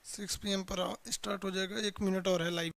6 PM पर start हो जाएगा, 1 मिनट और है लाइव।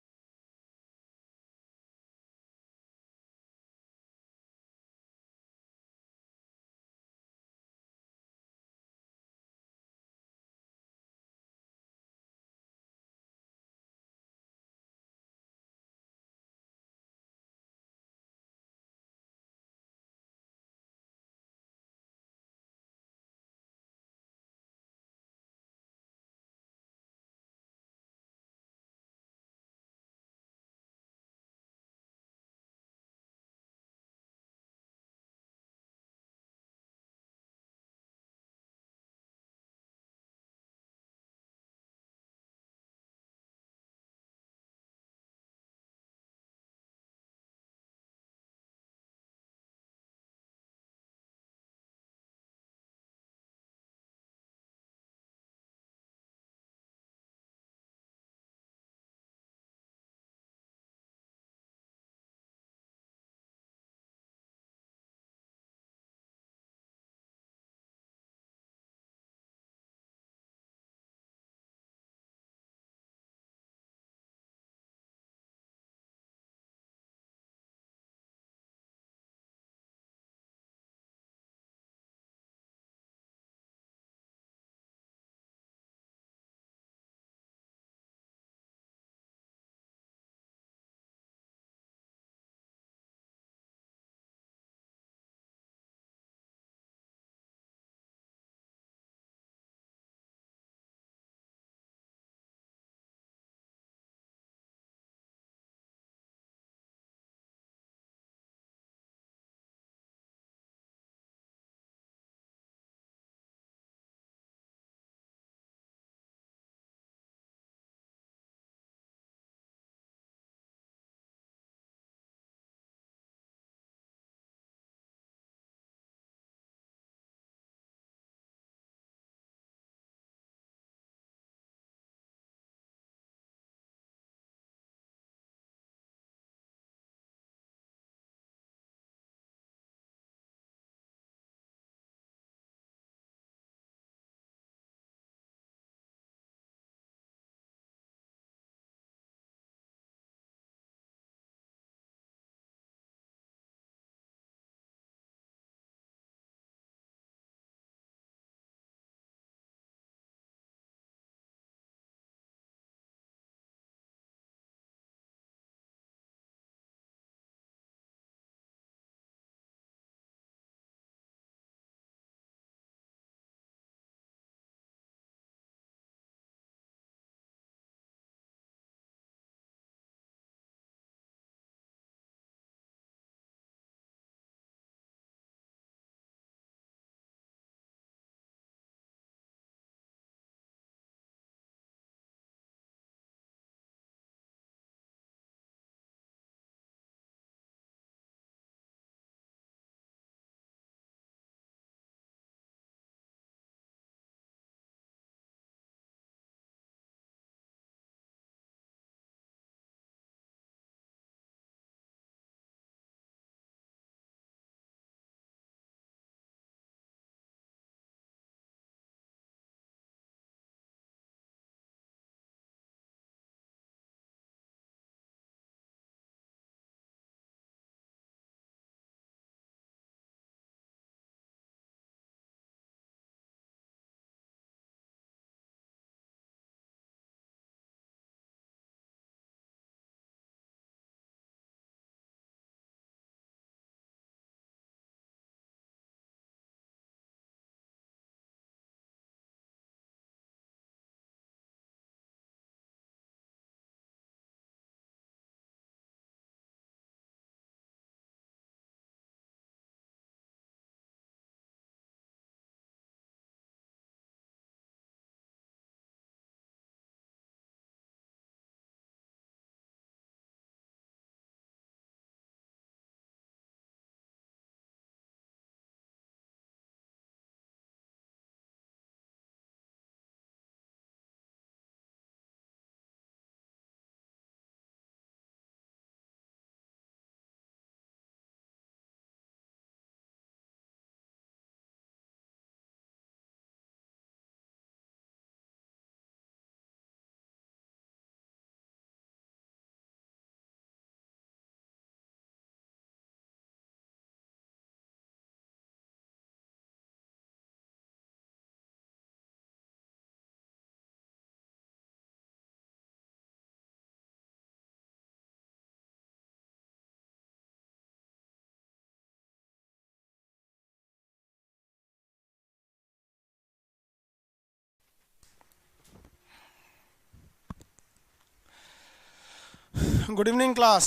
Good evening class.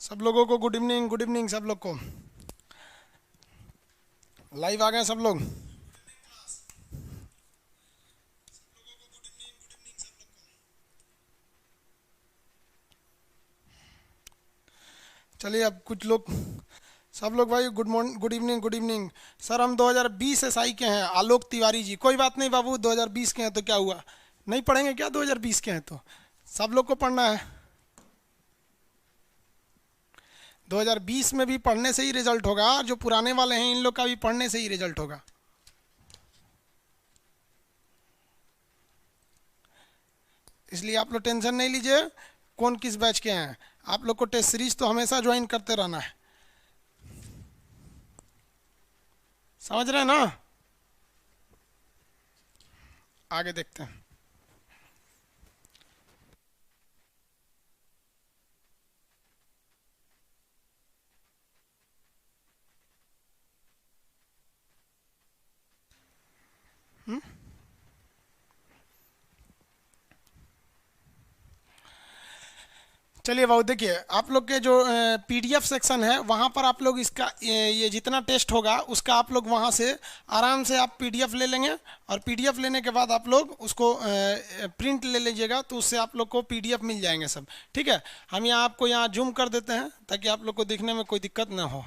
सब लोगों को गुड इवनिंग, गुड इवनिंग सब लोग को। लाइव आ गए सब लोग। चलिए अब कुछ लोग, सब लोग भाई good morning, good evening, good evening. Sir हम 2020 एसआई के हैं, आलोक तिवारी जी। कोई बात नहीं बाबू, 2020 के हैं तो क्या हुआ, नहीं पढ़ेंगे क्या? 2020 के हैं तो सब लोग को पढ़ना है। 2020 में भी पढ़ने से ही रिजल्ट होगा, और जो पुराने वाले हैं इन लोग का भी पढ़ने से ही रिजल्ट होगा। इसलिए आप लोग टेंशन नहीं लीजिए कौन किस बैच के हैं। आप लोग को टेस्ट सीरीज तो हमेशा ज्वाइन करते रहना है, समझ रहे हैं ना? आगे देखते हैं। चलिए बाबू देखिए, आप लोग के जो पीडीएफ सेक्शन है वहाँ पर आप लोग इसका ये जितना टेस्ट होगा उसका आप लोग वहाँ से आराम से आप पीडीएफ ले लेंगे, और पीडीएफ लेने के बाद आप लोग उसको प्रिंट ले लीजिएगा, तो उससे आप लोग को पीडीएफ मिल जाएंगे सब। ठीक है, हम यहाँ आपको यहाँ जूम कर देते हैं ताकि आप लोग को दिखने में कोई दिक्कत ना हो।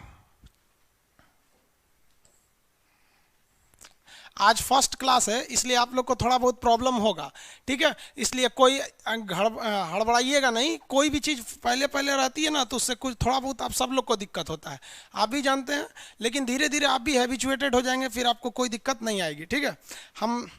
आज फर्स्ट क्लास है इसलिए आप लोग को थोड़ा बहुत प्रॉब्लम होगा, ठीक है? इसलिए कोई हड़बड़ाइएगा नहीं। कोई भी चीज़ पहले पहले रहती है ना तो उससे कुछ थोड़ा बहुत आप सब लोग को दिक्कत होता है, आप भी जानते हैं। लेकिन धीरे धीरे आप भी हैबिचुएटेड हो जाएंगे, फिर आपको कोई दिक्कत नहीं आएगी। ठीक है, हम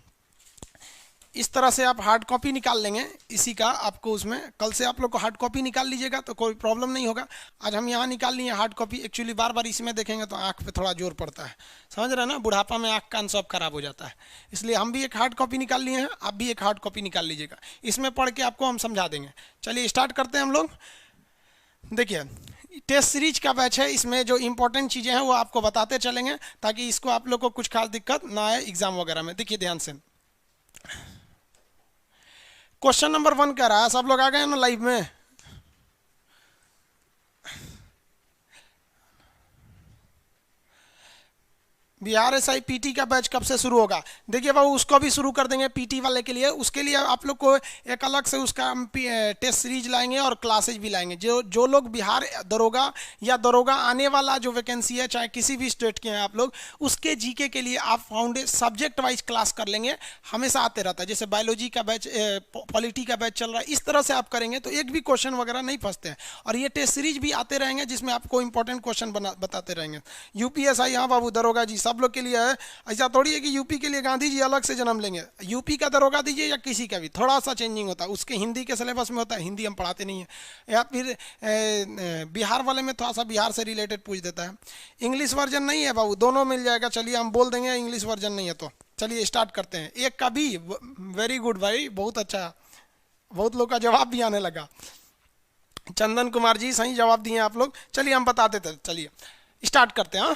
इस तरह से आप हार्ड कॉपी निकाल लेंगे इसी का, आपको उसमें कल से आप लोग को हार्ड कॉपी निकाल लीजिएगा तो कोई प्रॉब्लम नहीं होगा। आज हम यहाँ निकाल लिए हार्ड कॉपी। एक्चुअली बार बार इसमें देखेंगे तो आँख पे थोड़ा जोर पड़ता है, समझ रहे हैं ना? बुढ़ापा में आँख कान सब खराब हो जाता है, इसलिए हम भी एक हार्ड कॉपी निकाल लिए हैं, आप भी एक हार्ड कॉपी निकाल लीजिएगा। इसमें पढ़ के आपको हम समझा देंगे। चलिए स्टार्ट करते हैं हम लोग। देखिए टेस्ट सीरीज का बैच है, इसमें जो इंपॉर्टेंट चीज़ें हैं वो आपको बताते चलेंगे ताकि इसको आप लोग को कुछ खास दिक्कत ना आए एग्जाम वगैरह में। देखिए ध्यान से, क्वेश्चन नंबर 1 कह रहा है, सब लोग आ गए हैं ना लाइव में? बिहार एसआई पीटी का बैच कब से शुरू होगा? देखिए बाबू उसको भी शुरू कर देंगे पीटी वाले के लिए। उसके लिए आप लोग को एक अलग से उसका टेस्ट सीरीज लाएंगे और क्लासेज भी लाएंगे। जो लोग बिहार दरोगा या दरोगा आने वाला जो वैकेंसी है, चाहे किसी भी स्टेट के हैं आप लोग, उसके जीके के लिए आप सब्जेक्ट वाइज क्लास कर लेंगे। हमेशा आते रहता है, जैसे बायोलॉजी का बैच, पॉलिटी का बैच चल रहा है, इस तरह से आप करेंगे तो एक भी क्वेश्चन वगैरह नहीं फंसते हैं। और ये टेस्ट सीरीज भी आते रहेंगे जिसमें आपको इंपॉर्टेंट क्वेश्चन बताते रहेंगे। यूपीएसआई, हाँ बाबू दरोगा जी सब लोग के लिए है। ऐसा थोड़ी है कि यूपी के लिए गांधी जी अलग से जन्म लेंगे। यूपी का दरोगा दीजिए या किसी का भी, थोड़ा सा चेंजिंग होता है, उसके हिंदी के सिलेबस में होता है, हिंदी हम पढ़ाते नहीं है। या फिर बिहार वाले में थोड़ा सा बिहार से रिलेटेड पूछ देता है। इंग्लिश वर्जन नहीं है बाबू, दोनों मिल जाएगा। चलिए हम बोल देंगे इंग्लिश वर्जन नहीं है तो चलिए स्टार्ट करते हैं। एक का भी, वेरी गुड भाई, बहुत अच्छा, बहुत लोग का जवाब भी आने लगा। चंदन कुमार जी सही जवाब दिए आप लोग। चलिए हम बताते थे, चलिए स्टार्ट करते हैं।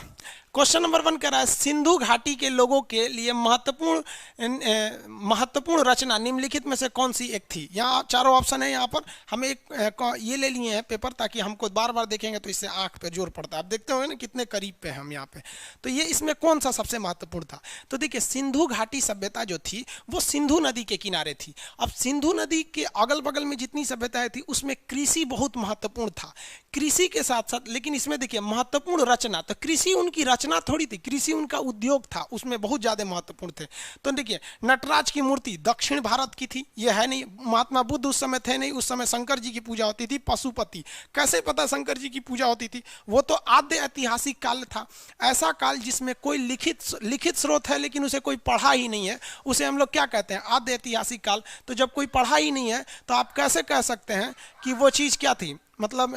क्वेश्चन नंबर 1 कह रहा है, सिंधु घाटी के लोगों के लिए महत्वपूर्ण रचना निम्नलिखित में से कौन सी एक थी? यहाँ चारों ऑप्शन है। यहाँ पर हम एक ये ले लिए हैं पेपर ताकि हमको बार बार देखेंगे तो इससे आंख पे जोर पड़ता है। आप देखते होंगे ना कितने करीब पे हम यहाँ पे। तो ये इसमें कौन सा सबसे महत्वपूर्ण था? तो देखिए सिंधु घाटी सभ्यता जो थी वो सिंधु नदी के किनारे थी। अब सिंधु नदी के अगल बगल में जितनी सभ्यताएं थी उसमें कृषि बहुत महत्वपूर्ण था। कृषि के साथ साथ, लेकिन इसमें देखिए महत्वपूर्ण रचना, तो कृषि उनकी रचना थोड़ी थी, कृषि उनका उद्योग था, उसमें बहुत ज्यादा महत्वपूर्ण थे। तो देखिए नटराज की मूर्ति दक्षिण भारत की थी, ये है नहीं। महात्मा बुद्ध उस समय थे नहीं, उस समय शंकर जी की पूजा होती थी। पशुपति, कैसे पता शंकर जी की पूजा होती थी? वो तो आद्य ऐतिहासिक काल था, ऐसा काल जिसमें कोई लिखित स्रोत है लेकिन उसे कोई पढ़ा ही नहीं है, उसे हम लोग क्या कहते हैं? आद्य ऐतिहासिक काल। तो जब कोई पढ़ा ही नहीं है तो आप कैसे कह सकते हैं कि वो चीज़ क्या थी, मतलब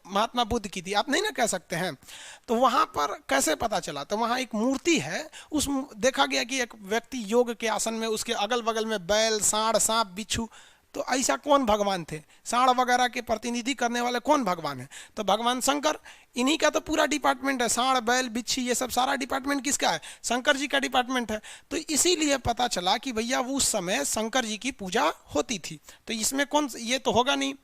महात्मा बुद्ध की थी? आप नहीं ना कह सकते हैं। तो वहाँ पर कैसे पता चला? तो वहाँ एक मूर्ति है, उस देखा गया कि एक व्यक्ति योग के आसन में, उसके अगल बगल में बैल, सांड, सांप, बिच्छू तो ऐसा कौन भगवान थे, साढ़ वगैरह के प्रतिनिधि करने वाले कौन भगवान है? तो भगवान शंकर। इन्हीं का तो पूरा डिपार्टमेंट है, साढ़ बैल बिच्छी ये सब सारा डिपार्टमेंट किसका है? शंकर जी का डिपार्टमेंट है। तो इसीलिए पता चला कि भैया उस समय शंकर जी की पूजा होती थी। तो इसमें कौन, ये तो होगा नहीं,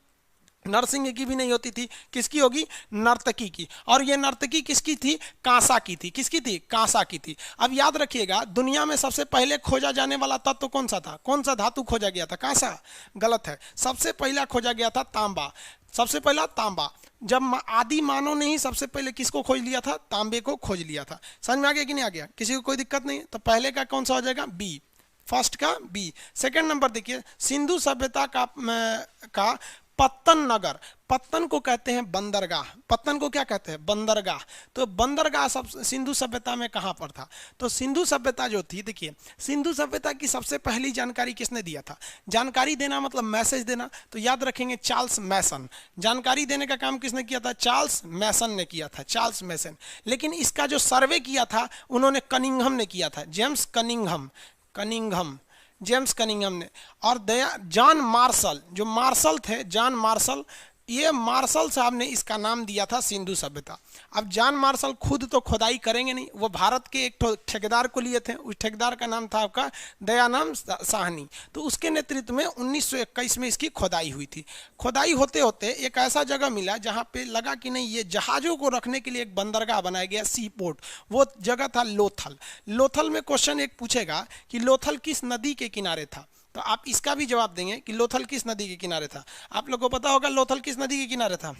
नरसिंह की भी नहीं होती थी, किसकी होगी? नर्तकी की। और ये नर्तकी किसकी थी? कांसा की थी। किसकी थी? कांसा की थी। अब याद रखिएगा, दुनिया में सबसे पहले खोजा जाने वाला तत्व कौन सा था? कौन सा धातु खोजा गया था? कांसा? गलत है, सबसे पहला खोजा गया था तांबा। सबसे पहला तांबा। जब आदि मानव ने ही सबसे पहले किसको खोज लिया था? तांबे को खोज लिया था। समझ में आ गया कि नहीं आ गया? किसी को कोई दिक्कत नहीं? तो पहले का कौन सा हो जाएगा? बी, फर्स्ट का बी। सेकंड नंबर देखिए, सिंधु सभ्यता का पत्तन नगर, पत्तन को कहते हैं बंदरगाह। पत्तन को क्या कहते हैं? बंदरगाह। तो बंदरगाह सब सिंधु सभ्यता में कहाँ पर था? तो सिंधु सभ्यता जो थी, देखिए सिंधु सभ्यता की सबसे पहली जानकारी किसने दिया था? जानकारी देना मतलब मैसेज देना, तो याद रखेंगे चार्ल्स मैसन। जानकारी देने का काम किसने किया था? चार्ल्स मैसन ने किया था, चार्ल्स मैसन। लेकिन इसका जो सर्वे किया था उन्होंने कनिंघम ने किया था, जेम्स कनिंघम, जेम्स कनिंघम ने। और जॉन मार्शल, जो मार्शल थे, जॉन मार्शल, ये मार्शल साहब ने इसका नाम दिया था सिंधु सभ्यता। अब जॉन मार्शल खुद तो खुदाई करेंगे नहीं, वो भारत के एक ठेकेदार को लिए थे, उस ठेकेदार का नाम था आपका दयानंद साहनी। तो उसके नेतृत्व में 1921 में इसकी खुदाई हुई थी। खुदाई होते होते एक ऐसा जगह मिला जहाँ पे लगा कि नहीं, ये जहाज़ों को रखने के लिए एक बंदरगाह बनाया गया, सी पोर्ट। वो जगह था लोथल। लोथल में क्वेश्चन एक पूछेगा कि लोथल किस नदी के किनारे था, तो आप इसका भी जवाब देंगे कि लोथल किस नदी के किनारे था। आप लोगों को पता होगा लोथल किस नदी के किनारे था?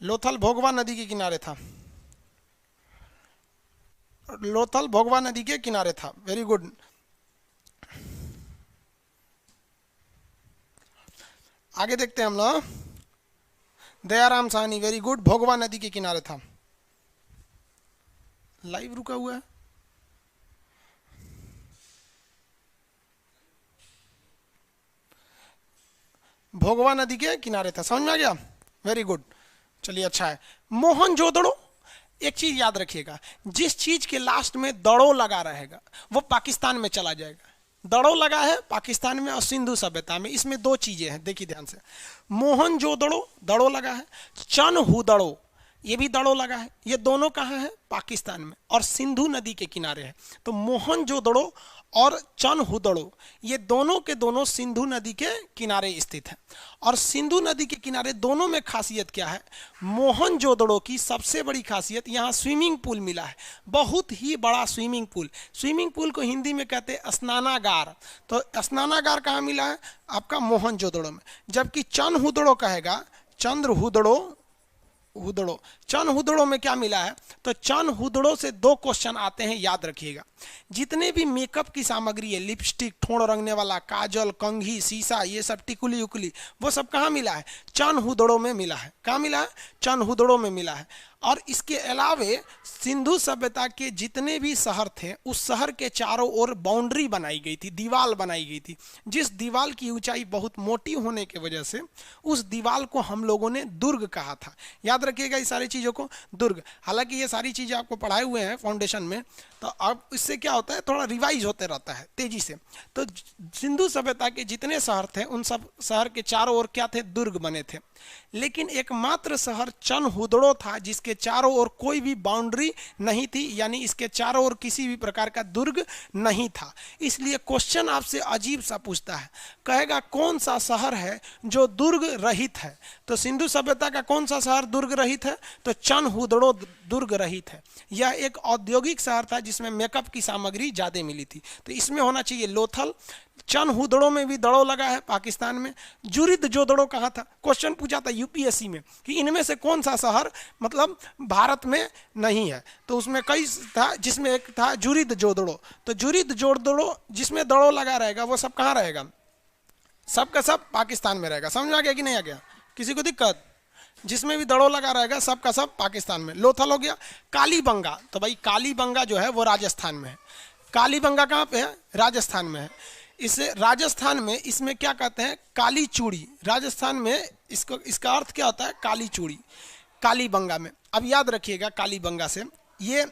लोथल भोगवा नदी के किनारे था। लोथल भोगवा नदी के किनारे था। Very good. आगे देखते हैं हम लोग। दयाराम साहनी, वेरी गुड, भोगवा नदी के किनारे था। लाइव रुका हुआ है। भोगवा नदी के किनारे था। समझ में आ गया? वेरी गुड, चलिए अच्छा है। मोहनजोदड़ो, एक चीज याद रखिएगा, जिस चीज के लास्ट में दड़ो लगा रहेगा वो पाकिस्तान में चला जाएगा। दड़ो लगा है पाकिस्तान में और सिंधु सभ्यता में, इसमें दो चीजें हैं, देखिए ध्यान से। मोहनजोदड़ो दड़ो लगा है, चनहुदड़ो ये भी दड़ो लगा है। ये दोनों कहाँ है? पाकिस्तान में, और सिंधु नदी के किनारे है। तो मोहनजोदड़ो और चनहुदड़ो ये दोनों के दोनों सिंधु नदी के किनारे स्थित है। और सिंधु नदी के किनारे दोनों में खासियत क्या है? मोहनजोदड़ो की सबसे बड़ी खासियत, यहाँ स्विमिंग पूल मिला है, बहुत ही बड़ा स्विमिंग पूल। स्विमिंग पूल को हिंदी में कहते हैं स्नानागार। तो स्नानागार कहाँ मिला है? आपका मोहनजोदड़ो में। जबकि चनहुदड़ो कहेगा, चनहुदड़ो में क्या मिला है? तो चनहुदड़ो से दो क्वेश्चन आते हैं, याद रखिएगा। जितने भी मेकअप की सामग्री है, लिपस्टिक, ठोड़ रंगने वाला, काजल, कंघी, शीशा, ये सब टिकुली उकुली, वो सब कहाँ मिला है? चनहुदड़ो में मिला है। कहाँ मिला है? चनहुदड़ो में मिला है। और इसके अलावे सिंधु सभ्यता के जितने भी शहर थे, उस शहर के चारों ओर बाउंड्री बनाई गई थी, दीवार बनाई गई थी। जिस दीवार की ऊंचाई बहुत मोटी होने की वजह से उस दीवार को हम लोगों ने दुर्ग कहा था। याद रखिएगा इस सारी चीज़ों को, दुर्ग। हालांकि ये सारी चीज़ें आपको पढ़ाए हुए हैं फाउंडेशन में, तो अब इससे क्या होता है, थोड़ा रिवाइज होते रहता है तेजी से। तो सिंधु सभ्यता के जितने शहर थे उन सब शहर के चारों ओर क्या थे? दुर्ग बने थे। लेकिन एकमात्र शहर चनहुदड़ो था जिसके चारों ओर कोई भी बाउंड्री नहीं थी, यानी इसके चारों ओर किसी भी प्रकार का दुर्ग नहीं था। इसलिए क्वेश्चन आपसे अजीब सा पूछता है, कहेगा कौन सा शहर है जो दुर्ग रहित है? तो सिंधु सभ्यता का कौन सा शहर दुर्ग रहित है? तो चनहुदड़ो दुर्ग रहित है। यह एक औद्योगिक शहर था जिसमें मेकअप की सामग्री ज्यादा मिली थी। तो इसमें होना चाहिए लोथल। चनहुदड़ो में भी दड़ो लगा है पाकिस्तान में। जुरिद-जोदड़ो कहाँ था? क्वेश्चन पूछा था यूपीएससी में कि इनमें से कौन सा शहर मतलब भारत में नहीं है? तो उसमें कई था, जिसमें एक था जुरिद-जोदड़ो। तो जुरिद-जोदड़ो जिसमें दड़ो लगा रहेगा वो सब कहाँ रहेगा? सब का सब पाकिस्तान में रहेगा। समझ में आ गया कि नहीं आ गया? किसी को दिक्कत? जिसमें भी दड़ो लगा रहेगा सब का सब पाकिस्तान में। लोथल हो गया। कालीबंगा, तो भाई कालीबंगा जो है वो राजस्थान में है। कालीबंगा कहाँ पे है? राजस्थान में है। इसे राजस्थान में इसमें क्या कहते हैं? काली चूड़ी। राजस्थान में इसका अर्थ क्या होता है? काली चूड़ी, कालीबंगा में। अब याद रखिएगा, कालीबंगा से ये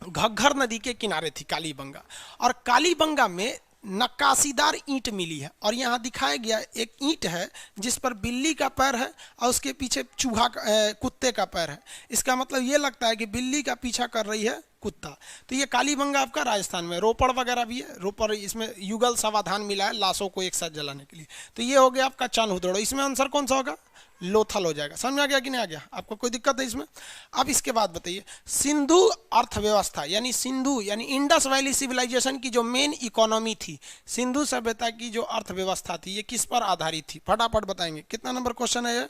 घग्घर नदी के किनारे थी कालीबंगा। और कालीबंगा में नक्काशीदार ईंट मिली है और यहाँ दिखाया गया एक ईंट है जिस पर बिल्ली का पैर है और उसके पीछे कुत्ते का पैर है। इसका मतलब ये लगता है कि बिल्ली का पीछा कर रही है कुत्ता। तो ये कालीबंगा आपका राजस्थान में, रोपड़ वगैरह भी है। रोपड़ इसमें युगल सावधान मिला है लाशों को एक साथ जलाने के लिए। तो ये हो गया आपका चांदहुदड़ो। इसमें आंसर कौन सा होगा? लोथल हो जाएगा। समझ में आ गया कि नहीं आ गया? आपको कोई दिक्कत है इसमें? अब इसके बाद बताइए, सिंधु अर्थव्यवस्था यानी सिंधु यानी इंडस वैली सिविलाइजेशन की जो मेन इकोनॉमी थी, सिंधु सभ्यता की जो अर्थव्यवस्था थी, ये किस पर आधारित थी? फटाफट बताएंगे। कितना नंबर क्वेश्चन है ये?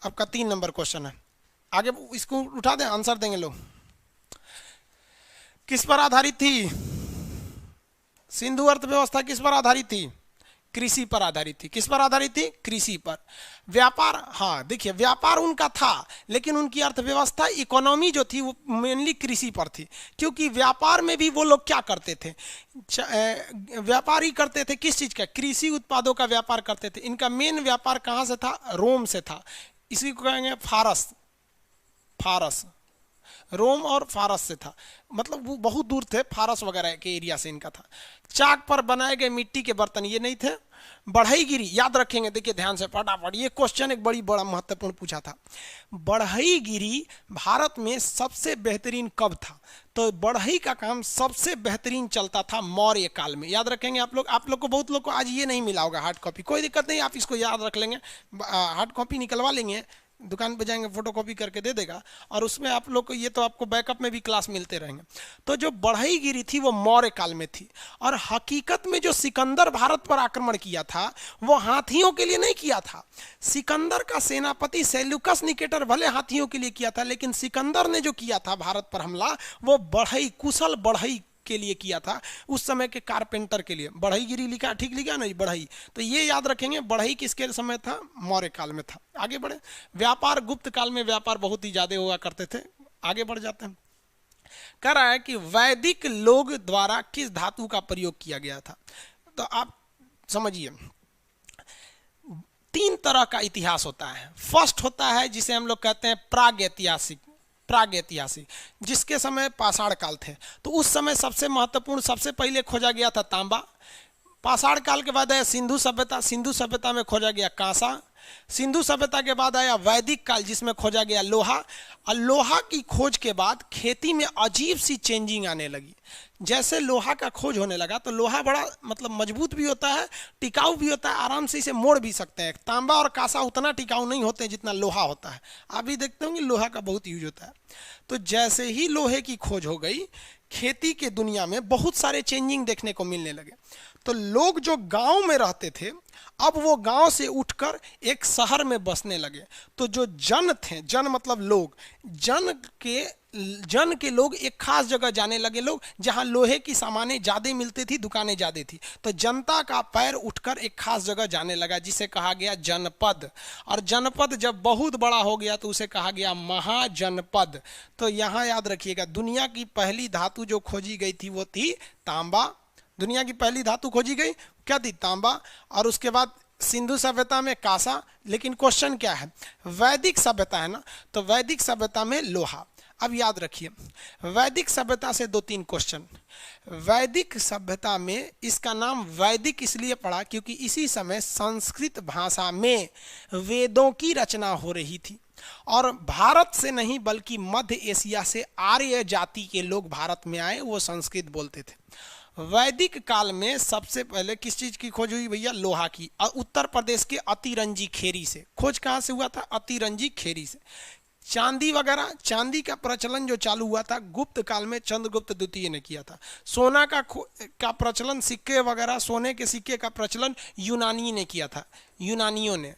आपका 3 नंबर क्वेश्चन है। आगे इसको उठा दें, आंसर देंगे लोग। किस पर आधारित थी सिंधु अर्थव्यवस्था? किस पर आधारित थी? कृषि पर आधारित थी। किस पर आधारित थी? कृषि पर। व्यापार, हाँ देखिए, व्यापार उनका था लेकिन उनकी अर्थव्यवस्था इकोनॉमी जो थी वो मेनली कृषि पर थी। क्योंकि व्यापार में भी वो लोग क्या करते थे? व्यापार ही करते थे किस चीज का? कृषि उत्पादों का व्यापार करते थे। इनका मेन व्यापार कहाँ से था? रोम से था। इसी को कहेंगे फारस। फारस, रोम और फारस से था। मतलब वो बहुत दूर थे, फारस वगैरह के एरिया से इनका था। चाक पर बनाए गए मिट्टी के बर्तन ये नहीं थे। बढ़ईगिरी, याद रखेंगे, देखिए ध्यान से फटाफट, ये क्वेश्चन एक बड़ा महत्वपूर्ण पूछा था। बढ़ईगिरी भारत में सबसे बेहतरीन कब था? तो बढ़ई का काम सबसे बेहतरीन चलता था मौर्य काल में। याद रखेंगे आप लोग को, बहुत लोग को आज ये नहीं मिला होगा हार्ड कॉपी। कोई दिक्कत नहीं, आप इसको याद रख लेंगे। हार्ड कॉपी निकलवा लेंगे, दुकान पे जाएंगे, फोटो कॉपी करके दे देगा और उसमें आप लोग को ये तो आपको बैकअप में भी क्लास मिलते रहेंगे। तो जो बढ़ईगिरी थी वो मौर्य काल में थी। और हकीकत में जो सिकंदर भारत पर आक्रमण किया था वो हाथियों के लिए नहीं किया था। सिकंदर का सेनापति सेल्यूकस निकेटर भले हाथियों के लिए किया था, लेकिन सिकंदर ने जो किया था भारत पर हमला वो बढ़ई, कुशल बढ़ई के लिए किया था। उस समय के कारपेंटर के लिए। बढ़ईगिरी लिखा, ठीक लिखा नहीं? बढ़ई। तो ये याद रखेंगे, बढ़ई किसके समय था? मौर्य काल में था। आगे बढ़े। व्यापार, गुप्त काल में व्यापार बहुत ही ज्यादा हुआ करते थे। आगे बढ़ जाते हैं। कह रहा है कि वैदिक लोग द्वारा किस धातु का प्रयोग किया गया था? तो आप समझिए, 3 तरह का इतिहास होता है। फर्स्ट होता है जिसे हम लोग कहते हैं प्रागैतिहासिक। प्रागैतिहासिक, जिसके समय पाषाण काल थे। तो उस समय सबसे महत्वपूर्ण, सबसे पहले खोजा गया था तांबा। पाषाण काल के बाद आया सिंधु सभ्यता। सिंधु सभ्यता में खोजा गया कांसा। सिंधु सभ्यता के बाद आया वैदिक काल जिसमें खोजा गया लोहा। और लोहा की खोज के बाद खेती में अजीब सी चेंजिंग आने लगी। जैसे लोहा का खोज होने लगा तो लोहा बड़ा मतलब मजबूत भी होता है, टिकाऊ भी होता है, आराम से इसे मोड़ भी सकते हैं। तांबा और कांसा उतना टिकाऊ नहीं होते जितना लोहा होता है। आप भी देखते होंगे लोहा का बहुत यूज होता है। तो जैसे ही लोहे की खोज हो गई, खेती के दुनिया में बहुत सारे चेंजिंग देखने को मिलने लगे। तो लोग जो गांव में रहते थे अब वो गांव से उठकर एक शहर में बसने लगे। तो जो जन थे, जन मतलब लोग, जन के लोग एक खास जगह जाने लगे, लोग जहां लोहे की सामानें ज्यादा मिलती थी, दुकानें ज्यादा थी। तो जनता का पैर उठकर एक खास जगह जाने लगा जिसे कहा गया जनपद। और जनपद जब बहुत बड़ा हो गया तो उसे कहा गया महाजनपद। तो यहां याद रखिएगा, दुनिया की पहली धातु जो खोजी गई थी वो थी तांबा। दुनिया की पहली धातु खोजी गई क्या थी? तांबा। और उसके बाद सिंधु सभ्यता में कांसा। लेकिन क्वेश्चन क्या है? वैदिक सभ्यता है ना, तो वैदिक सभ्यता में लोहा। अब याद रखिए, वैदिक सभ्यता से 2-3 क्वेश्चन। वैदिक सभ्यता में इसका नाम वैदिक इसलिए पड़ा क्योंकि इसी समय संस्कृत भाषा में वेदों की रचना हो रही थी। और भारत से नहीं बल्कि मध्य एशिया से आर्य जाति के लोग भारत में आए, वो संस्कृत बोलते थे। वैदिक काल में सबसे पहले किस चीज की खोज हुई भैया? लोहा की। और उत्तर प्रदेश के अतिरंजी खेरी से। खोज कहाँ से हुआ था? अतिरंजी खेरी से। चांदी वगैरह, चांदी का प्रचलन जो चालू हुआ था गुप्त काल में चंद्रगुप्त द्वितीय ने किया था। सोना का प्रचलन, सिक्के वगैरह, सोने के सिक्के का प्रचलन यूनानी ने किया था, यूनानियों ने।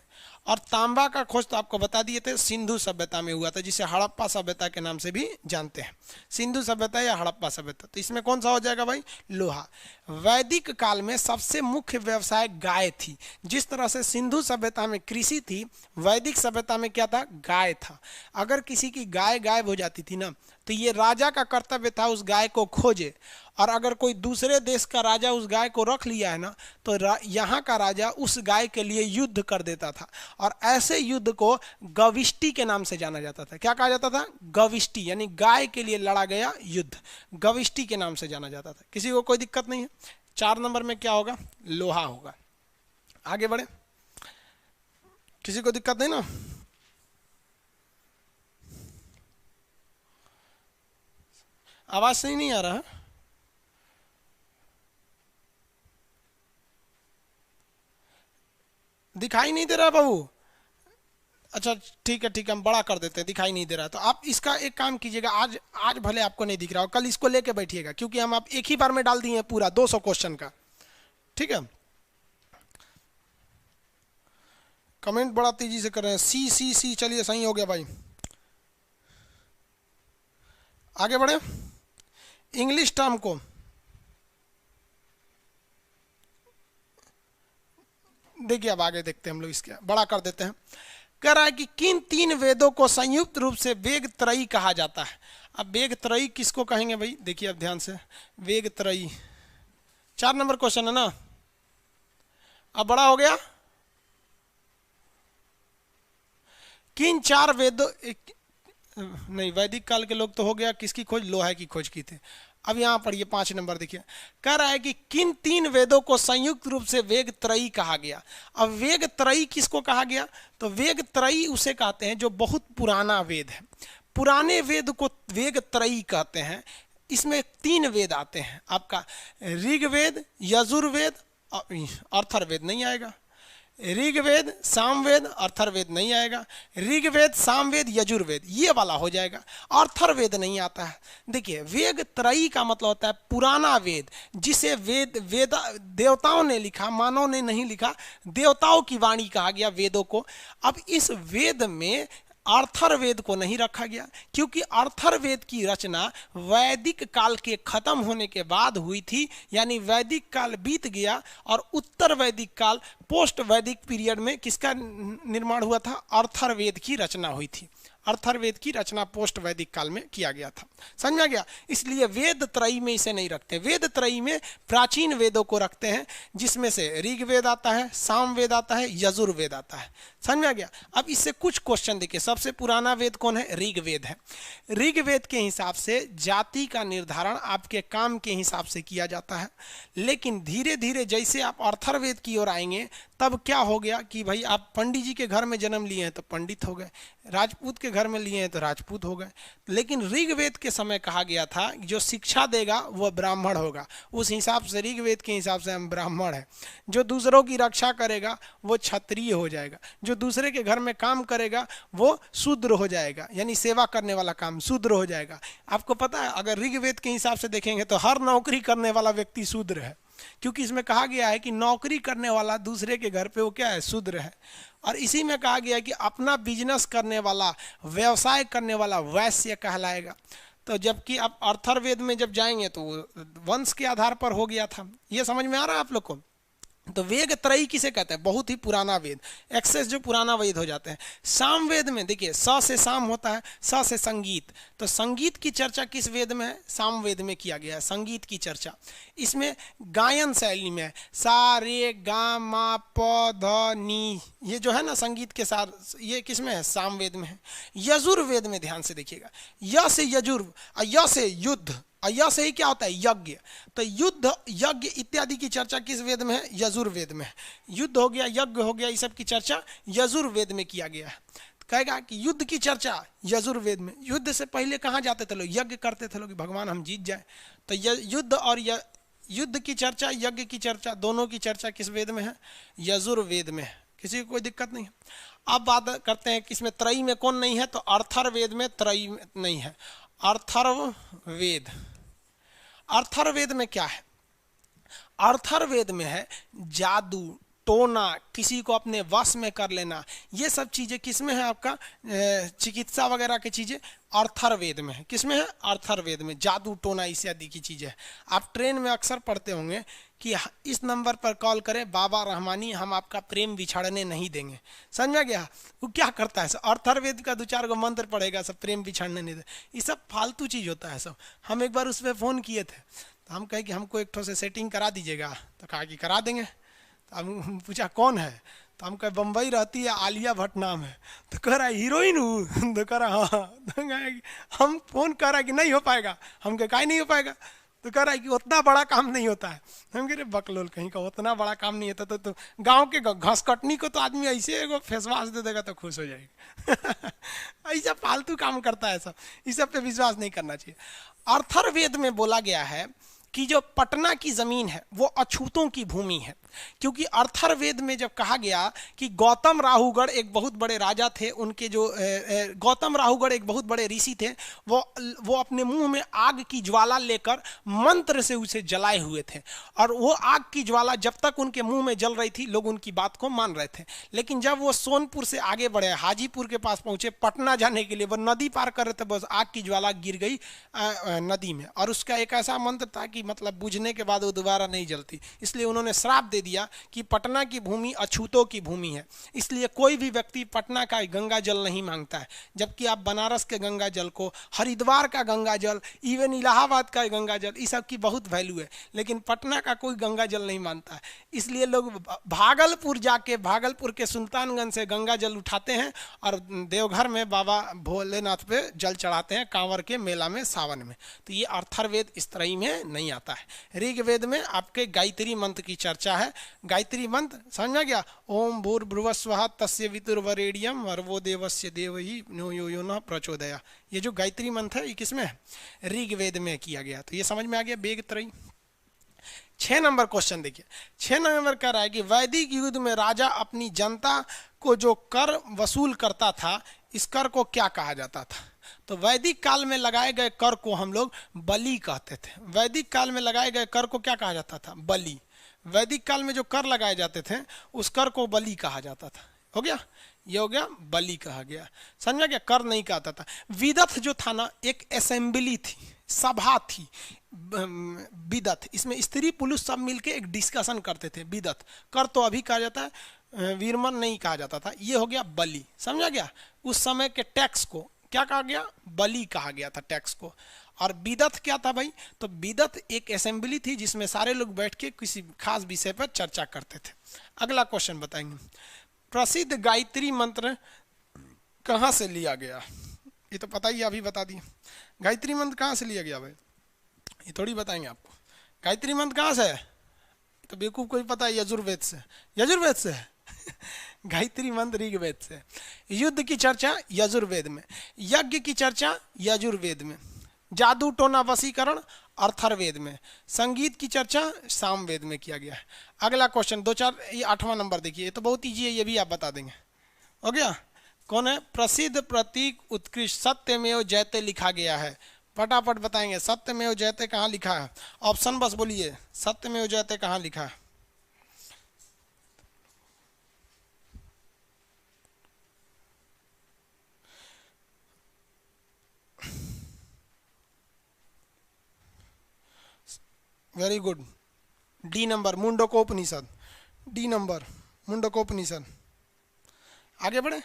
और तांबा का खोज तो आपको बता दिए थे, सिंधु सभ्यता में हुआ था, जिसे हड़प्पा सभ्यता के नाम से भी जानते हैं। सिंधु सभ्यता या हड़प्पा सभ्यता। तो इसमें कौन सा हो जाएगा भाई? लोहा। वैदिक काल में सबसे मुख्य व्यवसाय गाय थी। जिस तरह से सिंधु सभ्यता में कृषि थी, वैदिक सभ्यता में क्या था? गाय था। अगर किसी की गाय गायब हो जाती थी ना तो ये राजा का कर्तव्य था उस गाय को खोजे, और अगर कोई दूसरे देश का राजा उस गाय को रख लिया है ना, तो यहाँ का राजा उस गाय के लिए युद्ध कर देता था, और ऐसे युद्ध को गविष्टि के नाम से जाना जाता था। क्या कहा जाता था? गविष्टि, यानी गाय के लिए लड़ा गया युद्ध, गविष्टि के नाम से जाना जाता था। किसी को कोई दिक्कत नहीं है? 4 नंबर में क्या होगा? लोहा होगा। आगे बढ़े, किसी को दिक्कत नहीं ना? आवाज सही नहीं आ रहा है? दिखाई नहीं दे रहा बाबू? अच्छा ठीक है ठीक है, हम बड़ा कर देते हैं, दिखाई नहीं दे रहा। तो आप इसका एक काम कीजिएगा, आज भले आपको नहीं दिख रहा हो, कल इसको लेके बैठिएगा, क्योंकि हम आप एक ही बार में डाल दिए हैं पूरा 200 क्वेश्चन का। ठीक है, कमेंट बड़ा तेजी से कर रहे हैं। सी सी सी, चलिए सही हो गया भाई। आगे बढ़े, इंग्लिश टर्म को देखिए, अब आगे देखते हैं हम लोग, इसके बड़ा कर देते हैं। कह रहा है कि किन 3 वेदों को संयुक्त रूप से वेग त्रयी कहा जाता है। अब वेग त्रयी किसको कहेंगे भाई? देखिए अब ध्यान से, वेग त्रयी 4 नंबर क्वेश्चन है ना। अब बड़ा हो गया, किन 4 वेदों, नहीं वैदिक काल के लोग तो हो गया, किसकी खोज? लोहा की खोज की थी। अब यहाँ पर ये 5 नंबर देखिए, कह रहा है कि किन 3 वेदों को संयुक्त रूप से वेग त्रयी कहा गया। अब वेग त्रयी किसको कहा गया? तो वेग त्रयी उसे कहते हैं जो बहुत पुराना वेद है। पुराने वेद को वेग त्रयी कहते हैं। इसमें 3 वेद आते हैं आपका, ऋग्वेद, यजुर्वेद, अथर्ववेद नहीं आएगा, ऋग्वेद, सामवेद, अथर्ववेद नहीं आएगा, ऋग्वेद, सामवेद, यजुर्वेद ये वाला हो जाएगा, अथर्ववेद नहीं आता है। देखिए वेग त्रयी का मतलब होता है पुराना वेद, जिसे वेद देवताओं ने लिखा, मानव ने नहीं लिखा, देवताओं की वाणी कहा गया वेदों को। अब इस वेद में अथर्ववेद को नहीं रखा गया, क्योंकि अथर्ववेद की रचना वैदिक काल के खत्म होने के बाद हुई थी, यानी वैदिक काल बीत गया और उत्तर वैदिक काल, पोस्ट वैदिक पीरियड में किसका निर्माण हुआ था? अथर्ववेद की रचना हुई थी। अथर्ववेद की रचना पोस्ट वैदिक काल में किया गया था। समझ में आ गया? इसलिए वेद त्रयी में इसे नहीं रखते। वेद त्रयी में प्राचीन वेदों को रखते हैं, जिसमें से ऋग्वेद आता है, सामवेद आता है, यजुर्वेद आता है। समझ में आ गया? अब इससे कुछ क्वेश्चन देखिए। सबसे पुराना वेद कौन है? ऋग्वेद है। ऋग्वेद के हिसाब से जाति का निर्धारण आपके काम के हिसाब से किया जाता है, लेकिन धीरे धीरे जैसे आप अथर्ववेद की ओर आएंगे, तब क्या हो गया कि भाई आप पंडित जी के घर में जन्म लिए हैं तो पंडित हो गए, राजपूत के घर में लिए हैं तो राजपूत हो गए। लेकिन ऋग्वेद के समय कहा गया था जो शिक्षा देगा वो ब्राह्मण होगा। उस हिसाब से ऋग्वेद के हिसाब से हम ब्राह्मण हैं। जो दूसरों की रक्षा करेगा वो क्षत्रिय हो जाएगा, जो दूसरे के घर में काम करेगा वो शूद्र हो जाएगा, यानी सेवा करने वाला काम शूद्र हो जाएगा। आपको पता है, अगर ऋग्वेद के हिसाब से देखेंगे तो हर नौकरी करने वाला व्यक्ति शूद्र है, क्योंकि इसमें कहा गया है कि नौकरी करने वाला दूसरे के घर पे वो क्या है? शूद्र है। और इसी में कहा गया है कि अपना बिजनेस करने वाला, व्यवसाय करने वाला वैश्य कहलाएगा। तो जबकि आप अथर्ववेद में जब जाएंगे तो वंश के आधार पर हो गया था। ये समझ में आ रहा है आप लोग को? तो वेग त्रयी किसे कहते हैं? बहुत ही पुराना वेद, एक्सेस जो पुराना वेद हो जाते हैं। सामवेद में देखिए, स से साम होता है, स से संगीत। तो संगीत की चर्चा किस वेद में है? सामवेद में किया गया है संगीत की चर्चा। इसमें गायन शैली में सा रे गा मा प ध नी, ये जो है ना संगीत के साथ, ये किस में है? सामवेद में है। यजुर्वेद में ध्यान से देखिएगा, य से यजुर्, य से युद्ध, अय्या से ही क्या होता है? यज्ञ। तो युद्ध, यज्ञ इत्यादि की चर्चा किस वेद में है? यजुर्वेद में है। युद्ध हो गया, यज्ञ हो गया, इस सब की चर्चा यजुर्वेद में किया गया है। कहेगा कि युद्ध की चर्चा यजुर्वेद में। युद्ध से पहले कहाँ जाते थे लोग? यज्ञ करते थे लोग, भगवान हम जीत जाए। तो युद्ध और युद्ध की चर्चा, यज्ञ की चर्चा, दोनों की चर्चा किस वेद में है? यजुर्वेद में है। किसी को कोई दिक्कत नहीं है? अब बात करते हैं कि इसमें त्रयी में कौन नहीं है? तो अथर्ववेद में त्रयी नहीं है। अथर्ववेद, अथर्ववेद में क्या है? अथर्ववेद में है जादू, टोना, किसी को अपने वश में कर लेना, ये सब चीज़ें किस में है आपका? चिकित्सा वगैरह की चीज़ें अर्थर्वेद में है। किस में है? अर्थर्वेद में। जादू टोना इत्यादि की चीज़ें। आप ट्रेन में अक्सर पढ़ते होंगे कि इस नंबर पर कॉल करें बाबा रहमानी, हम आपका प्रेम बिछड़ने नहीं देंगे। समझ में गया? वो क्या करता है? अर्थर्वेद का 2-4 मंत्र पड़ेगा, सब प्रेम बिछड़ने नहीं दे। ये सब फालतू चीज़ होता है सब। हम एक बार उस पर फ़ोन किए थे, तो हम कहे कि हमको एक ठो से सेटिंग करा दीजिएगा, तो कहा कि करा देंगे। तो हम पूछा कौन है, तो हम कहे बम्बई रहती है, आलिया भट्ट नाम है। तो कह रहा हीरोइन हूँ, तो कह रहा हाँ। तो हम फोन कर रहा है कि नहीं हो पाएगा। हम कहे काहे नहीं हो पाएगा? तो कह रहा है कि उतना बड़ा काम नहीं होता है। हम कह रहे बकलोल कहीं का, उतना बड़ा काम नहीं होता तो गांव के घास कटनी को तो आदमी ऐसे एगो फेस वॉश दे देगा तो खुश हो जाएगा। ऐसा फालतू काम करता है सब, इस सब पे विश्वास नहीं करना चाहिए। अर्थर्वेद में बोला गया है कि जो पटना की जमीन है वो अछूतों की भूमि है, क्योंकि अर्थर्वेद में जब कहा गया कि गौतम राहुगढ़ एक बहुत बड़े राजा थे, उनके जो गौतम राहुगढ़ एक बहुत बड़े ऋषि थे, वो अपने मुंह में आग की ज्वाला लेकर मंत्र से उसे जलाए हुए थे, और वो आग की ज्वाला जब तक उनके मुंह में जल रही थी लोग उनकी बात को मान रहे थे। लेकिन जब वो सोनपुर से आगे बढ़े, हाजीपुर के पास पहुंचे, पटना जाने के लिए वो नदी पार कर रहे थे, बस आग की ज्वाला गिर गई नदी में, और उसका एक ऐसा मंत्र था कि मतलब बुझने के बाद वो दोबारा नहीं जलती। इसलिए उन्होंने श्राप दे दिया कि पटना की भूमि अछूतों की भूमि है, इसलिए कोई भी व्यक्ति पटना का गंगा जल नहीं मांगता है। जबकि आप बनारस के गंगा जल को, हरिद्वार का गंगा जल, इवन इलाहाबाद का गंगा जल, इस सब की बहुत वैल्यू है, लेकिन पटना का कोई गंगा जल नहीं मानता है। इसलिए लोग भागलपुर जाके, भागलपुर के सुल्तानगंज से गंगा जल उठाते हैं और देवघर में बाबा भोलेनाथ पे जल चढ़ाते हैं कांवर के मेला में सावन में। तो ये अर्थर्वेद इस तरह में नहीं आता है। ऋग्वेद में आपके गायत्री मंत्र की चर्चा है। गायत्री मंत्र समझ में गया? ओम भूर्भुवस्वः तस्य वितुर्वरेण्यं भर्गो देवस्य धीमहि यो न प्रचोदयात्। ये जो गायत्री मंत्र है ये किसमें है? ऋग्वेद में किया गया। तो ये समझ में आ गया बेग त्रयी। 6 नंबर क्वेश्चन देखिए। 6 नंबर कह रहा है कि वैदिक युग में राजा अपनी जनता को जो कर वसूल करता था, इस कर को क्या कहा जाता था? तो वैदिक काल में लगाए गए कर को हम लोग बलि कहते थे। वैदिक काल में लगाए गए कर को क्या कहा जाता था? बलि। वैदिक काल में जो कर लगाए जाते थे उस कर को बलि कहा जाता था। हो गया? ये हो गया, बलि कहा गया। समझ गया? कर नहीं कहता था। विदथ जो था ना, एक असेंबली थी, सभा थी विदथ, इसमें स्त्री पुरुष सब मिलके एक डिस्कशन करते थे। विदथ। कर तो अभी कहा जाता है, वीरमन नहीं कहा जाता था। ये हो गया बलि। समझा गया? उस समय के टैक्स को क्या कहा गया? बलि कहा गया था टैक्स को। और विदथ क्या था भाई? तो विदथ एक असेंबली थी जिसमें सारे लोग बैठ के किसी खास विषय पर चर्चा करते थे। अगला क्वेश्चन बताएंगे, प्रसिद्ध गायत्री मंत्र कहाँ से लिया गया? ये तो पता ही, अभी बता दिए। गायत्री मंत्र कहाँ से लिया गया भाई? ये थोड़ी बताएंगे आपको। गायत्री मंत्र कहाँ से है? तो बेवकूफ कोई पता है? यजुर्वेद से। यजुर्वेद से है। गायत्री मंत्र ऋग्वेद से। युद्ध की चर्चा यजुर्वेद में, यज्ञ की चर्चा यजुर्वेद में, जादू टोना वशीकरण अर्थर्वेद में, संगीत की चर्चा सामवेद में किया गया है। अगला क्वेश्चन 2-4, ये 8वां नंबर देखिए। ये तो बहुत ईजी है, ये भी आप बता देंगे। हो गया? कौन है? प्रसिद्ध प्रतीक उत्कृष्ट सत्यमेव जयते लिखा गया है। फटाफट बताएंगे सत्यमेव जयते कहाँ लिखा है? ऑप्शन बस बोलिए, सत्यमेव जयते कहाँ लिखा है? Very good. D number Mundakopanishad. D number Mundakopanishad. आगे बढ़े।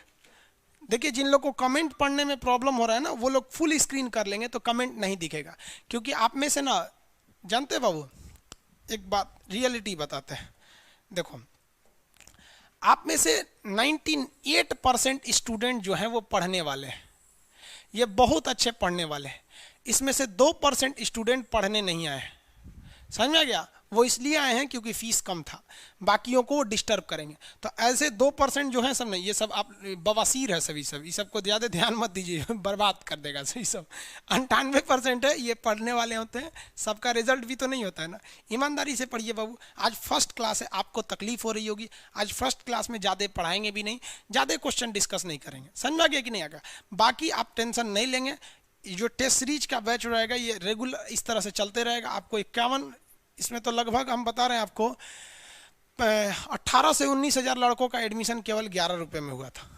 देखिए, जिन लोग को कमेंट पढ़ने में प्रॉब्लम हो रहा है ना, वो लोग फुल स्क्रीन कर लेंगे तो कमेंट नहीं दिखेगा। क्योंकि आप में से ना, जानते बाबू, एक बात रियलिटी बताते हैं। देखो, आप में से 98% स्टूडेंट जो हैं वो पढ़ने वाले हैं, ये बहुत अच्छे पढ़ने वाले हैं। इसमें से 2% स्टूडेंट पढ़ने नहीं आए। समझ में आ गया? वो इसलिए आए हैं क्योंकि फीस कम था, बाकियों को डिस्टर्ब करेंगे। तो ऐसे 2% जो हैं सब नहीं, ये सब आप बवासीर है सभी सब, इस सब को ज़्यादा ध्यान मत दीजिए, बर्बाद कर देगा सही सब। 98% है ये पढ़ने वाले होते हैं। सबका रिजल्ट भी तो नहीं होता है ना। ईमानदारी से पढ़िए बाबू। आज फर्स्ट क्लास है, आपको तकलीफ हो रही होगी। आज फर्स्ट क्लास में ज़्यादा पढ़ाएंगे भी नहीं, ज़्यादा क्वेश्चन डिस्कस नहीं करेंगे। समझ में आ गया कि नहीं आ गया? बाकी आप टेंशन नहीं लेंगे। जो टेस्ट सीरीज का बैच रहेगा ये रेगुलर इस तरह से चलते रहेगा। आपको 51, इसमें तो लगभग हम बता रहे हैं आपको 18 से 19 हज़ार लड़कों का एडमिशन केवल 11 रुपये में हुआ था।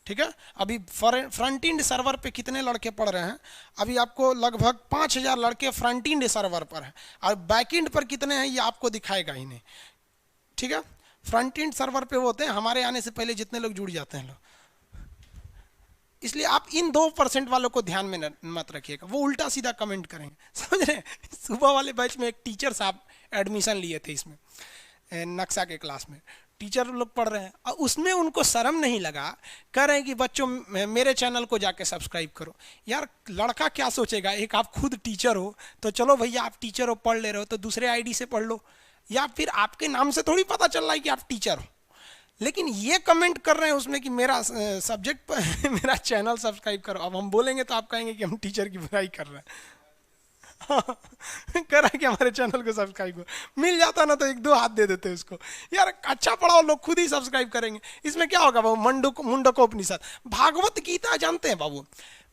ठीक है, अभी फ्रंट एंड सर्वर पे कितने लड़के पढ़ रहे हैं? अभी आपको लगभग 5,000 लड़के फ्रंट एंड सर्वर पर हैं, और बैक एंड पर कितने हैं ये आपको दिखाएगा ही नहीं। ठीक है, फ्रंट एंड सर्वर पे वो होते हैं हमारे आने से पहले जितने लोग जुड़ जाते हैं लोग, इसलिए आप इन 2% वालों को ध्यान में मत रखिएगा, वो उल्टा सीधा कमेंट करेंगे, समझ रहे हैं? सुबह वाले बैच में एक टीचर साहब एडमिशन लिए थे इसमें, नक्शा के क्लास में टीचर लोग पढ़ रहे हैं, और उसमें उनको शर्म नहीं लगा, कह रहे हैं कि बच्चों मेरे चैनल को जाके सब्सक्राइब करो। यार लड़का क्या सोचेगा, एक आप खुद टीचर हो तो चलो भैया आप टीचर हो, पढ़ ले रहे हो तो दूसरे आईडी से पढ़ लो, या फिर आपके नाम से थोड़ी पता चल रहा है कि आप टीचर हो, लेकिन ये कमेंट कर रहे हैं उसमें कि मेरा सब्जेक्ट पर मेरा चैनल सब्सक्राइब करो। अब हम बोलेंगे तो आप कहेंगे कि हम टीचर की बुराई कर रहे हैं। कह रहा है कि हमारे चैनल को सब्सक्राइब करो, मिल जाता ना तो 1-2 हाथ दे देते उसको। यार अच्छा पढ़ाओ, लोग खुद ही सब्सक्राइब करेंगे, इसमें क्या होगा बाबू? मुंडकोपनिषद, भागवत गीता जानते हैं बाबू?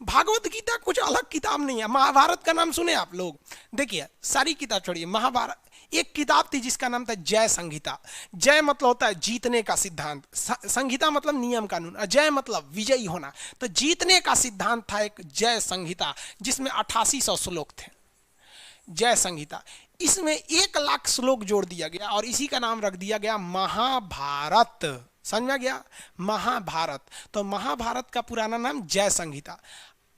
भागवत गीता कुछ अलग किताब नहीं है। महाभारत का नाम सुने आप लोग? देखिए सारी किताब छोड़िए, महाभारत एक किताब थी जिसका नाम था जय संहिता। जय मतलब होता है जीतने का सिद्धांत, संहिता मतलब नियम कानून, जय मतलब विजयी होना। तो जीतने का सिद्धांत था एक जय संहिता, जिसमें 8800 श्लोक थे। जय संहिता, इसमें 1,00,000 श्लोक जोड़ दिया गया और इसी का नाम रख दिया गया महाभारत। समझ में गया? महाभारत। तो महाभारत का पुराना नाम जय संहिता।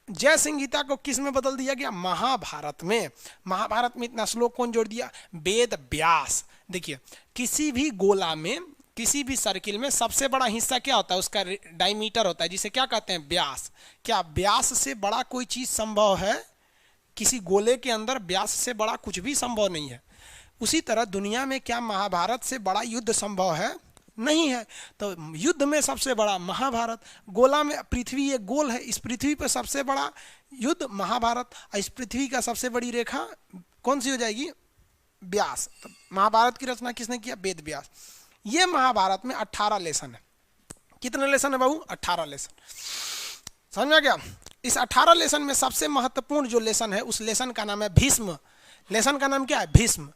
जय संहिता को किस में बदल दिया गया? महाभारत में। महाभारत में इतना श्लोक कौन जोड़ दिया? वेद व्यास। देखिए किसी भी गोला में, किसी भी सर्किल में सबसे बड़ा हिस्सा क्या होता है? उसका डायमीटर होता है, जिसे क्या कहते हैं? व्यास। क्या व्यास से बड़ा कोई चीज संभव है? किसी गोले के अंदर व्यास से बड़ा कुछ भी संभव नहीं है। उसी तरह दुनिया में क्या महाभारत से बड़ा युद्ध संभव है? नहीं है। तो युद्ध में सबसे बड़ा महाभारत। गोला में पृथ्वी एक गोल है, इस पृथ्वी पर सबसे बड़ा युद्ध महाभारत, और इस पृथ्वी का सबसे बड़ी रेखा कौन सी हो जाएगी? व्यास। तो महाभारत की रचना किसने किया? वेद व्यास। ये महाभारत में 18 लेसन है। कितने लेसन है बाबू? 18 लेसन। समझ में गया? इस 18 लेसन में सबसे महत्वपूर्ण जो लेसन है उस लेसन का नाम है भीष्म। लेसन का नाम क्या है? भीष्म।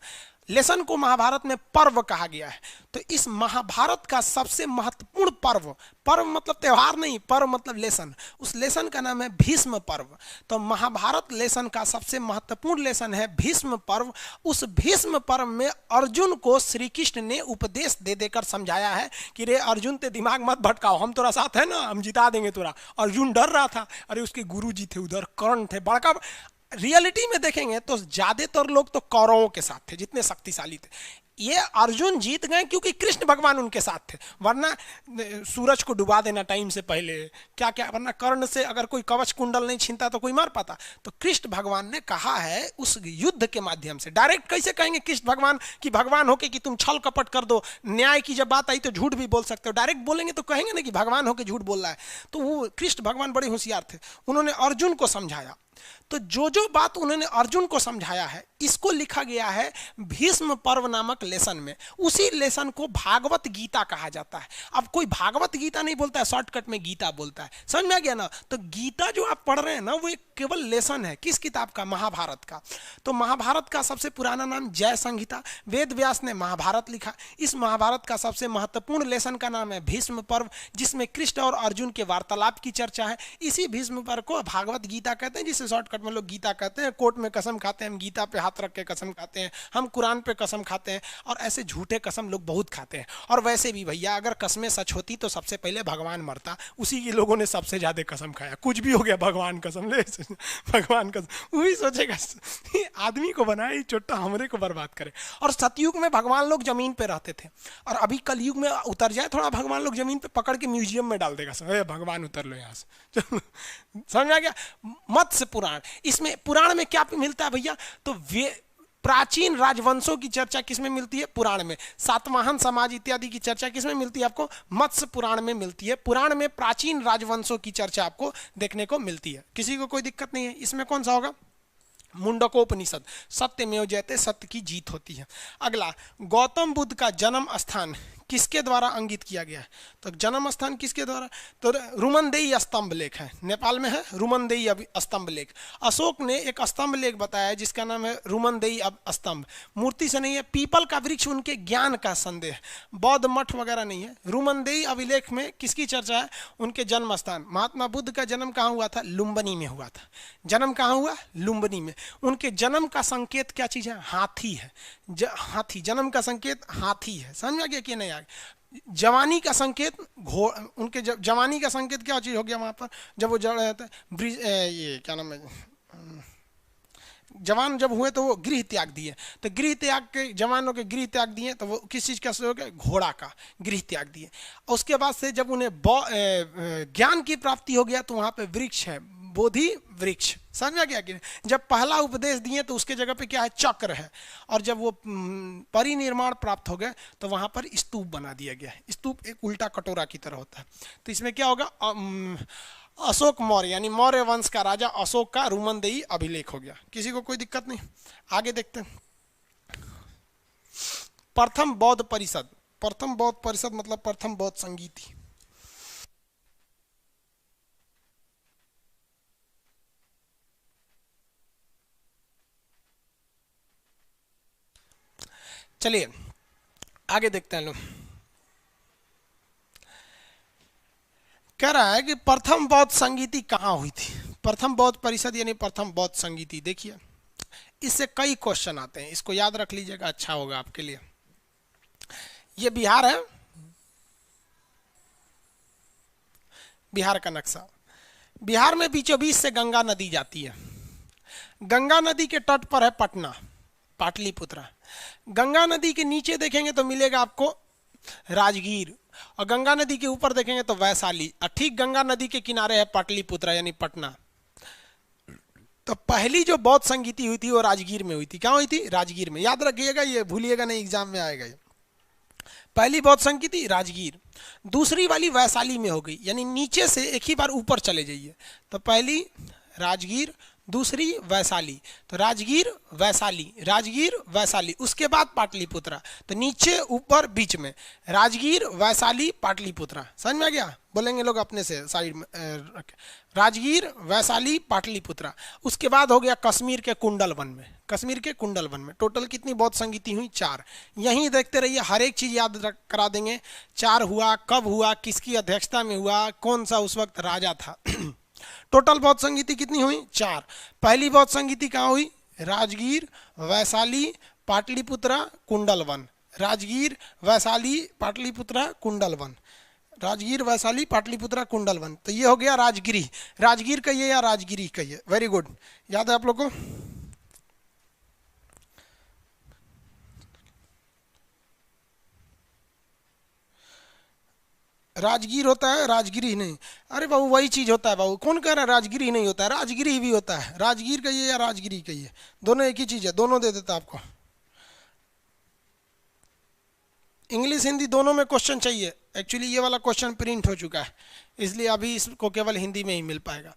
लेसन को महाभारत में पर्व कहा गया है। तो इस महाभारत का सबसे महत्वपूर्ण पर्व, पर्व मतलब त्योहार नहीं, पर्व मतलब लेसन, उस लेसन का नाम है भीष्म पर्व। तो महाभारत लेसन का सबसे महत्वपूर्ण लेसन है भीष्म पर्व। उस भीष्म पर्व में अर्जुन को श्री कृष्ण ने उपदेश दे देकर समझाया है कि रे अर्जुन ते दिमाग मत भटकाओ, हम तोरा साथ है ना, हम जिता देंगे तोरा। अर्जुन डर रहा था, अरे उसके गुरु जी थे उधर, कर्ण थे, बड़का। रियलिटी में देखेंगे तो ज्यादातर लोग तो कौरवों के साथ थे, जितने शक्तिशाली थे। ये अर्जुन जीत गए क्योंकि कृष्ण भगवान उनके साथ थे, वरना सूरज को डुबा देना टाइम से पहले, क्या क्या, वरना कर्ण से अगर कोई कवच कुंडल नहीं छीनता तो कोई मार पाता। तो कृष्ण भगवान ने कहा है उस युद्ध के माध्यम से। डायरेक्ट कैसे कहेंगे कृष्ण भगवान कि भगवान होके कि तुम छल कपट कर दो, न्याय की जब बात आई तो झूठ भी बोल सकते हो। डायरेक्ट बोलेंगे तो कहेंगे ना कि भगवान होके झूठ बोल रहा है। तो वो कृष्ण भगवान बड़े होशियार थे, उन्होंने अर्जुन को समझाया। तो जो जो बात उन्होंने अर्जुन को समझाया है इसको लिखा गया है भीष्म पर्व नामक लेसन में। उसी लेसन को भागवत गीता कहा जाता है। अब कोई भागवत गीता नहीं बोलता है, शॉर्टकट में गीता बोलता है। समझ में आ गया ना? तो गीता जो आप पढ़ रहे हैं ना वो एक केवल लेसन है। किस किताब का? महाभारत का। तो महाभारत का सबसे पुराना नाम जय संहिता। वेद व्यास ने महाभारत लिखा। इस महाभारत का सबसे महत्वपूर्ण लेसन का नाम है भीष्म पर्व, जिसमें कृष्ण और अर्जुन के वार्तालाप की चर्चा है। इसी भीष्म पर्व को भागवत गीता कहते हैं, जिसे शॉर्टकट में लोग गीता कहते हैं। कोर्ट में कसम खाते हैं, हम गीता पे हाथ रख के कसम खाते हैं, हम कुरान पे कसम खाते हैं, और ऐसे झूठे कसम लोग बहुत खाते हैं। और वैसे भी भैया अगर कसमें सच होती तो सबसे पहले भगवान मरता, उसी के लोगों ने सबसे ज्यादा कसम खाया। कुछ भी हो गया भगवान कसम ले, भगवान कसम, वही सोचेगा आदमी को बनाए चोट्टा हमरे को बर्बाद करे। और सतयुग में भगवान लोग जमीन पे रहते थे, और अभी कलयुग में उतर जाए थोड़ा, भगवान लोग जमीन पे पकड़ के म्यूजियम में डाल देगा, भगवान उतर लो यहाँ से। समझ आ गया? मत्स्य पुराण, इसमें पुराण में क्या मिलता है भैया? तो प्राचीन राजवंशों की चर्चा किसमें मिलती है? पुराण में। सातवाहन समाज इत्यादि की चर्चा किसमें मिलती है आपको? मत्स्य पुराण में मिलती है। पुराण में प्राचीन राजवंशों की चर्चा आपको देखने को मिलती है। किसी को कोई दिक्कत नहीं है? इसमें कौन सा होगा? मुंडकोपनिषद, सत्यमेव जयते, सत्य की जीत होती है। अगला, गौतम बुद्ध का जन्म स्थान किसके द्वारा अंकित किया गया है? तो जन्म स्थान किसके द्वारा? तो रुमनदेई स्तंभ लेख है, नेपाल में है रुमनदेई स्तंभ लेख। अशोक ने एक स्तंभ लेख बताया जिसका नाम है रुमनदेई स्तंभ। मूर्ति से नहीं है, पीपल का वृक्ष उनके ज्ञान का संदेह, बौद्ध मठ वगैरह नहीं है। रुमनदेई अभिलेख में किसकी चर्चा है? उनके जन्म स्थान। महात्मा बुद्ध का जन्म कहाँ हुआ था? लुम्बिनी में हुआ था। जन्म कहाँ हुआ? लुम्बिनी में। उनके जन्म का संकेत क्या चीज है? हाथी है। हाथी, जन्म का संकेत हाथी है। समझ में आ गया कि नहीं आ गया? जवानी का संकेत उनके जवानी का संकेत क्या चीज हो गया वहां पर? जब वो ये क्या नाम है, जवान जब हुए तो वो गृह त्याग दिए। तो गृह त्याग के, जवानों के गृह त्याग दिए तो वो किस चीज का हो गया? घोड़ा का गृह त्याग दिए। उसके बाद से जब उन्हें ज्ञान की प्राप्ति हो गया तो वहां पे वृक्ष है, बोधि वृक्ष। समझ में गया कि जब पहला उपदेश दिए तो उसके जगह पे क्या है? चक्र है। और जब वो परिनिर्माण प्राप्त हो गए तो वहां पर स्तूप बना दिया गया है। स्तूप एक उल्टा कटोरा की तरह होता है। तो इसमें क्या होगा? अशोक मौर्य यानी मौर्य वंश का राजा अशोक का रुमनदेई अभिलेख हो गया। किसी को कोई दिक्कत नहीं? आगे देखते हैं। प्रथम बौद्ध परिषद। प्रथम बौद्ध परिषद मतलब प्रथम बौद्ध संगीति। चलिए आगे देखते हैं लोग। कह रहा है कि प्रथम बौद्ध संगीति कहाँ हुई थी? प्रथम बौद्ध परिषद यानी प्रथम बौद्ध संगीति। देखिए इससे कई क्वेश्चन आते हैं, इसको याद रख लीजिएगा, अच्छा होगा आपके लिए। ये बिहार है, बिहार का नक्शा। बिहार में बीचों बीच से गंगा नदी जाती है। गंगा नदी के तट पर है पटना, पाटलिपुत्रा। गंगा नदी के नीचे देखेंगे तो मिलेगा आपको राजगीर, और गंगा नदी के ऊपर देखेंगे तो वैशाली, और ठीक गंगा नदी के किनारे है पाटलिपुत्रा यानी पटना। तो पहली जो बौद्ध संगीति हुई थी वो राजगीर में हुई थी। क्या हुई थी? राजगीर में। याद रखिएगा, ये भूलिएगा नहीं, एग्जाम में आएगा ये। पहली बौद्ध संगीति राजगीर। दूसरी वाली वैशाली में हो गई, यानी नीचे से एक ही बार ऊपर चले जाइए। तो पहली राजगीर, दूसरी वैशाली। तो राजगीर वैशाली, राजगीर वैशाली, उसके बाद पाटलिपुत्रा। तो नीचे ऊपर बीच में राजगीर वैशाली पाटलिपुत्रा। समझ में आ गया? बोलेंगे लोग अपने से साइड में राजगीर वैशाली पाटलिपुत्रा। उसके बाद हो गया कश्मीर के कुंडल वन में। कश्मीर के कुंडल वन में टोटल कितनी बौद्ध संगीति हुई? 4। यहीं देखते रहिए, हर एक चीज याद करा देंगे। 4 हुआ, कब हुआ, किसकी अध्यक्षता में हुआ, कौन सा उस वक्त राजा था। टोटल बौद्ध संगीति कितनी हुई? 4। पहली बौद्ध संगीति कहाँ हुई? राजगीर वैशाली पाटलिपुत्रा कुंडलवन। राजगीर वैशाली पाटलिपुत्रा कुंडलवन। राजगीर वैशाली पाटलिपुत्रा कुंडलवन। तो ये हो गया राजगिरी। राजगीर कहिए या राजगिरी कहिए। वेरी गुड, याद है आप लोगों को? राजगीर होता है, राजगिरी नहीं। अरे बाबू वही चीज होता है बाबू, कौन कह रहा है राजगिरी नहीं होता है? राजगिरी भी होता है। राजगीर कहिए या राजगिरी कहिए, दोनों एक ही चीज है, दोनों दे देता आपको। इंग्लिश हिंदी दोनों में क्वेश्चन चाहिए। एक्चुअली ये वाला क्वेश्चन प्रिंट हो चुका है, इसलिए अभी इसको केवल हिंदी में ही मिल पाएगा।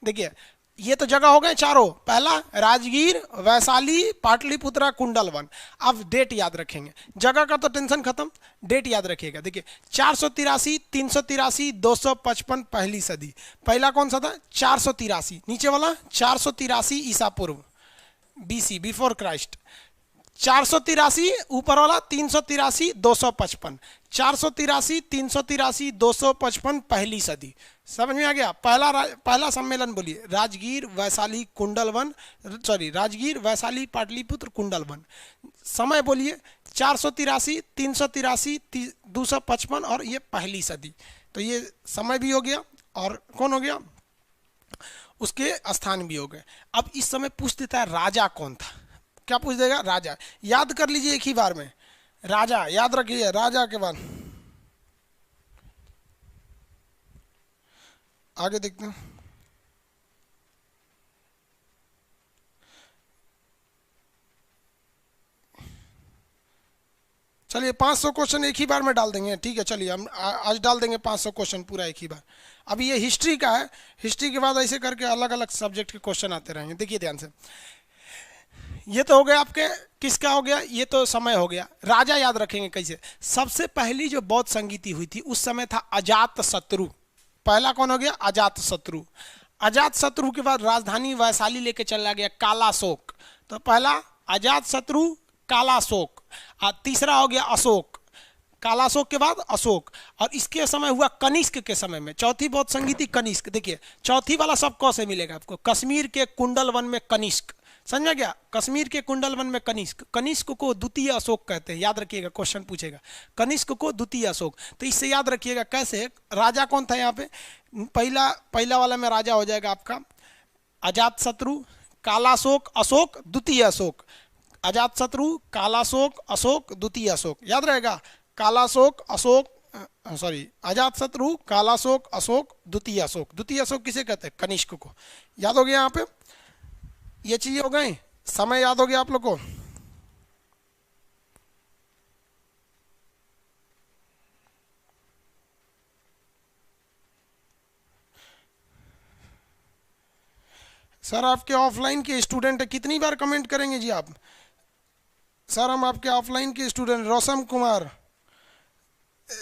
देखिए ये तो जगह हो गए चारों। पहला राजगीर वैशाली पाटलिपुत्रा कुंडलवन। अब डेट याद रखेंगे, जगह का तो टेंशन खत्म, डेट याद रखिएगा। देखिए 483, 383, 255 पहली सदी। पहला कौन सा था? 483। नीचे वाला 483 ईसा पूर्व, बीसी, बिफोर क्राइस्ट। 483 ऊपर वाला 383, 255। 483, 383, 255 पहली सदी। समझ में आ गया? पहला सम्मेलन बोलिए, राजगीर वैशाली कुंडलवन, सॉरी राजगीर वैशाली पाटलिपुत्र कुंडलवन। समय बोलिए 483, 383, 255 और ये पहली सदी। तो ये समय भी हो गया और कौन हो गया? उसके स्थान भी हो गए। अब इस समय पूछ देता है राजा कौन था। क्या पूछ देगा? राजा। याद कर लीजिए एक ही बार में, राजा याद रखिए। राजा के बाद आगे देखते हैं। चलिए 500 क्वेश्चन एक ही बार में डाल देंगे, ठीक है? चलिए हम आज डाल देंगे 500 क्वेश्चन पूरा एक ही बार। अभी ये हिस्ट्री का है, हिस्ट्री के बाद ऐसे करके अलग अलग सब्जेक्ट के क्वेश्चन आते रहेंगे। देखिए ध्यान से, ये तो हो गया आपके, किसका हो गया, ये तो समय हो गया। राजा याद रखेंगे कैसे। सबसे पहली जो बौद्ध संगीति हुई थी उस समय था अजात शत्रु। पहला कौन हो गया, अजात शत्रु। अजात शत्रु के बाद राजधानी वैशाली लेके चला गया कालाशोक। तो पहला अजात शत्रु, कालाशोक, और तीसरा हो गया अशोक। कालाशोक के बाद अशोक, और इसके समय हुआ कनिष्क के समय में। चौथी बौद्ध संगीति कनिष्क। देखिए चौथी वाला सब कौन से मिलेगा आपको, कश्मीर के कुंडल वन में कनिष्क, समझ में गया, कश्मीर के कुंडल वन में कनिष्क। कनिष्क को द्वितीय अशोक कहते हैं, याद रखिएगा, क्वेश्चन पूछेगा कनिष्क को द्वितीय अशोक। तो इससे याद रखिएगा कैसे, राजा कौन था यहाँ पे, पहला वाला में राजा हो जाएगा आपका अजात शत्रु, कालाशोक, अशोक, द्वितीय अशोक। अजात शत्रु, कालाशोक, अशोक, द्वितीय अशोक, याद रहेगा। कालाशोक, अशोक, सॉरी, अजात शत्रु, कालाशोक, अशोक, द्वितीय अशोक। द्वितीय अशोक किसे कहते हैं, कनिष्क को। याद हो गया यहाँ पे, ये चीजें हो गई, समय याद हो गया आप लोग को। सर आपके ऑफलाइन के स्टूडेंट है, कितनी बार कमेंट करेंगे जी आप। सर हम आपके ऑफलाइन के स्टूडेंट, रोशम कुमार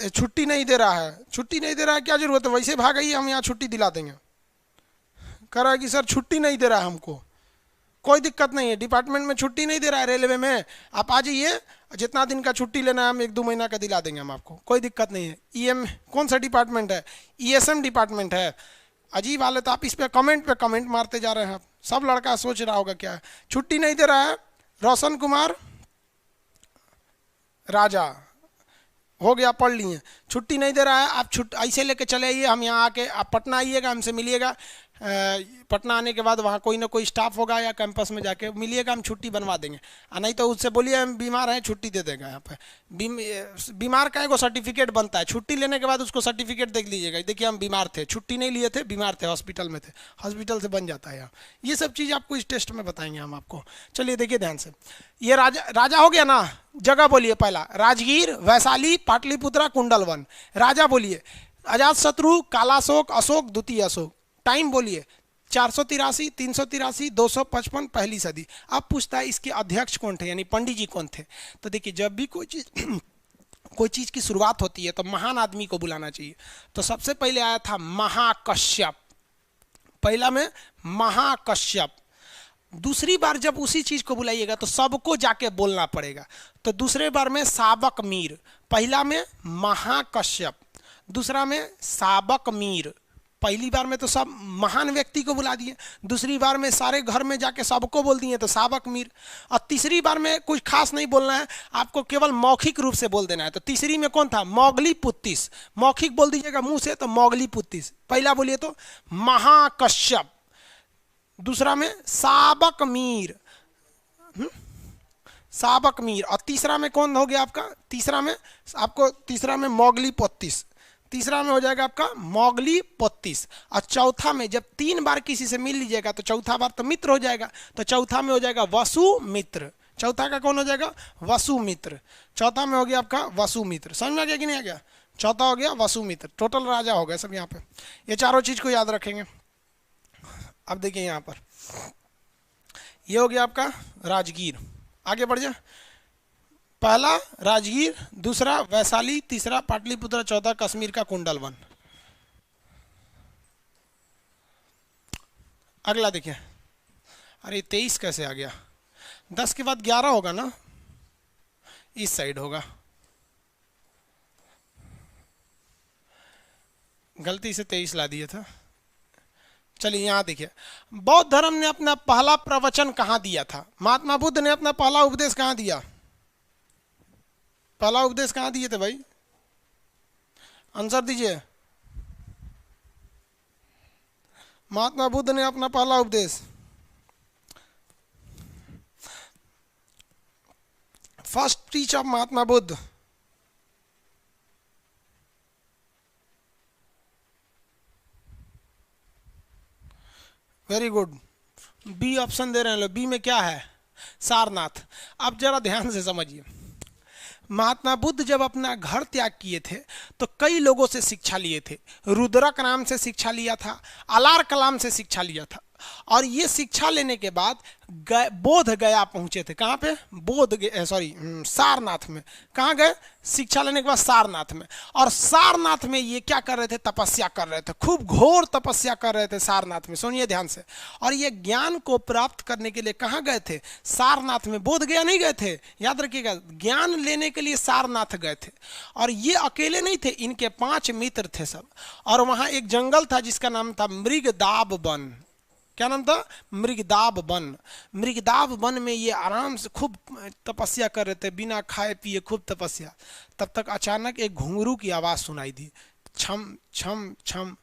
छुट्टी नहीं दे रहा है। छुट्टी नहीं दे रहा है, क्या जरूरत है, वैसे भाग आइए, हम यहाँ छुट्टी दिला देंगे। कह रहा है कि सर छुट्टी नहीं दे रहा है हमको। कोई दिक्कत नहीं है, डिपार्टमेंट में छुट्टी नहीं दे रहा है, रेलवे में आप आ जाइए, जितना दिन का छुट्टी लेना है हम 1-2 महीना का दिला देंगे हम आपको, कोई दिक्कत नहीं है। ईएम कौन सा डिपार्टमेंट है, ईएसएम डिपार्टमेंट है। अजीब हालत, आप इस पे कमेंट मारते जा रहे हैं। आप सब लड़का सोच रहा होगा क्या है, छुट्टी नहीं दे रहा है। रोशन कुमार राजा हो गया, पढ़ लिए, छुट्टी नहीं दे रहा है। आप ऐसे लेके चले आइए, हम यहाँ आके आप पटना आइएगा, हमसे मिलिएगा। पटना आने के बाद वहाँ कोई ना कोई स्टाफ होगा या कैंपस में जाके मिलिएगा, हम छुट्टी बनवा देंगे। नहीं तो उससे बोलिए हम बीमार हैं, छुट्टी दे देगा। यहाँ पे बीमार का एगो सर्टिफिकेट बनता है, छुट्टी लेने के बाद उसको सर्टिफिकेट देख लीजिएगा, देखिए हम बीमार थे, छुट्टी नहीं लिए थे, बीमार थे, हॉस्पिटल में थे, हॉस्पिटल से बन जाता है यहाँ। ये सब चीज़ आपको इस टेस्ट में बताएंगे हम आपको। चलिए देखिए ध्यान से, ये राजा हो गया ना। जगह बोलिए, पहला राजगीर, वैशाली, पाटलिपुत्रा, कुंडलवन। राजा बोलिए अजात शत्रु, कालाशोक, अशोक, द्वितीय अशोक। टाइम बोलिए 483, 383, 255, पहली सदी। अब पूछता है इसके अध्यक्ष कौन थे, यानी पंडित जी कौन थे। तो देखिए जब भी कोई चीज की शुरुआत होती है तो महान आदमी को बुलाना चाहिए। तो सबसे पहले आया था महाकश्यप, पहला में महाकश्यप। दूसरी बार जब उसी चीज को बुलाइएगा तो सबको जाके बोलना पड़ेगा। तो दूसरे बार में साबक मीर, पहला में महाकश्यप, दूसरा में साबक मीर। पहली बार में तो सब महान व्यक्ति को बुला दिए, दूसरी बार में सारे घर में जाके सबको बोल दिए तो साबक मीर, और तीसरी बार में कुछ खास नहीं बोलना है, आपको केवल मौखिक रूप से बोल देना है। तो तीसरी में कौन था, मोगली पुत्तिस। मौखिक बोल दीजिएगा मुंह से तो मोगली पुत्तिस। पहला बोलिए तो महाकश्यप, दूसरा में साबक मीर, साबक मीर, और तीसरा में कौन हो गया आपका, तीसरा में मोगली पुत्तिस, तीसरा में हो जाएगा आपका मोगली पुत्तिस। और चौथा में जब 3 बार किसी से मिल लीजिएगा तो चौथा बार तो मित्र हो जाएगा, तो चौथा में हो जाएगा वसुमित्र। चौथा का कौन हो जाएगा, वसुमित्र। चौथा में हो गया आपका वसुमित्र। समझ में आ गया कि नहीं आ गया, चौथा हो गया वसुमित्र। टोटल राजा हो गए सब यहाँ पे। ये चारों चीज को याद रखेंगे। अब देखिए यहाँ पर ये हो गया आपका राजगीर। आगे बढ़ जाए, पहला राजगीर, दूसरा वैशाली, तीसरा पाटलिपुत्र, चौथा कश्मीर का कुंडलवन। अगला देखिए, अरे 23 कैसे आ गया, 10 के बाद 11 होगा ना, इस साइड होगा, गलती से 23 ला दिया था। चलिए यहाँ देखिए, बौद्ध धर्म ने अपना पहला प्रवचन कहाँ दिया था, महात्मा बुद्ध ने अपना पहला उपदेश कहाँ दिया, पहला उपदेश कहाँ दिए थे भाई, आंसर दीजिए। महात्मा बुद्ध ने अपना पहला उपदेश, first speech of Mahatma Buddha, very good, B option दे रहे हैं लोग। बी में क्या है, सारनाथ। अब जरा ध्यान से समझिए, महात्मा बुद्ध जब अपना घर त्याग किए थे तो कई लोगों से शिक्षा लिए थे। रुद्रक नाम से शिक्षा लिया था, अलार कलाम से शिक्षा लिया था। और ये शिक्षा लेने के बाद बोध गया पहुंचे थे। कहाँ पे? सारनाथ में। कहाँ गए? शिक्षा लेने के बाद सारनाथ में। और सारनाथ में ये क्या कर रहे थे? तपस्या कर रहे थे, खूब घोर तपस्या कर रहे थे सारनाथ में। सुनिए ध्यान से। और ये ज्ञान को प्राप्त करने के लिए कहाँ गए थे? सारनाथ में। बोध गया नहीं गए थे, याद रखिएगा, ज्ञान लेने के लिए सारनाथ गए थे। और ये अकेले नहीं थे, इनके 5 मित्र थे सब। और वहां एक जंगल था जिसका नाम था मृगदाब वन। क्या नाम था? मृगदाब वन। मृगदाब वन में ये आराम से खूब तपस्या कर रहे थे, बिना खाए पिए खूब तपस्या। तब तक अचानक एक घुंघरू की आवाज सुनाई दी, छम छम छम।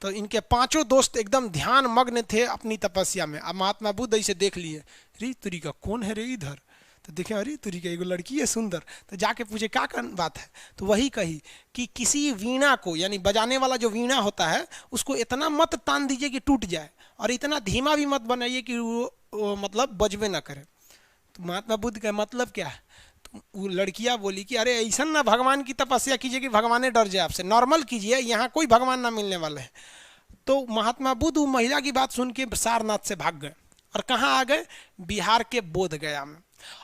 तो इनके 5 दोस्त एकदम ध्यान मग्न थे अपनी तपस्या में। अब महात्मा बुद्ध इसे देख लिए, री तुरी का कौन है रे इधर? तो देखे, अरे तुरी का एगो लड़की है सुंदर। तो जाके पूछे क्या बात है? तो वही कही कि किसी वीणा को, यानी बजाने वाला जो वीणा होता है, उसको इतना मत तान दीजिए कि टूट जाए, और इतना धीमा भी मत बनाइए कि वो मतलब बजबे ना करे। तो महात्मा बुद्ध का मतलब क्या है? तो वो लड़कियां बोली कि अरे ऐसा ना भगवान की तपस्या कीजिए कि भगवान डर जाए आपसे, नॉर्मल कीजिए, यहाँ कोई भगवान ना मिलने वाले हैं। तो महात्मा बुद्ध वो महिला की बात सुन के सारनाथ से भाग गए। और कहाँ आ गए? बिहार के बोध गया में।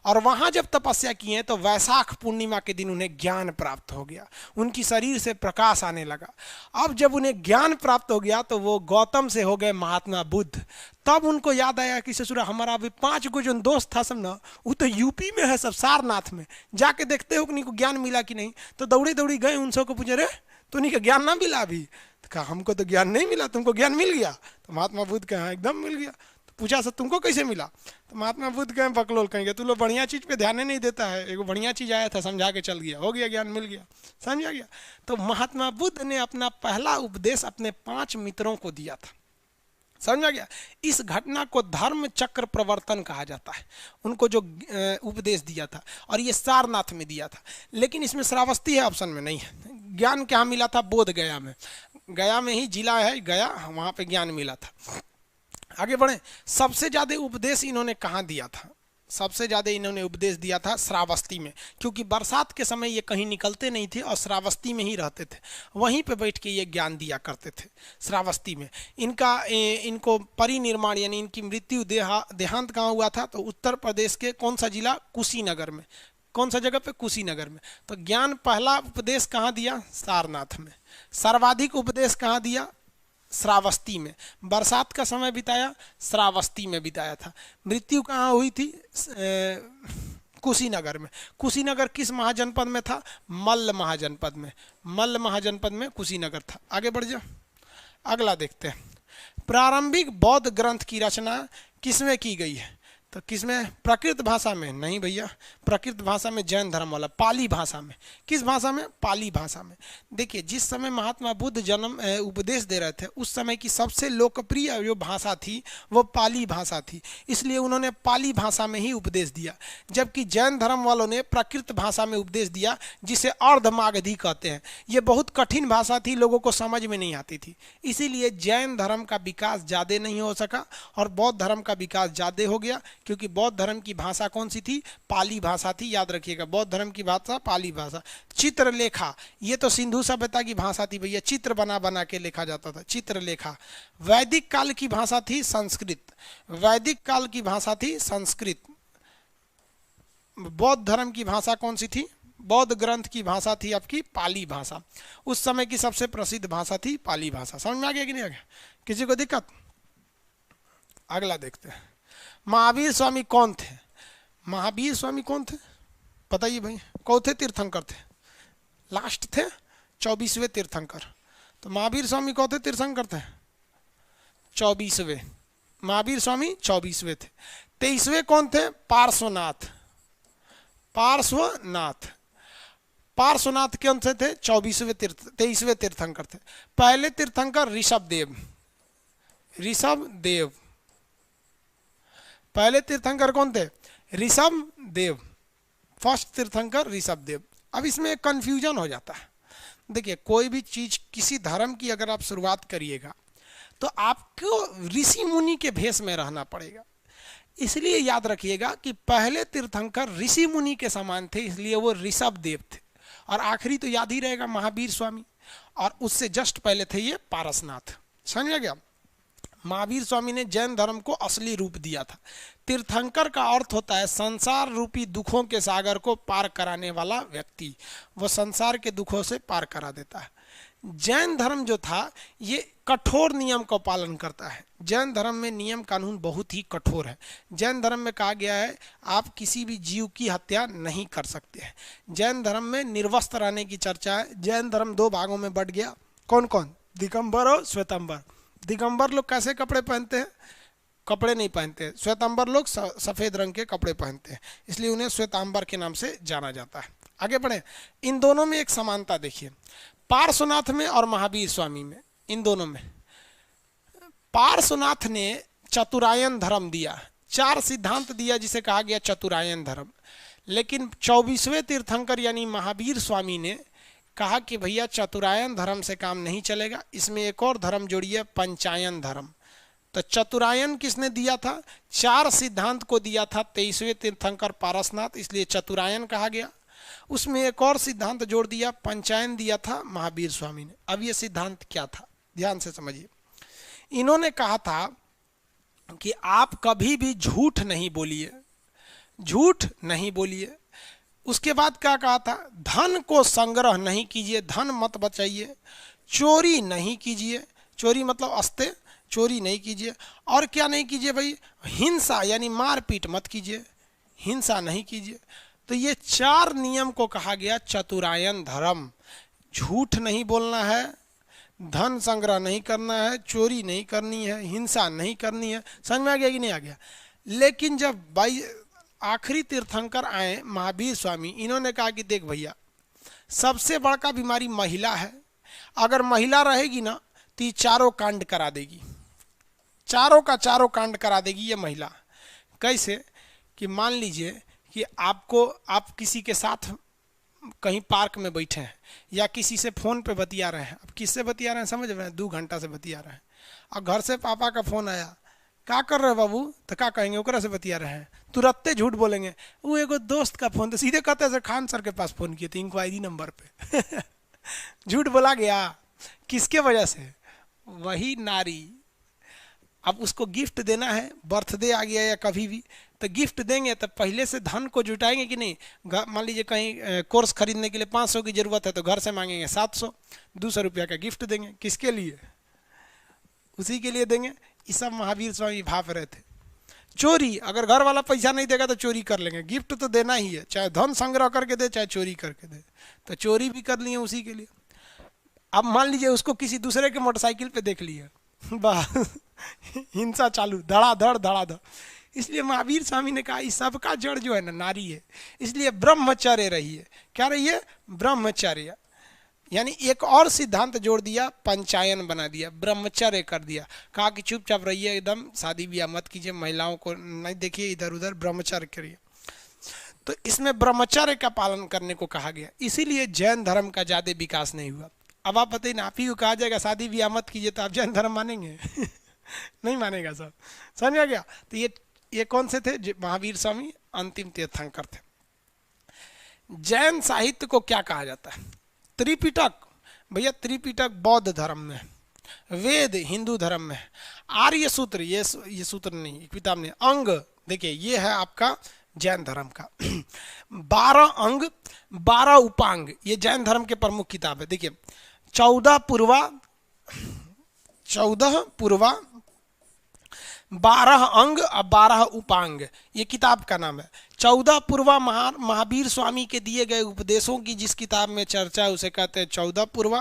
और वहां जब तपस्या किए तो वैशाख पूर्णिमा के दिन उन्हें ज्ञान प्राप्त हो गया, उनकी शरीर से प्रकाश आने लगा। अब जब उन्हें ज्ञान प्राप्त हो गया तो वो गौतम से हो गए महात्मा बुद्ध। तब उनको याद आया कि ससुरा हमारा अभी 5 गो जो दोस्त था सब ना, वो तो यूपी में है सब, सारनाथ में। जाके देखते हो कि को ज्ञान मिला कि नहीं। तो दौड़ी दौड़ी गए, उन सबको पूछे, रे तो नहीं का ज्ञान ना मिला अभी? तो कहा हमको तो ज्ञान नहीं मिला, तुमको ज्ञान मिल गया? तो महात्मा बुद्ध कहा एकदम मिल गया। पूछा सर तुमको कैसे मिला? तो महात्मा बुद्ध कहें बकलोल कहेंगे, तू लोग बढ़िया चीज पे ध्यान नहीं देता है, एगो बढ़िया चीज आया था समझा के चल गया, हो गया, ज्ञान मिल गया, समझा गया। तो महात्मा बुद्ध ने अपना पहला उपदेश अपने 5 मित्रों को दिया था, समझा गया। इस घटना को धर्म चक्र प्रवर्तन कहा जाता है, उनको जो उपदेश दिया था। और ये सारनाथ में दिया था, लेकिन इसमें श्रावस्ती है, ऑप्शन में नहीं है। ज्ञान क्या मिला था? बोध गया में। गया में ही जिला है गया, वहां पे ज्ञान मिला था। आगे बढ़े। सबसे ज्यादा उपदेश इन्होंने कहाँ दिया था? सबसे ज्यादा इन्होंने उपदेश दिया था श्रावस्ती में, क्योंकि बरसात के समय ये कहीं निकलते नहीं थे और श्रावस्ती में ही रहते थे, वहीं पे बैठ के ये ज्ञान दिया करते थे श्रावस्ती में। इनको परिनिर्माण यानी इनकी मृत्यु देहांत कहाँ हुआ था? तो उत्तर प्रदेश के कौन सा जिला? कुशीनगर में। कौन सा जगह पे? कुशीनगर में। तो ज्ञान पहला उपदेश कहाँ दिया? सारनाथ में। सर्वाधिक उपदेश कहाँ दिया? श्रावस्ती में। बरसात का समय बिताया श्रावस्ती में बिताया था। मृत्यु कहाँ हुई थी? कुशीनगर में। कुशीनगर किस महाजनपद में था? मल्ल महाजनपद में। मल्ल महाजनपद में कुशीनगर था। आगे बढ़ जाओ, अगला देखते हैं। प्रारंभिक बौद्ध ग्रंथ की रचना किसमें की गई है? तो किसमें? प्राकृत भाषा में नहीं भैया, प्राकृत भाषा में जैन धर्म वाला, पाली भाषा में। किस भाषा में? पाली भाषा में। देखिए, जिस समय महात्मा बुद्ध उपदेश दे रहे थे, उस समय की सबसे लोकप्रिय जो भाषा थी वो पाली भाषा थी, इसलिए उन्होंने पाली भाषा में ही उपदेश दिया। जबकि जैन धर्म वालों ने प्राकृत भाषा में उपदेश दिया, जिसे अर्धमागधी कहते हैं। ये बहुत कठिन भाषा थी, लोगों को समझ में नहीं आती थी, इसीलिए जैन धर्म का विकास ज़्यादा नहीं हो सका और बौद्ध धर्म का विकास ज़्यादा हो गया, क्योंकि बौद्ध धर्म की भाषा कौन सी थी? पाली भाषा थी, याद रखिएगा, बौद्ध धर्म की भाषा पाली भाषा। चित्रलेखा, ये तो सिंधु सभ्यता की भाषा थी भैया, चित्र बना बना के लिखा जाता था, चित्रलेखा। वैदिक काल की भाषा थी संस्कृत, वैदिक काल की भाषा थी संस्कृत। बौद्ध धर्म की भाषा कौन सी थी? बौद्ध ग्रंथ की भाषा थी आपकी पाली भाषा। उस समय की सबसे प्रसिद्ध भाषा थी पाली भाषा। समझ में आ गया कि नहीं आ गया? किसी को दिक्कत? अगला देखते हैं। महावीर स्वामी कौन थे? महावीर स्वामी कौन थे बताइए भाई? कौन थे? तीर्थंकर थे, लास्ट थे 24वें तीर्थंकर। तो महावीर स्वामी कौन थे? तीर्थंकर थे 24वें। महावीर स्वामी 24वें थे। 23वें कौन थे? पार्श्वनाथ। पार्श्वनाथ, पार्श्वनाथ कौन से थे? 23वें तीर्थंकर थे। पहले तीर्थंकर ऋषभदेव, ऋषभदेव। पहले तीर्थंकर कौन थे? ऋषभदेव, फर्स्ट तीर्थंकर ऋषभदेव। अब इसमें एक कंफ्यूजन हो जाता है। देखिए, कोई भी चीज, किसी धर्म की अगर आप शुरुआत करिएगा तो आपको ऋषि मुनि के भेष में रहना पड़ेगा। इसलिए याद रखिएगा कि पहले तीर्थंकर ऋषि मुनि के समान थे, इसलिए वो ऋषभदेव थे। और आखिरी तो याद ही रहेगा महावीर स्वामी, और उससे जस्ट पहले थे ये पारसनाथ। समझ गया? महावीर स्वामी ने जैन धर्म को असली रूप दिया था। तीर्थंकर का अर्थ होता है संसार रूपी दुखों के सागर को पार कराने वाला व्यक्ति, वो संसार के दुखों से पार करा देता है। जैन धर्म जो था ये कठोर नियम का पालन करता है। जैन धर्म में नियम कानून बहुत ही कठोर है। जैन धर्म में कहा गया है आप किसी भी जीव की हत्या नहीं कर सकते हैं। जैन धर्म में निर्वस्त्र रहने की चर्चा है। जैन धर्म दो भागों में बट गया, कौन कौन? दिगंबर और श्वेतंबर। दिगंबर लोग कैसे कपड़े पहनते हैं? कपड़े नहीं पहनते। श्वेतांबर लोग सफ़ेद रंग के कपड़े पहनते हैं, इसलिए उन्हें श्वेतांबर के नाम से जाना जाता है। आगे बढ़े, इन दोनों में एक समानता देखिए, पार्श्वनाथ में और महावीर स्वामी में, इन दोनों में। पार्श्वनाथ ने चतुरायन धर्म दिया, 4 सिद्धांत दिया जिसे कहा गया चतुरायन धर्म। लेकिन 24वें तीर्थंकर यानी महावीर स्वामी ने कहा कि भैया चतुरायन धर्म से काम नहीं चलेगा, इसमें एक और धर्म जोड़िए, पंचायन धर्म। तो चतुरायन किसने दिया था? 4 सिद्धांत को दिया था 23वें तीर्थंकर पारसनाथ, इसलिए चतुरायन कहा गया। उसमें एक और सिद्धांत जोड़ दिया, पंचायन दिया था महावीर स्वामी ने। अब ये सिद्धांत क्या था, ध्यान से समझिए। इन्होंने कहा था कि आप कभी भी झूठ नहीं बोलिए, झूठ नहीं बोलिए। उसके बाद क्या कहा था? धन को संग्रह नहीं कीजिए, धन मत बचाइए। चोरी नहीं कीजिए, चोरी मतलब अस्ते, चोरी नहीं कीजिए। और क्या नहीं कीजिए भाई? हिंसा यानी मारपीट मत कीजिए, हिंसा नहीं कीजिए। तो ये 4 नियम को कहा गया चतुरायन धर्म। झूठ नहीं बोलना है, धन संग्रह नहीं करना है, चोरी नहीं करनी है, हिंसा नहीं करनी है। समझ में आ गया कि नहीं आ गया? लेकिन जब आखिरी तीर्थंकर आए महावीर स्वामी, इन्होंने कहा कि देख भैया, सबसे बड़का बीमारी महिला है। अगर महिला रहेगी ना तो ये 4 कांड करा देगी, चारों का चारों कांड करा देगी ये महिला। कैसे? कि मान लीजिए कि आप किसी के साथ कहीं पार्क में बैठे हैं या किसी से फ़ोन पे बतिया रहे हैं। अब किससे बतिया रहे हैं समझ रहे हैं? 2 घंटा से बतिया रहे हैं। और घर से पापा का फ़ोन आया, क्या कर रहे हो बाबू? तो क्या कहेंगे? ओकरा से बतिया रहे हैं। तुरंते झूठ बोलेंगे, वो एगो दोस्त का फ़ोन, तो सीधे कहते हैं खान सर के पास फ़ोन किए थे इंक्वायरी नंबर पे। झूठ बोला गया, किसके वजह से? वही नारी। अब उसको गिफ्ट देना है, बर्थडे आ गया या कभी भी, तो गिफ्ट देंगे तो पहले से धन को जुटाएंगे कि नहीं? मान लीजिए कहीं कोर्स खरीदने के लिए 500 की ज़रूरत है तो घर से मांगेंगे 700, 200 रुपया का गिफ्ट देंगे। किसके लिए? उसी के लिए देंगे। ये सब महावीर स्वामी भाप रहे थे। चोरी, अगर घर वाला पैसा नहीं देगा तो चोरी कर लेंगे, गिफ्ट तो देना ही है, चाहे धन संग्रह करके दे चाहे चोरी करके दे। तो चोरी भी कर लिए उसी के लिए। अब मान लीजिए उसको किसी दूसरे के मोटरसाइकिल पे देख लिए, बस हिंसा चालू, धड़ाधड़ धड़ाधड़। इसलिए महावीर स्वामी ने कहा इस सबका जड़ जो है ना नारी है, इसलिए ब्रह्मचर्य रहिए। क्या रहिए? ब्रह्मचर्य। यानी एक और सिद्धांत जोड़ दिया, पंचायन बना दिया, ब्रह्मचर्य कर दिया। कहा कि चुपचाप रहिए, एकदम शादी ब्याह मत कीजिए, महिलाओं को नहीं देखिए इधर उधर, ब्रह्मचर्य करिए। तो इसमें ब्रह्मचर्य का पालन करने को कहा गया, इसीलिए जैन धर्म का ज़्यादा विकास नहीं हुआ। अब आप बताइए ना, आप ही को कहा जाएगा शादी ब्याह मत कीजिए तो आप जैन धर्म मानेंगे? नहीं मानेगा सब। समझ आ गया? तो ये कौन से थे? महावीर स्वामी अंतिम तीर्थंकर थे। जैन साहित्य को क्या कहा जाता है? त्रिपिटक। भैया त्रिपिटक बौद्ध धर्म में, वेद हिंदू धर्म में, आर्य सूत्र ये सूत्र नहीं, किताब नहीं, अंग देखिए ये है आपका जैन धर्म का। 12 अंग 12 उपांग ये जैन धर्म के प्रमुख किताब है। देखिए 14 पूर्वा 12 अंग और 12 उपांग ये किताब का नाम है। 14 पूर्वा महावीर स्वामी के दिए गए उपदेशों की जिस किताब में चर्चा है उसे कहते हैं 14 पूर्वा।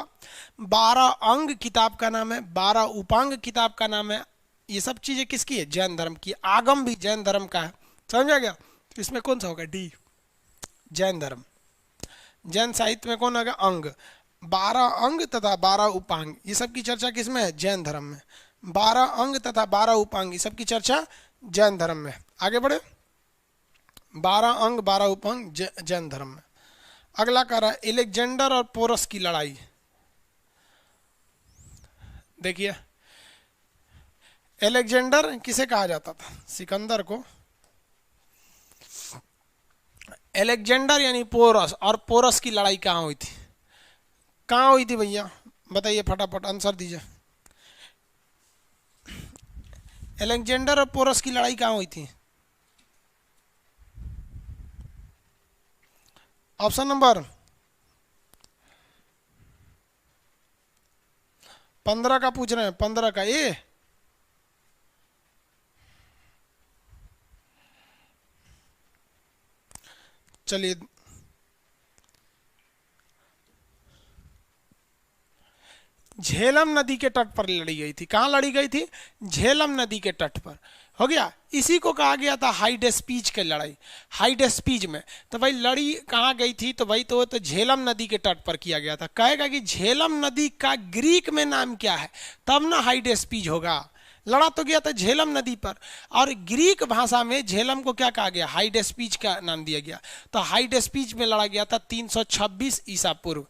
12 अंग किताब का नाम है, 12 उपांग किताब का नाम है। ये सब चीज़ें किसकी है? जैन धर्म की। आगम भी जैन धर्म का है। समझ आ गया? इसमें कौन सा होगा? डी, जैन धर्म। जैन साहित्य में कौन होगा? अंग। 12 अंग तथा 12 उपांग ये सब की चर्चा किसमें है? जैन धर्म में। 12 अंग तथा 12 उपांग ये सब की चर्चा जैन धर्म में। आगे बढ़े, 12 अंग 12 उपांग जैन धर्म में। अगला कह रहा है एलेक्जेंडर और पोरस की लड़ाई। देखिए एलेक्जेंडर किसे कहा जाता था? सिकंदर को। एलेक्जेंडर यानी पोरस, और पोरस की लड़ाई कहाँ हुई थी? कहाँ हुई थी भैया बताइए, फटाफट आंसर दीजिए। अलेक्जेंडर और पोरस की लड़ाई कहाँ हुई थी? ऑप्शन नंबर 15 का पूछ रहे हैं, 15 का ए। चलिए, झेलम नदी के तट पर लड़ी गई थी। कहाँ लड़ी गई थी? झेलम नदी के तट पर। हो गया। इसी को कहा गया था हाइडेस्पीज की लड़ाई। हाइडेस्पीज में तो भाई लड़ी कहाँ गई थी? तो भाई तो झेलम नदी के तट पर किया गया था। कहेगा कि झेलम नदी का ग्रीक में नाम क्या है, तब ना हाइडेस्पीज होगा। लड़ा तो गया था झेलम नदी पर, और ग्रीक भाषा में झेलम को क्या कहा गया? हाइडेस्पीज का नाम दिया गया। तो हाइडेस्पीज में लड़ा गया था 326 ईसा पूर्व,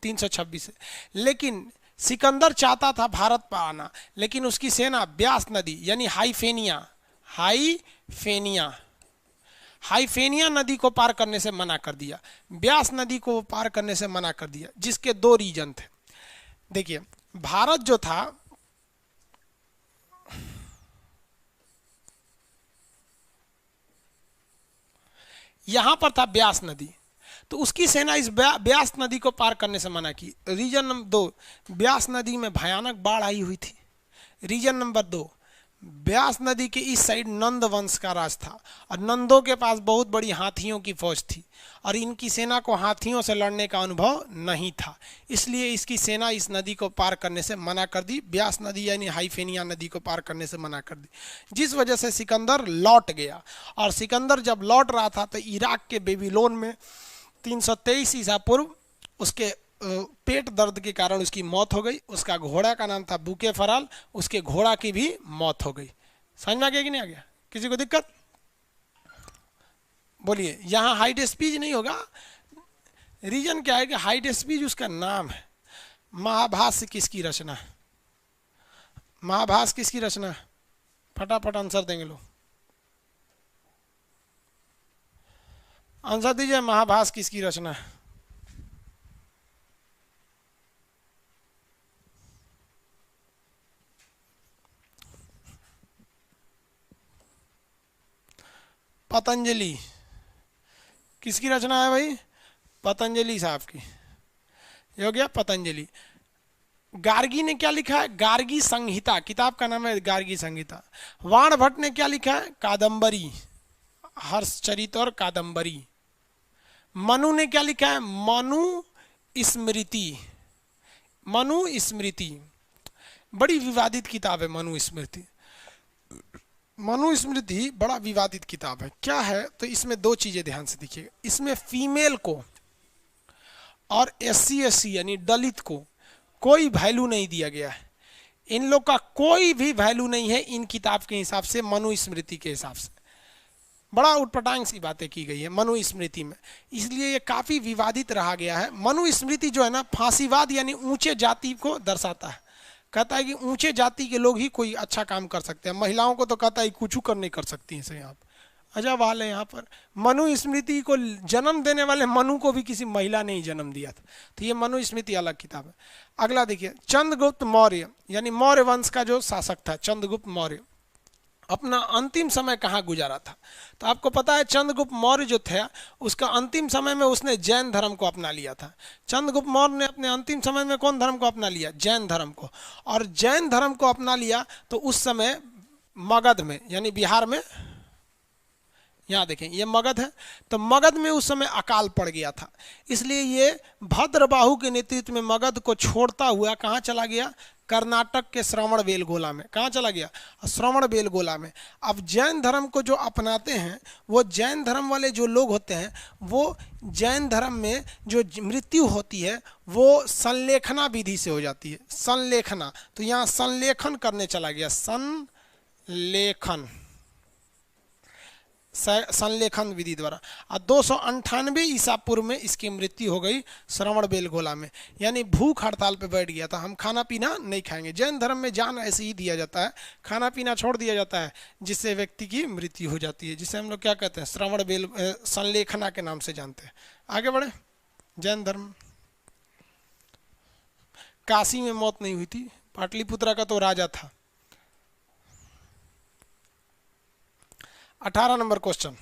326। लेकिन सिकंदर चाहता था भारत पर आना, लेकिन उसकी सेना ब्यास नदी यानी हाइफेनिया नदी को पार करने से मना कर दिया। ब्यास नदी को पार करने से मना कर दिया, जिसके दो रीजन थे। देखिए, भारत जो था यहां पर था ब्यास नदी, तो उसकी सेना इस ब्यास नदी को पार करने से मना की। रीजन नंबर 2, ब्यास नदी में भयानक बाढ़ आई हुई थी। रीजन नंबर 2, ब्यास नदी के इस साइड नंद वंश का राज था, और नंदों के पास बहुत बड़ी हाथियों की फौज थी, और इनकी सेना को हाथियों से लड़ने का अनुभव नहीं था। इसलिए इसकी सेना इस नदी को पार करने से मना कर दी। ब्यास नदी यानी हाइफेनिया नदी को पार करने से मना कर दी, जिस वजह से सिकंदर लौट गया। और सिकंदर जब लौट रहा था तो इराक के बेबीलोन में 323 ईसा पूर्व उसके पेट दर्द के कारण उसकी मौत हो गई। उसका घोड़ा का नाम था बुके फराल, उसके घोड़ा की भी मौत हो गई। समझ में आ गया कि नहीं आ गया? किसी को दिक्कत? बोलिए। यहाँ हाइडेस्पीज नहीं होगा। रीजन क्या है कि हाइडेस्पीज उसका नाम है। महाभाष्य किसकी रचना है? महाभाष्य किसकी रचना है? फटाफट आंसर देंगे लोग, आंसर दीजिए। महाभाष्य किसकी रचना है? पतंजलि। किसकी रचना है भाई? पतंजलि साहब की। ये हो गया पतंजलि। गार्गी ने क्या लिखा है? गार्गी संहिता, किताब का नाम है गार्गी संहिता। वाण भट्ट ने क्या लिखा है? कादंबरी, हर्षचरित और कादंबरी। मनु ने क्या लिखा है? मनु स्मृति। मनु स्मृति बड़ी विवादित किताब है। मनु स्मृति, मनु स्मृति बड़ा विवादित किताब है। क्या है? तो इसमें दो चीजें ध्यान से देखिएगा। इसमें फीमेल को और SC यानी दलित को कोई वैल्यू नहीं दिया गया है। इन लोग का कोई भी वैल्यू नहीं है इन किताब के हिसाब से, मनु स्मृति के हिसाब से। बड़ा उटपटांग सी बातें की गई है मनु स्मृति में, इसलिए ये काफी विवादित रहा गया है। मनु स्मृति जो है ना, फांसीवाद यानी ऊंचे जाति को दर्शाता है। कहता है कि ऊंचे जाति के लोग ही कोई अच्छा काम कर सकते हैं, महिलाओं को तो कहता है कुछ कर नहीं कर सकती हैं। यहाँ अजब हाल है। यहाँ पर मनु स्मृति को जन्म देने वाले मनु को भी किसी महिला ने ही जन्म दिया था। तो ये मनु स्मृति अलग किताब है। अगला देखिए, चंद्रगुप्त मौर्य यानी मौर्य वंश का जो शासक था चंद्रगुप्त मौर्य, अपना अंतिम समय कहाँ गुजारा था? तो आपको पता है चंद्रगुप्त मौर्य जो था उसका अंतिम समय में उसने जैन धर्म को अपना लिया था। चंद्रगुप्त मौर्य ने अपने अंतिम समय में कौन धर्म को अपना लिया? जैन धर्म को। और जैन धर्म को अपना लिया तो उस समय मगध में यानी बिहार में, यहाँ देखें ये मगध है, तो मगध में उस समय अकाल पड़ गया था। इसलिए ये भद्रबाहु के नेतृत्व में मगध को छोड़ता हुआ कहाँ चला गया? कर्नाटक के श्रवणबेलगोला में। कहाँ चला गया? श्रवणबेलगोला में। अब जैन धर्म को जो अपनाते हैं, वो जैन धर्म वाले जो लोग होते हैं, वो जैन धर्म में जो मृत्यु होती है वो संलेखना विधि से हो जाती है। संलेखना, तो यहाँ संलेखन करने चला गया। संलेखन विधि द्वारा। और 298 ईसा पूर्व में इसकी मृत्यु हो गई श्रवणबेलगोला में। यानी भूख हड़ताल पे बैठ गया था, हम खाना पीना नहीं खाएंगे। जैन धर्म में जान ऐसे ही दिया जाता है, खाना पीना छोड़ दिया जाता है, जिससे व्यक्ति की मृत्यु हो जाती है, जिसे हम लोग क्या कहते हैं? श्रवणबेल संलेखना के नाम से जानते हैं। आगे बढ़े। जैन धर्म, काशी में मौत नहीं हुई थी, पाटलिपुत्रा का तो राजा था। 18 नंबर क्वेश्चन,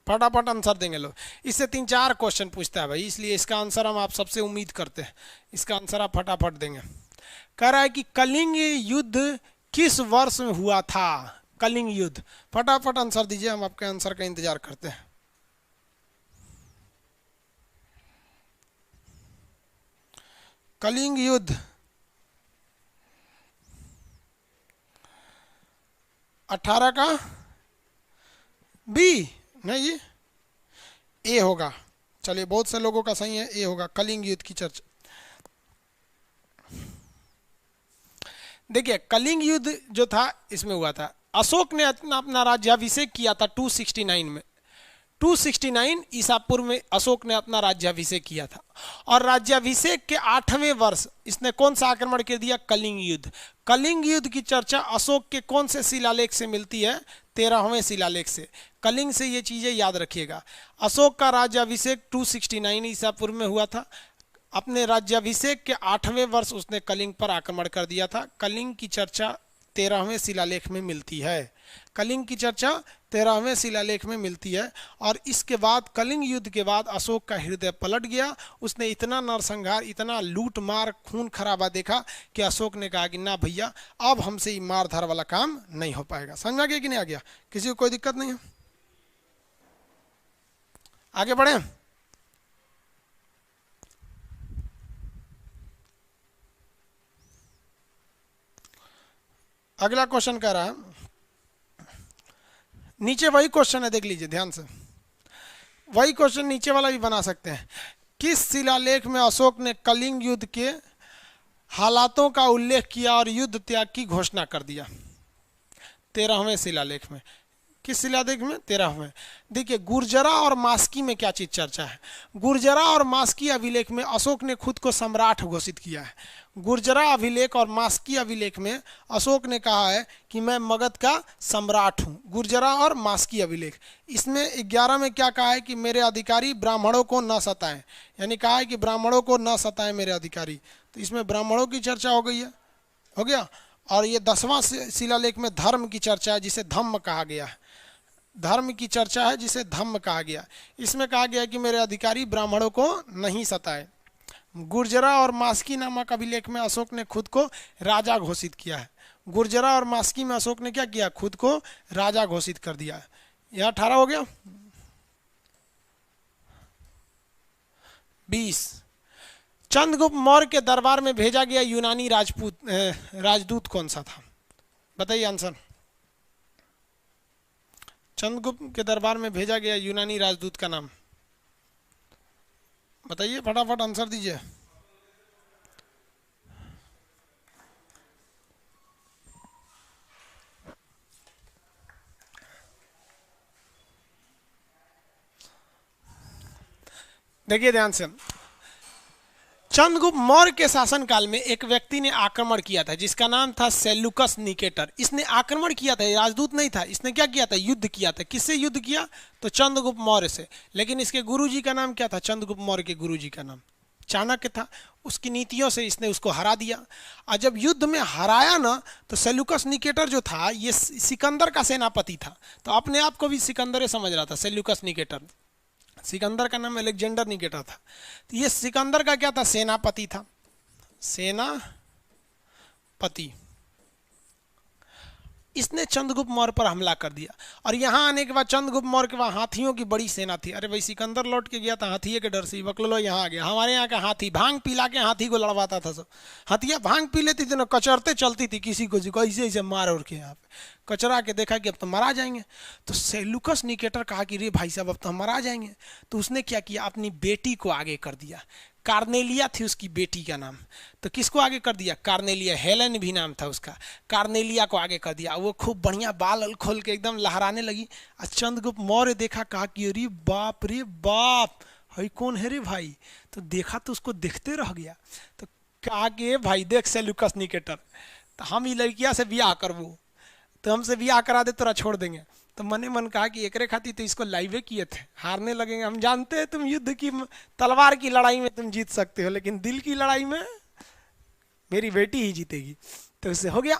फटाफट आंसर देंगे लोग। इससे 3-4 क्वेश्चन पूछता है भाई, इसलिए इसका आंसर हम आप सबसे उम्मीद करते हैं, इसका आंसर आप फटाफट देंगे। कह रहा है कि कलिंग युद्ध किस वर्ष में हुआ था? कलिंग युद्ध, फटाफट आंसर दीजिए, हम आपके आंसर का इंतजार करते हैं। कलिंग युद्ध 18 का बी नहीं, ये ए होगा। चलिए बहुत से लोगों का सही है, ए होगा, कलिंग युद्ध की चर्चा। देखिए कलिंग युद्ध जो था इसमें हुआ था, अशोक ने अपना राज्याभिषेक किया था 269 में। 269 ईसा पूर्व में अशोक ने अपना राज्याभिषेक किया था, और राज्याभिषेक के 8वें वर्ष इसने कौन सा आक्रमण कर दिया? कलिंग युद्ध। कलिंग युद्ध की चर्चा अशोक के कौन से शिलालेख से मिलती है? 13वें शिलालेख से। कलिंग से ये चीजें याद रखिएगा। अशोक का राज्याभिषेक 269 ईसा पूर्व में हुआ था। अपने राज्याभिषेक के 8वें वर्ष उसने कलिंग पर आक्रमण कर दिया था। कलिंग की चर्चा 13वें शिलालेख में मिलती है। कलिंग की चर्चा 13वें शिलालेख में मिलती है। और इसके बाद कलिंग युद्ध के बाद अशोक का हृदय पलट गया। उसने इतना नरसंहार, इतना लूट मार, खून खराबा देखा कि अशोक ने कहा कि ना भैया, अब हमसे ये मार धार वाला काम नहीं हो पाएगा। समझ में आ गया कि नहीं आ गया? किसी को कोई दिक्कत नहीं है? आगे बढ़े। अगला क्वेश्चन कह रहा है, नीचे वही क्वेश्चन है, देख लीजिए ध्यान से, वही क्वेश्चन नीचे वाला भी बना सकते हैं। किस शिलालेख में अशोक ने कलिंग युद्ध के हालातों का उल्लेख किया और युद्ध त्याग की घोषणा कर दिया? 13वें शिलालेख में। किस शिलालेख में? 13वें। देखिए गुर्जरा और मास्की में क्या चीज चर्चा है? गुर्जरा और मास्की अभिलेख में अशोक ने खुद को सम्राट घोषित किया है। गुर्जरा अभिलेख और मास्की अभिलेख में अशोक ने कहा है कि मैं मगध का सम्राट हूँ। गुर्जरा और मास्की अभिलेख, इसमें 11 में क्या कहा है कि मेरे अधिकारी ब्राह्मणों को न सताएं, यानी कहा है कि ब्राह्मणों को न सताएं मेरे अधिकारी। तो इसमें ब्राह्मणों की चर्चा हो गई है, हो गया। और ये 10वां शिलालेख में धर्म की चर्चा है, जिसे धम्म कहा गया है। धर्म की चर्चा है जिसे धम्म कहा गया। इसमें कहा गया कि मेरे अधिकारी ब्राह्मणों को नहीं सताए। गुर्जरा और मास्की नामक अभिलेख में अशोक ने खुद को राजा घोषित किया है। गुर्जरा और मास्की में अशोक ने क्या किया? खुद को राजा घोषित कर दिया है। यह 18 हो गया। 20, चंद्रगुप्त मौर्य के दरबार में भेजा गया यूनानी राजदूत कौन सा था? बताइए आंसर। चंद्रगुप्त के दरबार में भेजा गया यूनानी राजदूत का नाम बताइए, फटाफट आंसर दीजिए। देखिए ध्यान से, चंद्रगुप्त मौर्य के शासनकाल में एक व्यक्ति ने आक्रमण किया था जिसका नाम था सेल्यूकस निकेटर। इसने आक्रमण किया था, राजदूत नहीं था। इसने क्या किया था? युद्ध किया था। किससे युद्ध किया? तो चंद्रगुप्त मौर्य से। लेकिन इसके गुरुजी का नाम क्या था? चंद्रगुप्त मौर्य के गुरुजी का नाम चाणक्य था। उसकी नीतियों से इसने उसको हरा दिया। और जब युद्ध में हराया ना, तो सेल्यूकस निकेटर जो था ये सिकंदर का सेनापति था। तो अपने आप को भी सिकंदर समझ रहा था सेल्यूकस निकेटर। सिकंदर का नाम अलेक्जेंडर निकेटर था। तो ये सिकंदर का क्या था? सेनापति था, सेनापति। इसने चंद्रगुप्त मौर्य पर हमला कर दिया। और यहाँ आने के बाद चंद्रगुप्त मौर्य के वहाँ हाथियों की बड़ी सेना थी। अरे भाई सिकंदर लौट के गया था हाथी के डर से, बकलो यहाँ आ गया। हमारे यहाँ का हाथी भांग पिला के हाथी को लड़वाता था सब। हाथियाँ भांग पी लेती थी ना, कचरते चलती थी किसी को ऐसे ऐसे मार और के यहाँ पे कचरा के देखा कि अब तो मरा जाएंगे। तो सेल्यूकस निकेटर कहा कि रे भाई साहब अब तो हम मरा जाएंगे। तो उसने क्या किया? अपनी बेटी को आगे कर दिया। कार्नेलिया थी उसकी बेटी का नाम। तो किसको आगे कर दिया? कार्नेलिया। हेलेन भी नाम था उसका। कार्नेलिया को आगे कर दिया। वो खूब बढ़िया बाल खोल के एकदम लहराने लगी। और चंद्रगुप्त मौर्य देखा, कहा कि अरे बाप रे बाप, हई कौन है रे भाई? तो देखा तो उसको देखते रह गया। तो कहा कि भाई देख सेल्यूकस निकेटर, तो हम ये लड़किया से ब्याह करबो, तो हमसे ब्याह करा दे, तोरा छोड़ देंगे। तो मने मन कहा कि एकरे खातिर तो इसको लाइवे किए थे, हारने लगेंगे। हम जानते हैं तुम युद्ध की तलवार की लड़ाई में तुम जीत सकते हो, लेकिन दिल की लड़ाई में मेरी बेटी ही जीतेगी। तो उससे हो गया,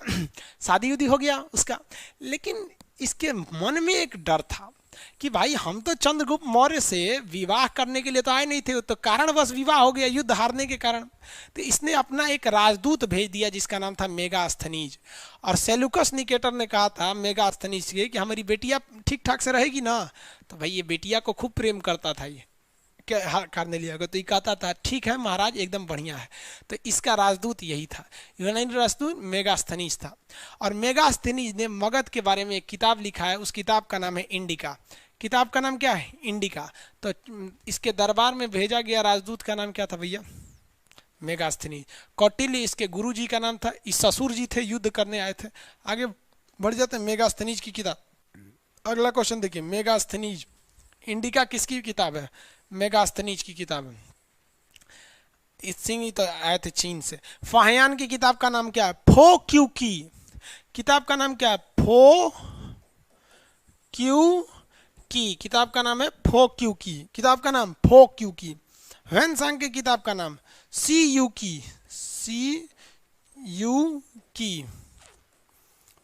शादी उदी हो गया उसका। लेकिन इसके मन में एक डर था कि भाई हम तो चंद्रगुप्त मौर्य से विवाह करने के लिए तो आए नहीं थे, तो कारणवश विवाह हो गया युद्ध हारने के कारण। तो इसने अपना एक राजदूत भेज दिया जिसका नाम था मेगास्थनीज। और सेलुकस निकेटर ने कहा था मेगास्थनीज से कि हमारी बेटिया ठीक ठाक से रहेगी ना। तो भाई ये बेटिया को खूब प्रेम करता था ये करने लिया तो ये कहता था ठीक है महाराज एकदम बढ़िया है। तो इसका राजदूत यही था, यूनानी राजदूत मेगास्थनीज था। और मेगास्थनीज ने मगध के बारे में एक किताब लिखा है, उस किताब का नाम है इंडिका। किताब का नाम क्या है? इंडिका। तो इसके दरबार में भेजा गया राजदूत का नाम क्या था भैया? मेगास्थनीज। कौटिल्य इसके गुरु जी का नाम था, इस ससुर जी थे, युद्ध करने आए थे। आगे बढ़ जाते हैं मेगास्थनीज की किताब। अगला क्वेश्चन देखिए, मेगास्थनीज। इंडिका किसकी किताब है? मेगास्थनीज की किताब है। इस सिंह ही तो आए थे चीन से। फाहियान की किताब का नाम क्या है? फो क्यू की। किताब का नाम क्या है? फो क्यू की। किताब का नाम है फो क्यू की। किताब का नाम फो क्यू की। ह्वेनसांग की किताब का नाम सी यू की। सी यू की।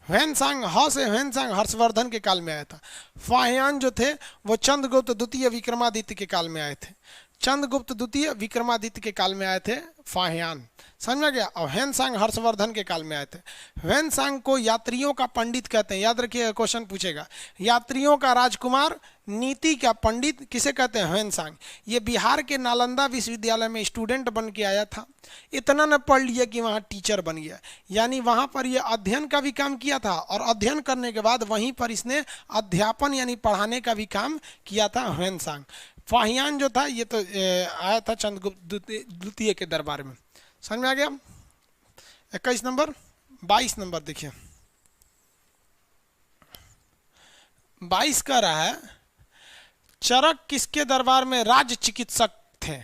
ह्वेनसांग ह से ह्वेनसांग हर्षवर्धन के काल में आया था। फाहियान जो थे वो चंद्रगुप्त द्वितीय विक्रमादित्य के काल में आए थे। चंद्रगुप्त द्वितीय विक्रमादित्य के काल में आए थे फाहियान, समझ में गया। और ह्वेनसांग हर्षवर्धन के काल में आए थे। ह्वेनसांग को यात्रियों का पंडित कहते हैं, याद रखिए क्वेश्चन पूछेगा। यात्रियों का राजकुमार, नीति का पंडित किसे कहते हैं? ह्वेनसांग। ये बिहार के नालंदा विश्वविद्यालय में स्टूडेंट बन के आया था। इतना न पढ़ लिया कि वहाँ टीचर बन गया, यानी वहाँ पर ये अध्ययन का भी काम किया था और अध्ययन करने के बाद वहीं पर इसने अध्यापन यानी पढ़ाने का भी काम किया था ह्वेनसांग। फाहियान जो था ये तो आया था चंद्रगुप्त द्वितीय के दरबार में, समझ में आ गया। 21 नंबर। 22 नंबर देखिए, 22 का रहा है चरक किसके दरबार में राज्य चिकित्सक थे?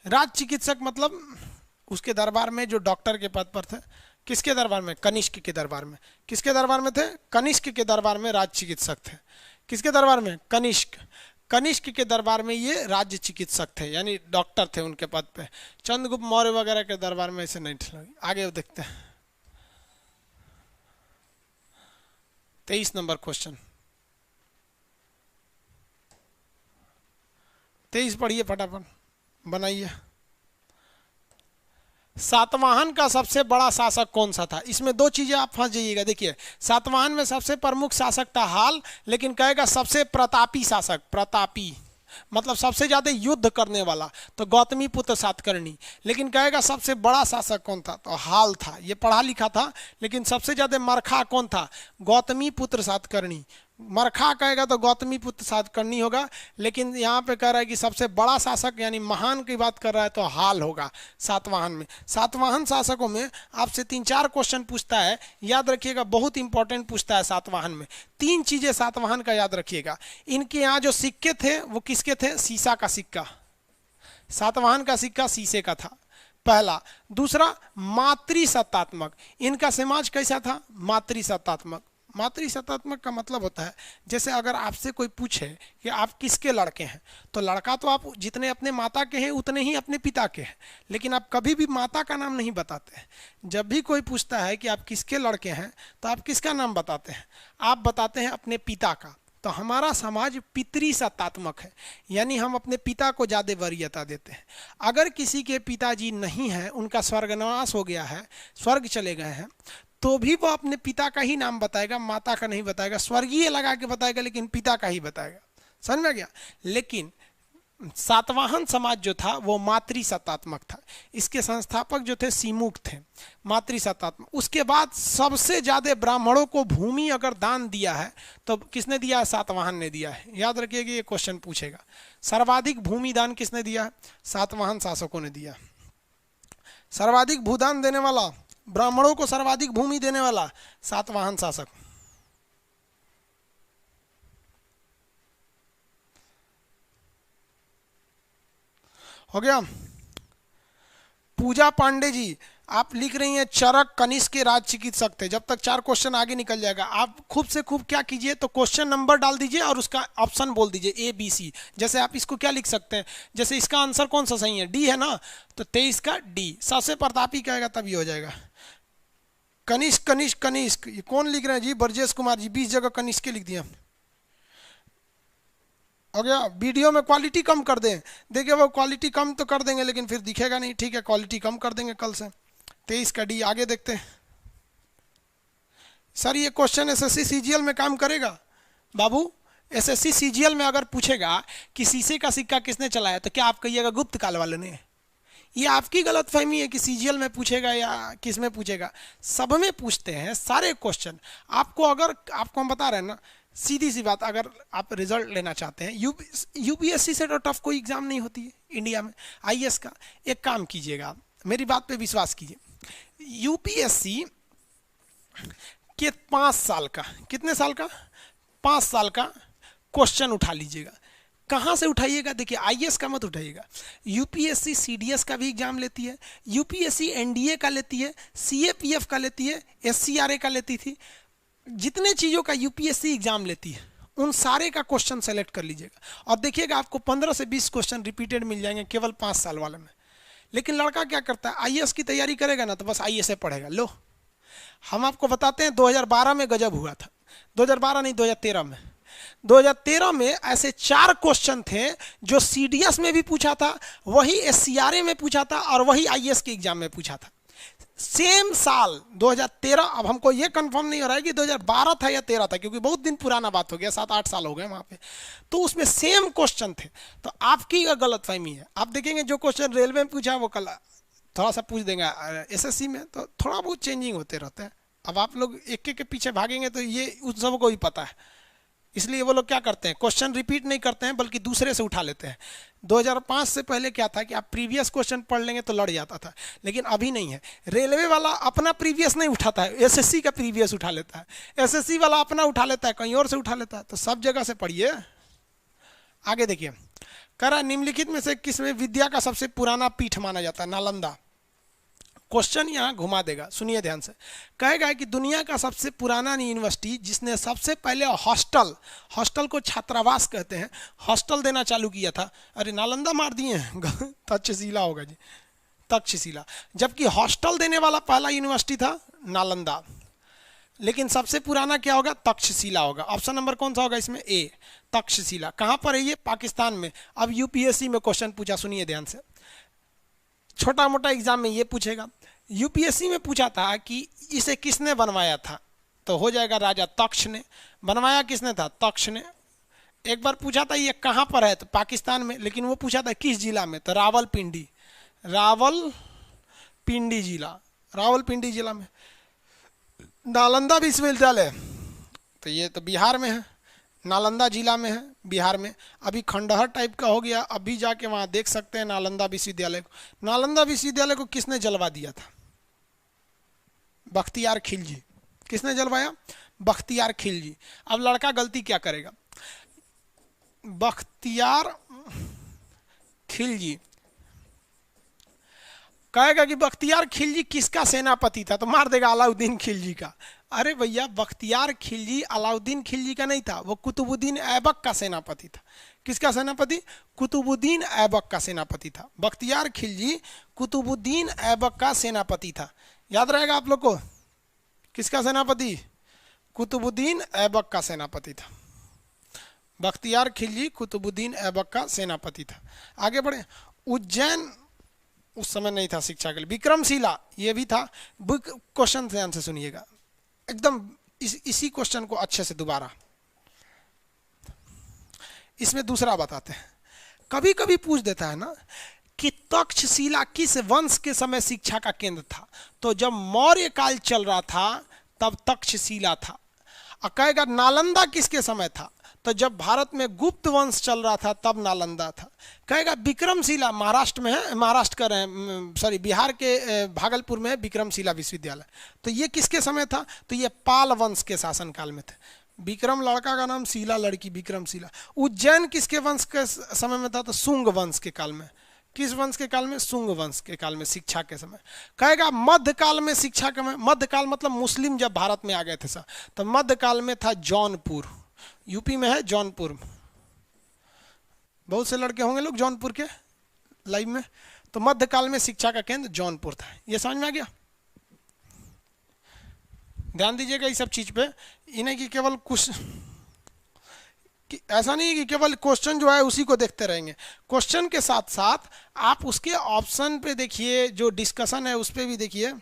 राज्य चिकित्सक मतलब उसके दरबार में जो डॉक्टर के पद पर थे। किसके दरबार में? कनिष्क के दरबार में। किसके दरबार में थे? कनिष्क के दरबार में राज्य चिकित्सक थे। किसके दरबार में? कनिष्क। कनिष्क के दरबार में ये राज्य चिकित्सक थे, यानी डॉक्टर थे उनके पद पे। चंद्रगुप्त मौर्य वगैरह के दरबार में ऐसे नहीं थे। आगे देखते हैं 23 नंबर क्वेश्चन। 23 पढ़िए फटाफट, बनाइए। सातवाहन का सबसे बड़ा शासक कौन सा था? इसमें दो चीजें आप फंस जाइएगा। देखिए, सातवाहन में सबसे प्रमुख शासक था हाल, लेकिन कहेगा सबसे प्रतापी शासक। प्रतापी मतलब सबसे ज्यादा युद्ध करने वाला, तो गौतमी पुत्र सातकर्णी। लेकिन कहेगा सबसे बड़ा शासक कौन था? तो हाल था। ये पढ़ा लिखा था, लेकिन सबसे ज्यादा मरखा कौन था? गौतमी पुत्र सातकर्णी। मरखा कहेगा तो गौतमी पुत्र सातकर्णी होगा, लेकिन यहाँ पे कह रहा है कि सबसे बड़ा शासक यानी महान की बात कर रहा है तो हाल होगा सातवाहन में। सातवाहन शासकों में आपसे 3-4 क्वेश्चन पूछता है, याद रखिएगा, बहुत इंपॉर्टेंट पूछता है सातवाहन में। 3 चीजें सातवाहन का याद रखिएगा। इनके यहाँ जो सिक्के थे वो किसके थे? शीशा का सिक्का। सातवाहन का सिक्का शीशे का था, पहला। दूसरा, मातृसत्तात्मक। इनका समाज कैसा था? मातृसत्तात्मक। मातृसत्तात्मक का मतलब होता है जैसे अगर आपसे कोई पूछे कि आप किसके लड़के हैं, तो लड़का तो आप जितने अपने माता के हैं उतने ही अपने पिता के हैं, लेकिन आप कभी भी माता का नाम नहीं बताते हैं। जब भी कोई पूछता है कि आप किसके लड़के हैं तो आप किसका नाम बताते हैं? आप बताते हैं अपने पिता का। तो हमारा समाज पितृसत्तात्मक है, यानी हम अपने पिता को ज़्यादा वरीयता देते हैं। अगर किसी के पिताजी नहीं हैं, उनका स्वर्गवास हो गया है, स्वर्ग चले गए हैं, तो भी वो अपने पिता का ही नाम बताएगा, माता का नहीं बताएगा। स्वर्गीय लगा के बताएगा लेकिन पिता का ही बताएगा, समझ में गया। लेकिन सातवाहन समाज जो था वो मातृसत्तात्मक था। इसके संस्थापक जो थे सीमुख थे, मातृसत्तात्मक। उसके बाद सबसे ज्यादा ब्राह्मणों को भूमि अगर दान दिया है तो किसने दिया है? सातवाहन ने दिया है। याद रखिएगा, ये क्वेश्चन पूछेगा। सर्वाधिक भूमि दान किसने दिया है? सातवाहन शासकों ने दिया। सर्वाधिक भूदान देने वाला, ब्राह्मणों को सर्वाधिक भूमि देने वाला सातवाहन शासक। हो गया। पूजा पांडे जी, आप लिख रही हैं चरक कनिष्क के राज चिकित्सक थे। जब तक 4 क्वेश्चन आगे निकल जाएगा, आप खूब से खूब क्या कीजिए तो क्वेश्चन नंबर डाल दीजिए और उसका ऑप्शन बोल दीजिए ABC। जैसे आप इसको क्या लिख सकते हैं, जैसे इसका आंसर कौन सा सही है? डी है ना, तो 23 का डी। सबसे प्रतापी कहेगा तभी हो जाएगा। कनिष्क कनिष्क कनिष्क, ये कौन लिख रहे हैं जी? ब्रजेश कुमार जी, 20 जगह कनिष्क के लिख दिया हमने। हो गया। वीडियो में क्वालिटी कम कर दें, देखिए वो क्वालिटी कम तो कर देंगे लेकिन फिर दिखेगा नहीं। ठीक है, क्वालिटी कम कर देंगे कल से। 23 का डी। आगे देखते हैं। सर ये क्वेश्चन एसएससी सीजीएल में काम करेगा? बाबू एसएससी सीजीएल में अगर पूछेगा कि शीशे का सिक्का किसने चलाया, तो क्या आप कहिएगा गुप्त काल वाले ने? ये आपकी गलतफहमी है कि सीजीएल में पूछेगा या किस में पूछेगा। सब में पूछते हैं सारे क्वेश्चन। आपको अगर, आपको हम बता रहे हैं ना, सीधी सी बात, अगर आप रिजल्ट लेना चाहते हैं, यूपीएससी से तो टफ कोई एग्जाम नहीं होती है इंडिया में आईएएस का। एक काम कीजिएगा आप, मेरी बात पे विश्वास कीजिए। यूपीएससी के 5 साल का, कितने साल का? 5 साल का क्वेश्चन उठा लीजिएगा। कहाँ से उठाइएगा? देखिए आईएएस का मत उठाइएगा। यूपीएससी सीडीएस का भी एग्जाम लेती है, यूपीएससी एनडीए का लेती है, सीएपीएफ का लेती है, एससीआरए का लेती थी। जितने चीज़ों का यूपीएससी एग्जाम लेती है उन सारे का क्वेश्चन सेलेक्ट कर लीजिएगा और देखिएगा आपको 15 से 20 क्वेश्चन रिपीटेड मिल जाएंगे केवल 5 साल वाले में। लेकिन लड़का क्या करता है, आईएएस की तैयारी करेगा ना तो बस आईएएस पढ़ेगा। लो हम आपको बताते हैं 2012 में गजब हुआ था। 2012 नहीं, 2013 में। 2013 में ऐसे 4 क्वेश्चन थे जो सीडीएस में भी पूछा था, वही एससीआरए में पूछा था और वही आईएएस के एग्जाम में पूछा था। सेम साल 2013। अब हमको ये कंफर्म नहीं हो रहा है कि 2012 था या 13 था, क्योंकि बहुत दिन पुराना बात हो गया, 7-8 साल हो गए वहां पे। तो उसमें सेम क्वेश्चन थे। तो आपकी गलतफहमी है। आप देखेंगे जो क्वेश्चन रेलवे में पूछा वो कल थोड़ा सा पूछ देंगे एसएससी में, तो थोड़ा बहुत चेंजिंग होते रहते हैं। अब आप लोग एक के पीछे भागेंगे तो ये उन सबको ही पता है, इसलिए वो लोग क्या करते हैं, क्वेश्चन रिपीट नहीं करते हैं बल्कि दूसरे से उठा लेते हैं। 2005 से पहले क्या था कि आप प्रीवियस क्वेश्चन पढ़ लेंगे तो लड़ जाता था, लेकिन अभी नहीं है। रेलवे वाला अपना प्रीवियस नहीं उठाता है, एसएससी का प्रीवियस उठा लेता है। एसएससी वाला अपना उठा लेता है, कहीं और से उठा लेता है। तो सब जगह से पढ़िए। आगे देखिए, कह रहा निम्नलिखित में से किसमें विद्या का सबसे पुराना पीठ माना जाता है? नालंदा। क्वेश्चन यहाँ घुमा देगा, सुनिए ध्यान से। कहेगा कि दुनिया का सबसे पुराना यूनिवर्सिटी जिसने सबसे पहले हॉस्टल को छात्रावास कहते हैं, हॉस्टल देना चालू किया था। अरे नालंदा मार दिए हैं तक्षशिला होगा जी, तक्षशिला। जबकि हॉस्टल देने वाला पहला यूनिवर्सिटी था नालंदा, लेकिन सबसे पुराना क्या होगा? तक्षशिला होगा। ऑप्शन नंबर कौन सा होगा इसमें? ए, तक्षशिला। कहाँ पर है ये? पाकिस्तान में। अब यूपीएससी में क्वेश्चन पूछा, सुनिए ध्यान से, छोटा मोटा एग्जाम में ये पूछेगा। यूपीएससी में पूछा था कि इसे किसने बनवाया था, तो हो जाएगा राजा तक्ष ने। बनवाया किसने था? तक्ष ने। एक बार पूछा था ये कहाँ पर है, तो पाकिस्तान में, लेकिन वो पूछा था किस जिला में, तो रावलपिंडी, रावलपिंडी जिला, रावलपिंडी जिला में। नालंदा विश्वविद्यालय, तो ये तो बिहार में है, नालंदा जिला में है, बिहार में। अभी खंडहर टाइप का हो गया, अभी जाके वहाँ देख सकते हैं नालंदा विश्वविद्यालय को। नालंदा विश्वविद्यालय को किसने जलवा दिया था? बख्तियार खिलजी। किसने जलवाया? बख्तियार खिलजी। अब लड़का गलती क्या करेगा? बख्तियार खिलजी कहेगा कि बख्तियार खिलजी किसका सेनापति था, तो मार देगा अलाउद्दीन खिलजी का। अरे भैया, बख्तियार खिलजी अलाउद्दीन खिलजी का नहीं था, वो कुतुबुद्दीन ऐबक का सेनापति था। किसका सेनापति? कुतुबुद्दीन ऐबक का सेनापति था। बख्तियार खिलजी कुतुबुद्दीन ऐबक का सेनापति था। याद रहेगा आप लोग को? किसका सेनापति? कुतुबुद्दीन ऐबक का सेनापति था। बख्तियार खिलजी कुतुबुद्दीन ऐबक का सेनापति था। आगे बढ़े। उज्जैन उस समय नहीं था शिक्षा के लिए। विक्रमशिला ये भी था। क्वेश्चन ध्यान से सुनिएगा एकदम, इसी क्वेश्चन को अच्छे से दोबारा। इसमें दूसरा बताते हैं। कभी कभी पूछ देता है ना कि तक्षशिला किस वंश के समय शिक्षा का केंद्र था, तो जब मौर्य काल चल रहा था तब तक्षशिला था। और कहेगा नालंदा किसके समय था, तो जब भारत में गुप्त वंश चल रहा था तब नालंदा था। कहेगा विक्रमशिला महाराष्ट्र में है, महाराष्ट्र का सॉरी बिहार के भागलपुर में है विक्रमशिला विश्वविद्यालय। तो ये किसके समय था, तो ये पाल वंश के शासनकाल में थे। विक्रम लड़का का नाम, शिला लड़की, विक्रमशिला। उज्जैन किसके वंश के समय में था, तो शुंग वंश के काल में। किस वंश के काल में? शुंग वंश के काल में, शिक्षा के समय। कहेगा मध्यकाल में शिक्षा के समय, मध्यकाल मतलब मुस्लिम जब भारत में आ गए थे सर, तो मध्यकाल में था जौनपुर, यूपी में है जौनपुर। बहुत से लड़के होंगे लोग जौनपुर के लाइव में। तो मध्यकाल में शिक्षा का केंद्र जौनपुर था। ये समझ में आ गया? ध्यान दीजिएगा इस सब चीज़ पे। इन्हें कि केवल कुछ ऐसा नहीं है कि केवल क्वेश्चन जो है उसी को देखते रहेंगे, क्वेश्चन के साथ साथ आप उसके ऑप्शन पे देखिए, जो डिस्कशन है उस पे भी देखिए।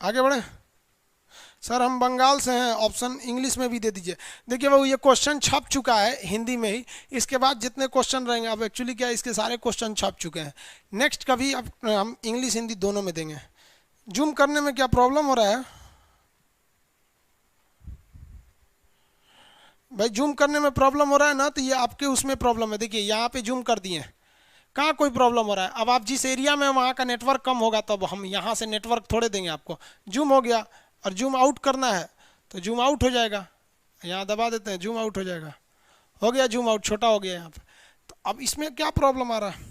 आगे बढ़े सर, हम बंगाल से हैं, ऑप्शन इंग्लिश में भी दे दीजिए। देखिए बाबू, ये क्वेश्चन छप चुका है हिंदी में ही, इसके बाद जितने क्वेश्चन रहेंगे, अब एक्चुअली क्या है, इसके सारे क्वेश्चन छप चुके हैं। नेक्स्ट कभी अब हम इंग्लिश हिंदी दोनों में देंगे। जूम करने में क्या प्रॉब्लम हो रहा है भाई? जूम करने में प्रॉब्लम हो रहा है ना, तो ये आपके उसमें प्रॉब्लम है। देखिए यहाँ पे जूम कर दिए, कहाँ कोई प्रॉब्लम हो रहा है? अब आप जिस एरिया में वहाँ का नेटवर्क कम होगा, तो अब हम यहाँ से नेटवर्क थोड़े देंगे आपको। जूम हो गया, और जूम आउट करना है तो जूम आउट हो जाएगा, यहाँ दबा देते हैं, जूम आउट हो जाएगा। हो गया जूम आउट, छोटा हो गया यहाँ पे। तो अब इसमें क्या प्रॉब्लम आ रहा है?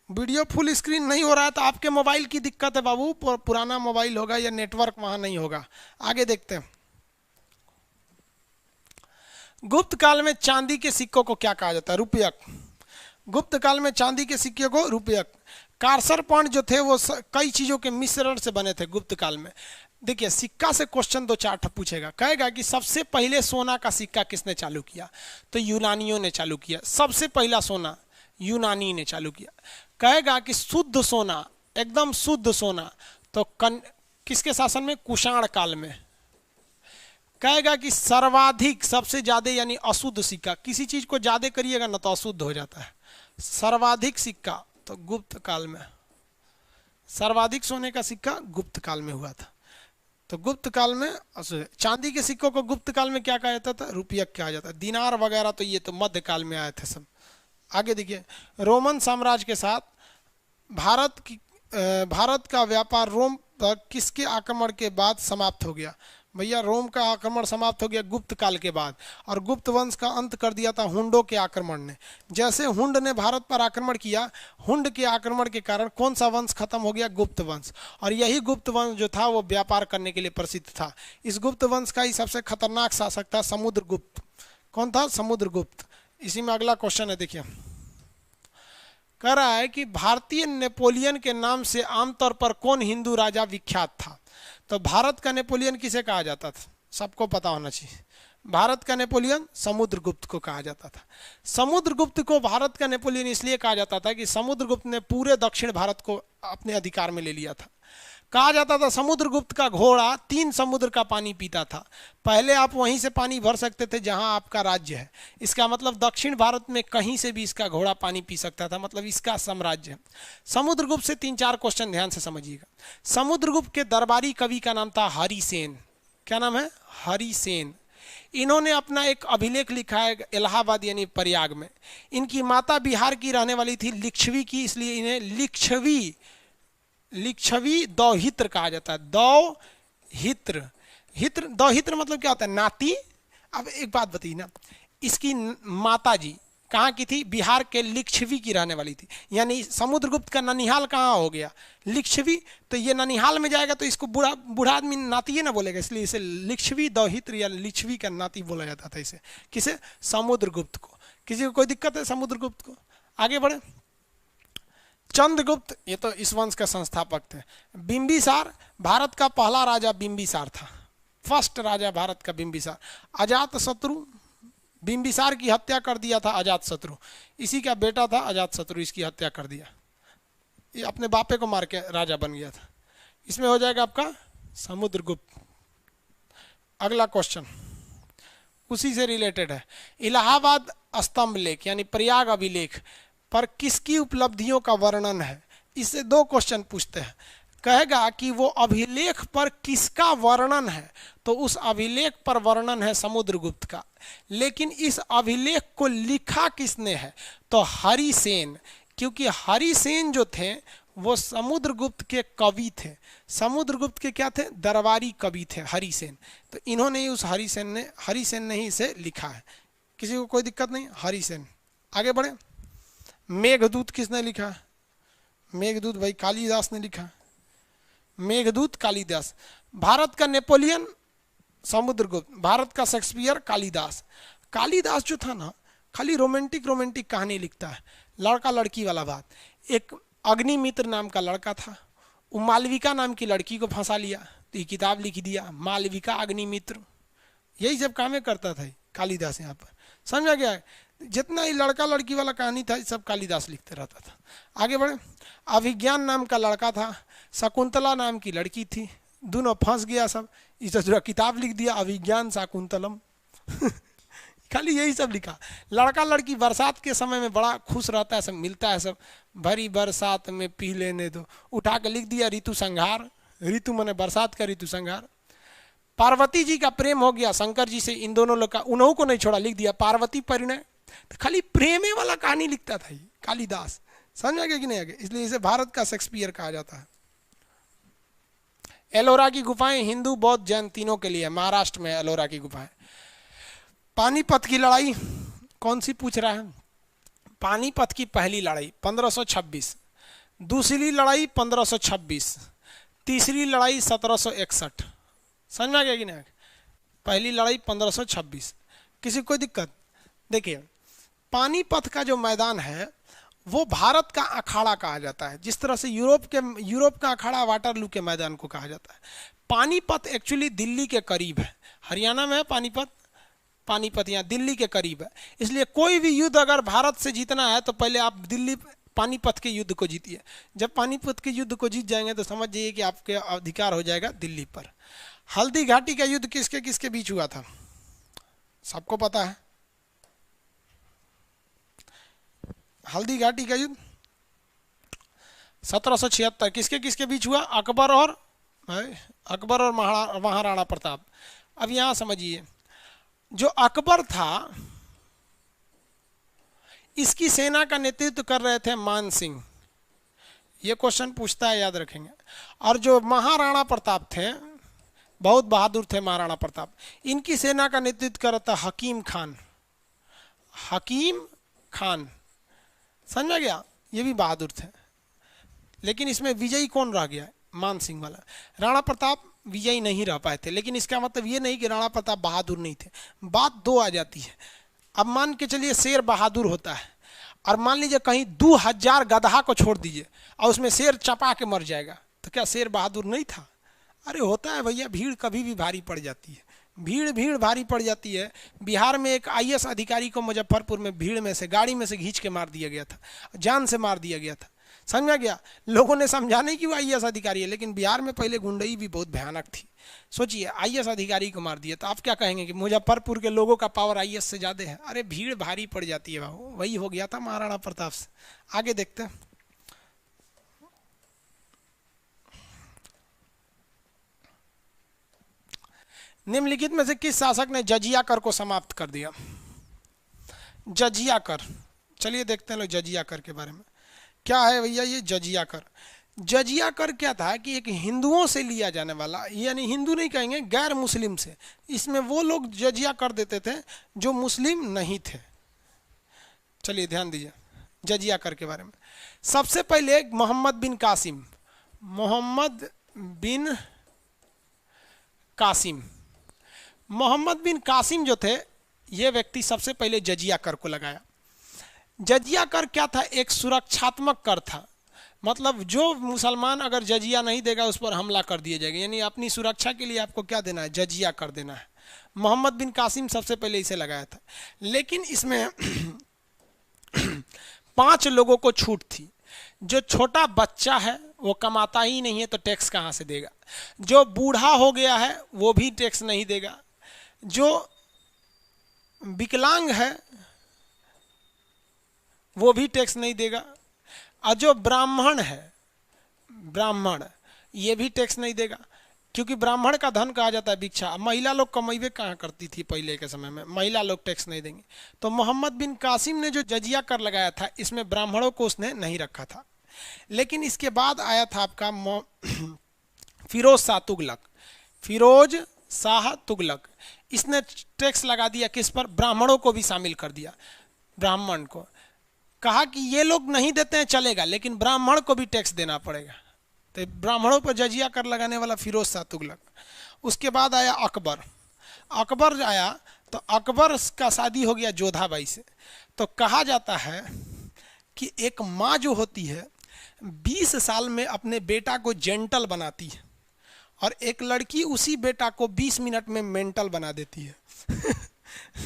वीडियो फुल स्क्रीन नहीं हो रहा है तो आपके मोबाइल की दिक्कत है बाबू, पुराना मोबाइल होगा या नेटवर्क वहाँ नहीं होगा। आगे देखते हैं। गुप्त काल में चांदी के सिक्कों को क्या कहा जाता है? रुपयक। गुप्त काल में चांदी के सिक्के को रुपयक। कारसर पॉइंट जो थे वो कई चीज़ों के मिश्रण से बने थे गुप्त काल में। देखिए सिक्का से क्वेश्चन 2-4 पूछेगा, कहेगा कि सबसे पहले सोना का सिक्का किसने चालू किया? तो यूनानियों ने चालू किया। सबसे पहला सोना यूनानी ने चालू किया। कहेगा कि शुद्ध सोना, एकदम शुद्ध सोना, तो किसके शासन में? कुषाण काल में। कहेगा कि सर्वाधिक, सबसे ज्यादा यानी अशुद्ध सिक्का, किसी चीज को ज्यादा करिएगा ना तो अशुद्ध हो जाता है। सर्वाधिक सिक्का तो गुप्त काल में, सर्वाधिक सोने का सिक्का गुप्त काल में हुआ था। तो गुप्त काल में चांदी के सिक्कों को गुप्त काल में क्या कहा जाता था? रुपयक कहा जाता। दिनार वगैरह तो ये तो मध्य काल में आए थे सब। आगे देखिए, रोमन साम्राज्य के साथ भारत का व्यापार रोम पर किसके आक्रमण के बाद समाप्त हो गया? भैया रोम का आक्रमण समाप्त हो गया गुप्त काल के बाद, और गुप्त वंश का अंत कर दिया था हुंडों के आक्रमण ने। जैसे हुंड ने भारत पर आक्रमण किया, हुंड के आक्रमण के कारण कौन सा वंश खत्म हो गया? गुप्त वंश। और यही गुप्त वंश जो था वो व्यापार करने के लिए प्रसिद्ध था। इस गुप्त वंश का ही सबसे खतरनाक शासक था समुद्रगुप्त। कौन था? समुद्रगुप्त। इसी में अगला क्वेश्चन है, देखिए कह रहा है कि भारतीय नेपोलियन के नाम से आमतौर पर कौन हिंदू राजा विख्यात था? तो भारत का नेपोलियन किसे कहा जाता था? सबको पता होना चाहिए। भारत का नेपोलियन समुद्रगुप्त को कहा जाता था। समुद्रगुप्त को भारत का नेपोलियन इसलिए कहा जाता था कि समुद्रगुप्त ने पूरे दक्षिण भारत को अपने अधिकार में ले लिया था। कहा जाता था समुद्रगुप्त का घोड़ा 3 समुद्र का पानी पीता था। पहले आप वहीं से पानी भर सकते थे जहां आपका राज्य है, इसका मतलब दक्षिण भारत में कहीं से भी इसका घोड़ा पानी पी सकता था, मतलब इसका साम्राज्य है। समुद्रगुप्त से 3-4 क्वेश्चन ध्यान से समझिएगा। समुद्रगुप्त के दरबारी कवि का नाम था हरिसेन। क्या नाम है? हरिसेन। इन्होंने अपना एक अभिलेख लिखा है इलाहाबाद यानी प्रयाग में। इनकी माता बिहार की रहने वाली थी, लिच्छवी की, इसलिए इन्हें लिच्छवी दौहित्र कहा जाता है। दौहित्र, दौहित्र मतलब क्या होता है? नाती। अब एक बात बताइए ना, इसकी माता जी कहाँ की थी? बिहार के लिच्छवी की रहने वाली थी। यानी समुद्रगुप्त का ननिहाल कहाँ हो गया? लिच्छवी। तो ये ननिहाल में जाएगा तो इसको बूढ़ा आदमी नाती है ना बोलेगा, इसलिए इसे लिच्छवी दौहित्र या लिच्छवी का नाती बोला जाता था। इसे किसे? समुद्रगुप्त को। किसी को कोई दिक्कत है समुद्रगुप्त को? आगे बढ़े। चंद्रगुप्त, ये तो इस वंश का संस्थापक थे। बिंबिसार, भारत का पहला राजा बिंबिसार था, फर्स्ट राजा भारत का बिंबिसार। अजात शत्रु, बिंबिसार की हत्या कर दिया था अजात शत्रु, इसी का बेटा था अजात शत्रु, इसकी हत्या कर दिया। ये अपने बापे को मार के राजा बन गया था। इसमें हो जाएगा आपका समुद्रगुप्त। अगला क्वेश्चन उसी से रिलेटेड है। इलाहाबाद स्तंभ लेख यानी प्रयाग अभिलेख पर किसकी उपलब्धियों का वर्णन है? इससे 2 क्वेश्चन पूछते हैं। कहेगा कि वो अभिलेख पर किसका वर्णन है, तो उस अभिलेख पर वर्णन है समुद्रगुप्त का। लेकिन इस अभिलेख को लिखा किसने है? तो हरिसेन, क्योंकि हरिसेन जो थे वो समुद्रगुप्त के कवि थे। समुद्रगुप्त के क्या थे? दरबारी कवि थे हरिसेन। तो इन्होंने ही उस हरिसेन ने ही इसे लिखा है। किसी को कोई दिक्कत नहीं? हरिसेन। आगे बढ़े। मेघदूत किसने लिखा है? मेघदूत भाई कालिदास ने लिखा। मेघदूत कालिदास। भारत का नेपोलियन समुद्रगुप्त। भारत का शेक्सपियर कालिदास। कालिदास जो था ना, खाली रोमांटिक रोमांटिक कहानी लिखता है, लड़का लड़की वाला बात। एक अग्निमित्र नाम का लड़का था, वो मालविका नाम की लड़की को फंसा लिया, तो ये किताब लिख दिया, मालविका अग्निमित्र। यही सब कामें करता था कालिदास यहाँ पर, समझा गया। जितना ही लड़का लड़की वाला कहानी था सब कालिदास लिखते रहता था। आगे बढ़े। अभिज्ञान नाम का लड़का था, शकुंतला नाम की लड़की थी, दोनों फंस गया सब, इस किताब लिख दिया अभिज्ञान शाकुंतलम। खाली यही सब लिखा। लड़का लड़की बरसात के समय में बड़ा खुश रहता है, सब मिलता है, सब भरी बरसात में पी लेने दो, उठा के लिख दिया ऋतु संहार। ऋतु माने बरसात का ऋतु संहार। पार्वती जी का प्रेम हो गया शंकर जी से, इन दोनों लोग का, उन्हों को नहीं छोड़ा, लिख दिया पार्वती परिणय। तो खाली प्रेमे वाला कहानी लिखता था कालिदास, समझ आगे कि नहीं आगे, इसलिए इसे भारत का शेक्सपियर कहा जाता है। एलोरा की गुफाएं हिंदू बौद्ध जैन तीनों के लिए, महाराष्ट्र में एलोरा की गुफाएं। पानीपत की लड़ाई कौन सी पूछ रहा है? पानीपत की पहली लड़ाई 1526, दूसरी लड़ाई 1526, तीसरी लड़ाई 1761। समझ में आ गया कि नहीं? पहली लड़ाई 1526। किसी कोई दिक्कत? देखिए पानीपत का जो मैदान है वो भारत का अखाड़ा कहा जाता है, जिस तरह से यूरोप का अखाड़ा वाटरलू के मैदान को कहा जाता है। पानीपत एक्चुअली दिल्ली के करीब है, हरियाणा में है पानीपत। पानीपत यहाँ दिल्ली के करीब है, इसलिए कोई भी युद्ध अगर भारत से जीतना है तो पहले आप दिल्ली पानीपत के युद्ध को जीतिए। जब पानीपत के युद्ध को जीत जाएंगे तो समझ जाइए कि आपके अधिकार हो जाएगा दिल्ली पर। हल्दी घाटी का युद्ध किसके किसके बीच हुआ था? सबको पता है। हल्दी घाटी का युद्ध 1776 किसके किसके बीच हुआ? अकबर और महाराणा प्रताप। अब यहां समझिए, जो अकबर था इसकी सेना का नेतृत्व कर रहे थे मान सिंह, ये क्वेश्चन पूछता है, याद रखेंगे। और जो महाराणा प्रताप थे, बहुत बहादुर थे महाराणा प्रताप, इनकी सेना का नेतृत्व कर रहा था हकीम खान। हकीम खान, समझ गया? ये भी बहादुर थे, लेकिन इसमें विजयी कौन रह गया? मान सिंह वाला। राणा प्रताप विजयी नहीं रह पाए थे, लेकिन इसका मतलब ये नहीं कि राणा प्रताप बहादुर नहीं थे। बात दो आ जाती है। अब मान के चलिए शेर बहादुर होता है, और मान लीजिए कहीं 2000 गधा को छोड़ दीजिए और उसमें शेर चपा के मर जाएगा, तो क्या शेर बहादुर नहीं था? अरे होता है भैया, भीड़ कभी भी भारी पड़ जाती है, भीड़ भारी पड़ जाती है। बिहार में एक IAS अधिकारी को मुजफ्फरपुर में भीड़ में से गाड़ी में से खींच के मार दिया गया था, जान से मार दिया गया था। समझा गया? लोगों ने समझा नहीं कि वो IAS अधिकारी है, लेकिन बिहार में पहले गुंडई भी बहुत भयानक थी। सोचिए IAS अधिकारी को मार दिया, तो आप क्या कहेंगे कि मुजफ्फरपुर के लोगों का पावर IAS से ज़्यादा है? अरे भीड़ भारी पड़ जाती है बाबू, वही हो गया था महाराणा प्रताप से। आगे देखते हैं। निम्नलिखित में से किस शासक ने जजिया कर को समाप्त कर दिया? जजिया कर, चलिए देखते हैं लोग जजिया कर के बारे में। क्या है भैया ये जजिया कर? जजिया कर क्या था कि एक हिंदुओं से लिया जाने वाला, यानी हिंदू नहीं कहेंगे, गैर मुस्लिम से, इसमें वो लोग जजिया कर देते थे जो मुस्लिम नहीं थे। चलिए ध्यान दीजिए जजिया कर के बारे में। सबसे पहले मोहम्मद बिन कासिम, मोहम्मद बिन कासिम, मोहम्मद बिन कासिम जो थे, ये व्यक्ति सबसे पहले जजिया कर को लगाया। जजिया कर क्या था? एक सुरक्षात्मक कर था, मतलब जो मुसलमान अगर जजिया नहीं देगा उस पर हमला कर दिया जाएगा, यानी अपनी सुरक्षा के लिए आपको क्या देना है? जजिया कर देना है। मोहम्मद बिन कासिम सबसे पहले इसे लगाया था, लेकिन इसमें 5 लोगों को छूट थी। जो छोटा बच्चा है वो कमाता ही नहीं है तो टैक्स कहाँ से देगा? जो बूढ़ा हो गया है वो भी टैक्स नहीं देगा, जो विकलांग है वो भी टैक्स नहीं देगा, और जो ब्राह्मण है, ब्राह्मण, ये भी टैक्स नहीं देगा, क्योंकि ब्राह्मण का धन कहा जाता है भिक्षा। महिला लोग कमाइबे कहाँ करती थी पहले के समय में, महिला लोग टैक्स नहीं देंगे। तो मोहम्मद बिन कासिम ने जो जजिया कर लगाया था इसमें ब्राह्मणों को उसने नहीं रखा था। लेकिन इसके बाद आया था आपका फिरोज शाह तुगलक, फिरोज शाह तुगलक, इसने टैक्स लगा दिया किस पर? ब्राह्मणों को भी शामिल कर दिया। ब्राह्मण को कहा कि ये लोग नहीं देते हैं चलेगा, लेकिन ब्राह्मण को भी टैक्स देना पड़ेगा। तो ब्राह्मणों पर जजिया कर लगाने वाला फिरोज शाह तुगलक। उसके बाद आया अकबर। अकबर आया तो अकबर का शादी हो गया जोधाबाई से। तो कहा जाता है कि एक माँ जो होती है 20 साल में अपने बेटा को जेंटल बनाती है, और एक लड़की उसी बेटा को 20 मिनट में मेंटल बना देती है।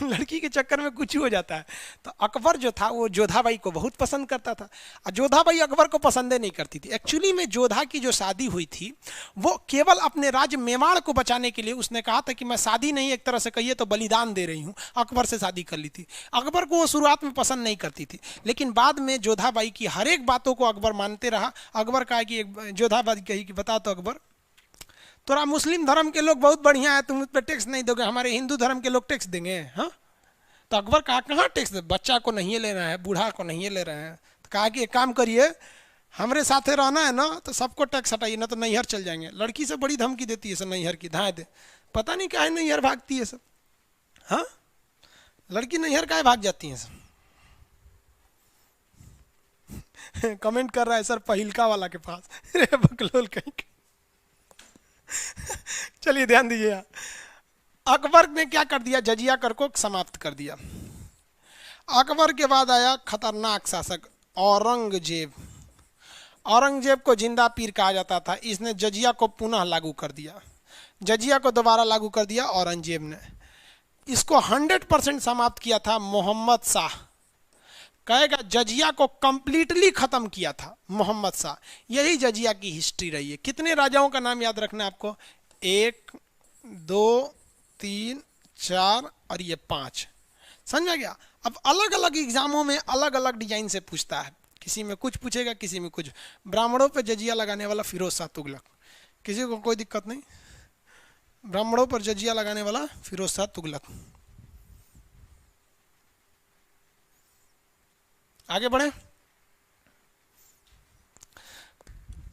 लड़की के चक्कर में कुछ ही हो जाता है। तो अकबर जो था वो जोधाबाई को बहुत पसंद करता था, और जोधाबाई अकबर को पसंद नहीं करती थी। एक्चुअली में जोधा की जो शादी हुई थी वो केवल अपने राज्य मेवाड़ को बचाने के लिए, उसने कहा था कि मैं शादी नहीं, एक तरह से कहिए तो बलिदान दे रही हूँ, अकबर से शादी कर ली थी। अकबर को वो शुरुआत में पसंद नहीं करती थी, लेकिन बाद में जोधाबाई की हर एक बातों को अकबर मानते रहा। अकबर कहा कि जोधाबाई कही कि बता तो अकबर, तोरा मुस्लिम धर्म के लोग बहुत बढ़िया है, तुम उस पर टैक्स नहीं दोगे, हमारे हिंदू धर्म के लोग टैक्स देंगे। हाँ, तो अकबर कहा कहाँ टैक्स दे, बच्चा को नहीं ले रहे हैं, बूढ़ा को नहीं ले रहे हैं। तो कहा कि एक काम करिए, हमरे साथे रहना है ना तो सबको टैक्स हटाइए, ना तो नैहर चल जाएंगे। लड़की से बड़ी धमकी देती है सब, नैहर की धाए दे, पता नहीं क्या है नैहर भागती है सब। हाँ, लड़की नैहर का भाग जाती है सब। कमेंट कर रहा है सर पहिलका वाला के पास। रे बकलोल कहीं। चलिए ध्यान दीजिए, अकबर ने क्या कर दिया, जजिया कर को समाप्त कर दिया। अकबर के बाद आया खतरनाक शासक औरंगजेब। औरंगजेब को जिंदा पीर कहा जाता था। इसने जजिया को पुनः लागू कर दिया, जजिया को दोबारा लागू कर दिया औरंगजेब ने। इसको 100% समाप्त किया था मोहम्मद शाह। कहेगा जजिया को कंप्लीटली खत्म किया था मोहम्मद शाह। यही जजिया की हिस्ट्री रही है। कितने राजाओं का नाम याद रखना है आपको, 1 2 3 4 और ये 5। समझ गया। अब अलग अलग एग्जामों में अलग अलग डिजाइन से पूछता है, किसी में कुछ पूछेगा, किसी में कुछ। ब्राह्मणों पे जजिया लगाने वाला फिरोज शाह तुगलक, किसी को कोई दिक्कत नहीं। ब्राह्मणों पर जजिया लगाने वाला फिरोज शाह तुगलक। आगे बढ़े,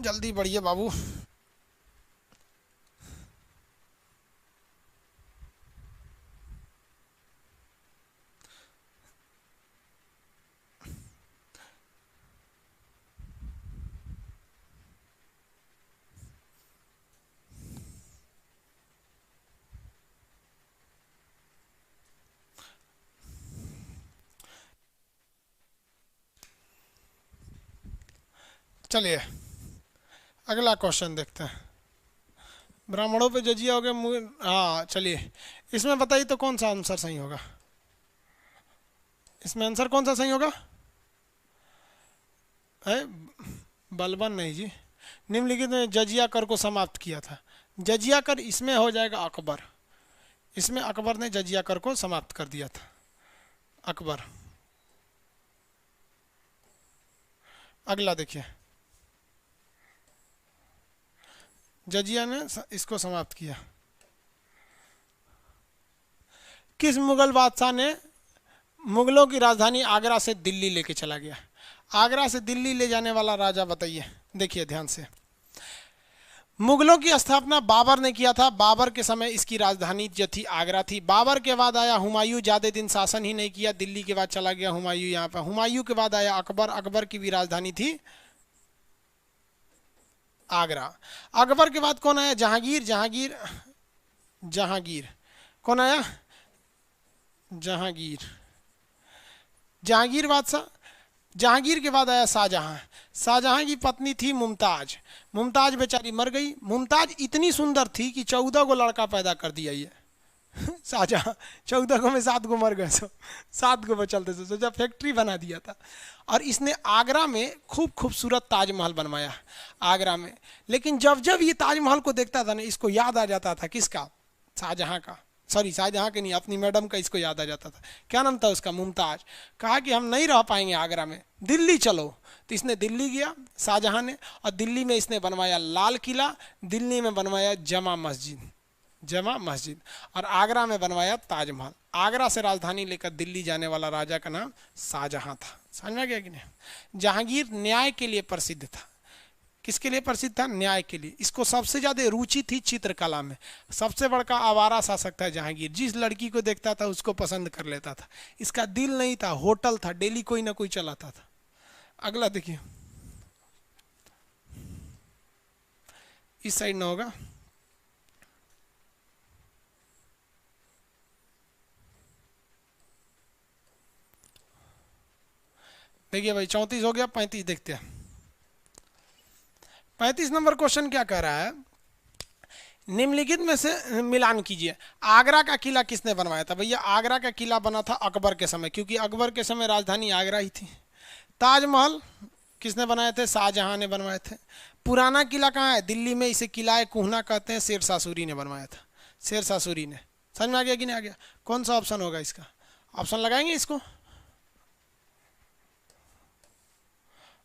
जल्दी बढ़िए बाबू। चलिए अगला क्वेश्चन देखते हैं। ब्राह्मणों पे जजिया हो गया। हाँ चलिए, इसमें बताइए तो कौन सा आंसर सही होगा, इसमें आंसर कौन सा सही होगा? है बलबन नहीं जी, निम्नलिखित ने जजिया कर को समाप्त किया था। जजिया कर इसमें हो जाएगा अकबर, इसमें अकबर ने जजिया कर को समाप्त कर दिया था, अकबर। अगला देखिए, जजिया ने इसको समाप्त किया। किस मुगल बादशाह ने मुगलों की राजधानी आगरा से दिल्ली लेके चला गया? आगरा से दिल्ली ले जाने वाला राजा बताइए। देखिए ध्यान से, मुगलों की स्थापना बाबर ने किया था। बाबर के समय इसकी राजधानी जो थी आगरा थी। बाबर के बाद आया हुमायूं, ज़्यादा दिन शासन ही नहीं किया, दिल्ली के बाद चला गया हुमायूं यहाँ पर। हुमायूं के बाद आया अकबर, अकबर की भी राजधानी थी आगरा। अकबर के बाद कौन आया? जहांगीर। जहांगीर, जहांगीर कौन आया? जहांगीर, जहांगीर बादशाह। जहांगीर के बाद आया शाहजहां। शाहजहां की पत्नी थी मुमताज। मुमताज बेचारी मर गई। मुमताज इतनी सुंदर थी कि 14 को लड़का पैदा कर दिया ये शाहजहां। 14 को में 7 को मर गए, सो 7 को बचलते थे, सोचा फैक्ट्री बना दिया था। और इसने आगरा में खूब खूबसूरत ताजमहल बनवाया आगरा में। लेकिन जब जब ये ताजमहल को देखता था ना, इसको याद आ जाता था किसका? शाहजहां का। सॉरी, शाहजहां के नहीं, अपनी मैडम का इसको याद आ जाता था। क्या नाम था उसका? मुमताज। कहा कि हम नहीं रह पाएंगे आगरा में, दिल्ली चलो। तो इसने दिल्ली गया शाहजहां ने, और दिल्ली में इसने बनवाया लाल किला, दिल्ली में बनवाया जमा मस्जिद, जमा मस्जिद, और आगरा में बनवाया ताजमहल। आगरा से राजधानी लेकर दिल्ली जाने वाला राजा का नाम शाहजहां था। समझ में गया कि नहीं? जहांगीर न्याय के लिए प्रसिद्ध था। किसके लिए प्रसिद्ध था? न्याय के लिए। इसको सबसे ज्यादा रुचि थी चित्रकला में। सबसे बड़का आवारा शासक था जहांगीर। जिस लड़की को देखता था उसको पसंद कर लेता था। इसका दिल नहीं था, होटल था, डेली कोई ना कोई चलाता था। अगला देखिए, इस साइड ना होगा, देखिए भाई 34 हो गया, 35 देखते हैं। 35 नंबर क्वेश्चन क्या कह रहा है, निम्नलिखित में से मिलान कीजिए। आगरा का किला किसने बनवाया था? भैया आगरा का किला बना था अकबर के समय, क्योंकि अकबर के समय राजधानी आगरा ही थी। ताजमहल किसने बनाए थे? शाहजहां ने बनवाए थे। पुराना किला कहाँ है? दिल्ली में, इसे किला कुहना कहते हैं, शेरशाह सूरी ने बनवाया था, शेरशाह सूरी ने। समझ में आ गया कि नहीं आ गया? कौन सा ऑप्शन होगा इसका? ऑप्शन लगाएंगे इसको,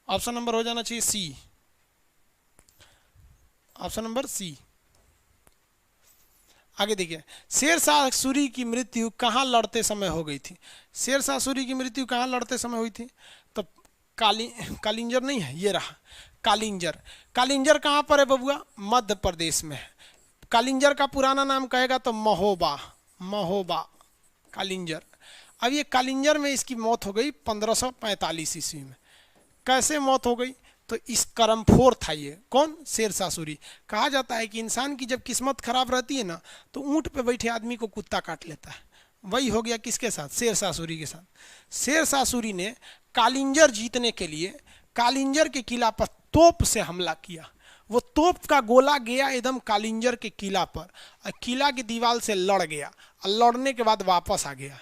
ऑप्शन नंबर हो जाना चाहिए सी, ऑप्शन नंबर सी। आगे देखिए, शेरशाह सूरी की मृत्यु कहाँ लड़ते समय हो गई थी? शेरशाह सूरी की मृत्यु कहाँ लड़ते समय हुई थी? तो कालिंजर नहीं है, ये रहा कालिंजर। कालिंजर कहाँ पर है बबुआ? मध्य प्रदेश में है। कालिंजर का पुराना नाम कहेगा तो महोबा, महोबा कालिंजर। अब ये कालिंजर में इसकी मौत हो गई 1545 ईस्वी में। कैसे मौत हो गई? तो इस करमफोर था ये, कौन? शेरशाह सूरी। कहा जाता है कि इंसान की जब किस्मत खराब रहती है ना, तो ऊंट पे बैठे आदमी को कुत्ता काट लेता है। वही हो गया किसके साथ? शेरशाह सूरी के साथ। शेरशाह सूरी ने कालिंजर जीतने के लिए कालिंजर के किला पर तोप से हमला किया। वो तोप का गोला गया एकदम कालिंजर के किला पर, और किला की दीवार से लड़ गया, और लड़ने के बाद वापस आ गया।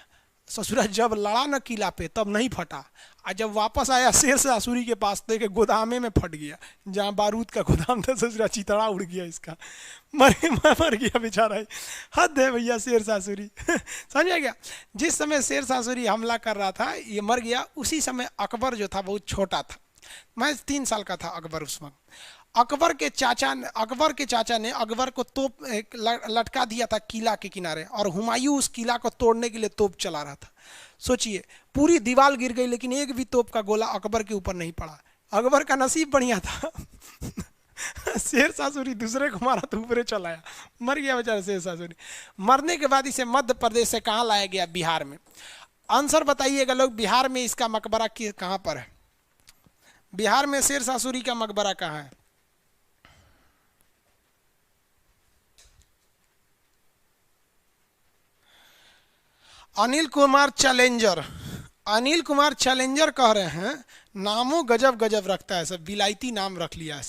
ससुरा जब लड़ा न किला पे तब नहीं फटा, और जब वापस आया शेरशाह सूरी के पास तो गोदामे में फट गया, जहाँ बारूद का गोदाम था। ससुरा चितड़ा उड़ गया इसका, मर गया बेचारा। हद है भैया शेरशाह सूरी। समझ आ गया? जिस समय शेरशाह सूरी हमला कर रहा था ये मर गया, उसी समय अकबर जो था बहुत छोटा था, मैं 3 साल का था अकबर उस वक्त। अकबर के चाचा ने अकबर को तोप लटका दिया था किला के किनारे, और हुमायूं उस किला को तोड़ने के लिए तोप चला रहा था। सोचिए, पूरी दीवार गिर गई लेकिन एक भी तोप का गोला अकबर के ऊपर नहीं पड़ा। अकबर का नसीब बढ़िया था। शेरशाह सूरी दूसरे को मारा तो ऊपरे चला आया, मर गया बेचारा शेरशाह सूरी। मरने के बाद इसे मध्य प्रदेश से कहाँ लाया गया? बिहार में। आंसर बताइएगा लोग, बिहार में इसका मकबरा कहाँ पर है? बिहार में शेरशाह सूरी का मकबरा कहाँ है? अनिल कुमार चैलेंजर, अनिल कुमार चैलेंजर कह रहे हैं, नामों गजब गजब रखता है, सब विलायती नाम रख लिया है।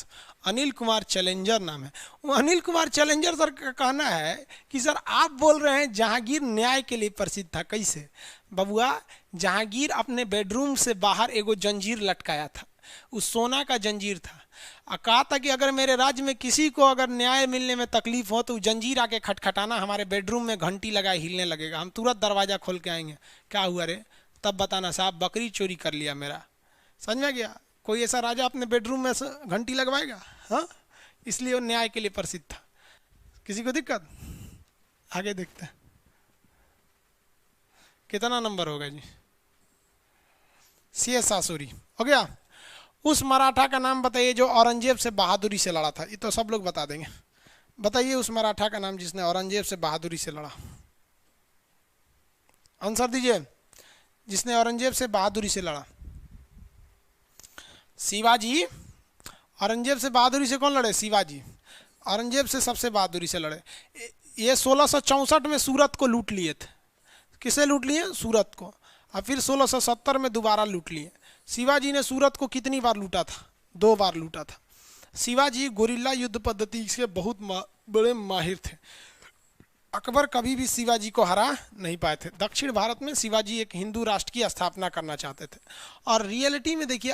अनिल कुमार चैलेंजर नाम है। वो अनिल कुमार चैलेंजर सर का कहना है कि सर आप बोल रहे हैं जहांगीर न्याय के लिए प्रसिद्ध था। कैसे बबुआ? जहांगीर अपने बेडरूम से बाहर एगो जंजीर लटकाया था, उस सोना का जंजीर था, और कहा था कि अगर मेरे राज्य में किसी को अगर न्याय मिलने में तकलीफ हो तो जंजीर आके खटखटाना, हमारे बेडरूम में घंटी लगाए हिलने लगेगा, हम तुरंत दरवाज़ा खोल के आएंगे। क्या हुआ रे? तब बताना साहब बकरी चोरी कर लिया मेरा। समझ में गया? कोई ऐसा राजा अपने बेडरूम में घंटी लगवाएगा? हाँ, इसलिए वो न्याय के लिए प्रसिद्ध था। किसी को दिक्कत? आगे देखते हैं कितना नंबर होगा जी। शेरशाह सूरी हो गया। उस मराठा का नाम बताइए जो औरंगजेब से बहादुरी से लड़ा था। ये तो सब लोग बता देंगे। बताइए उस मराठा का नाम जिसने औरंगजेब से बहादुरी से लड़ा। आंसर दीजिए, जिसने औरंगजेब से बहादुरी से लड़ा। शिवाजी। औरंगजेब से बहादुरी से कौन लड़े? शिवाजी। औरंगजेब से सबसे बहादुरी से लड़े। ये 1664 में सूरत को लूट लिए थे। किसे लूट लिए? सूरत को। और फिर 1670 में दोबारा लूट लिए। शिवाजी ने सूरत को कितनी बार लूटा था? 2 बार लूटा था। शिवाजी गुरिल्ला युद्ध पद्धति से बहुत बड़े माहिर थे। अकबर कभी भी शिवाजी को हरा नहीं पाए थे। दक्षिण भारत में शिवाजी एक हिंदू राष्ट्र की स्थापना करना चाहते थे, और रियलिटी में देखिए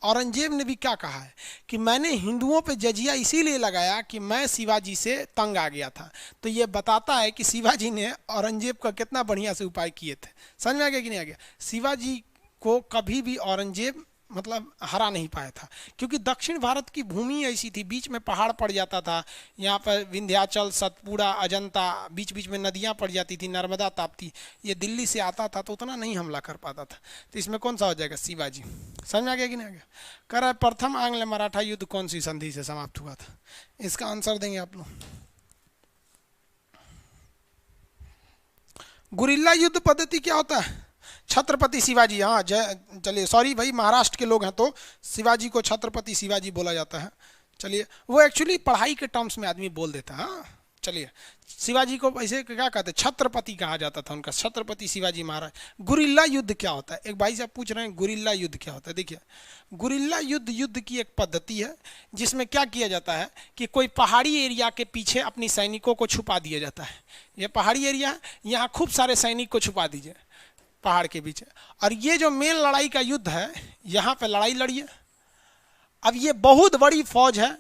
औरंगजेब ने भी क्या कहा है कि मैंने हिंदुओं पे जजिया इसीलिए लगाया कि मैं शिवाजी से तंग आ गया था। तो ये बताता है कि शिवाजी ने औरंगजेब का कितना बढ़िया से उपाय किए थे। समझ में आ गया कि नहीं आ गया? शिवाजी को कभी भी औरंगजेब मतलब हरा नहीं पाया था, क्योंकि दक्षिण भारत की भूमि ऐसी थी, बीच में पहाड़ पड़ जाता था। यहाँ पर विंध्याचल, सतपुड़ा, अजंता, बीच बीच में नदियाँ पड़ जाती थी, नर्मदा, ताप्ती। ये दिल्ली से आता था तो उतना नहीं हमला कर पाता था। तो इसमें कौन सा हो जाएगा? शिवाजी। समझ में आ गया कि नहीं आ गया? कह रहा है प्रथम आंग्ल मराठा युद्ध कौन सी संधि से समाप्त हुआ था? इसका आंसर देंगे आप लोग। गुरिल्ला युद्ध पद्धति क्या होता है? छत्रपति शिवाजी। हाँ, चलिए, सॉरी भाई, महाराष्ट्र के लोग हैं तो शिवाजी को छत्रपति शिवाजी बोला जाता है। चलिए, वो एक्चुअली पढ़ाई के टर्म्स में आदमी बोल देता है। हाँ, चलिए, शिवाजी को ऐसे क्या कहते हैं, छत्रपति कहा जाता था उनका, छत्रपति शिवाजी महाराज। गुरिल्ला युद्ध क्या होता है, एक भाई साहब पूछ रहे हैं गुरिल्ला युद्ध क्या होता है। देखिए, गुरिल्ला युद्ध युद्ध की एक पद्धति है जिसमें क्या किया जाता है कि कोई पहाड़ी एरिया के पीछे अपनी सैनिकों को छुपा दिया जाता है। ये पहाड़ी एरिया है, यहाँ खूब सारे सैनिक को छुपा दीजिए पहाड़ के पीछे, और ये जो मेन लड़ाई का युद्ध है यहाँ पे लड़ाई लड़िए। अब ये बहुत बड़ी फौज है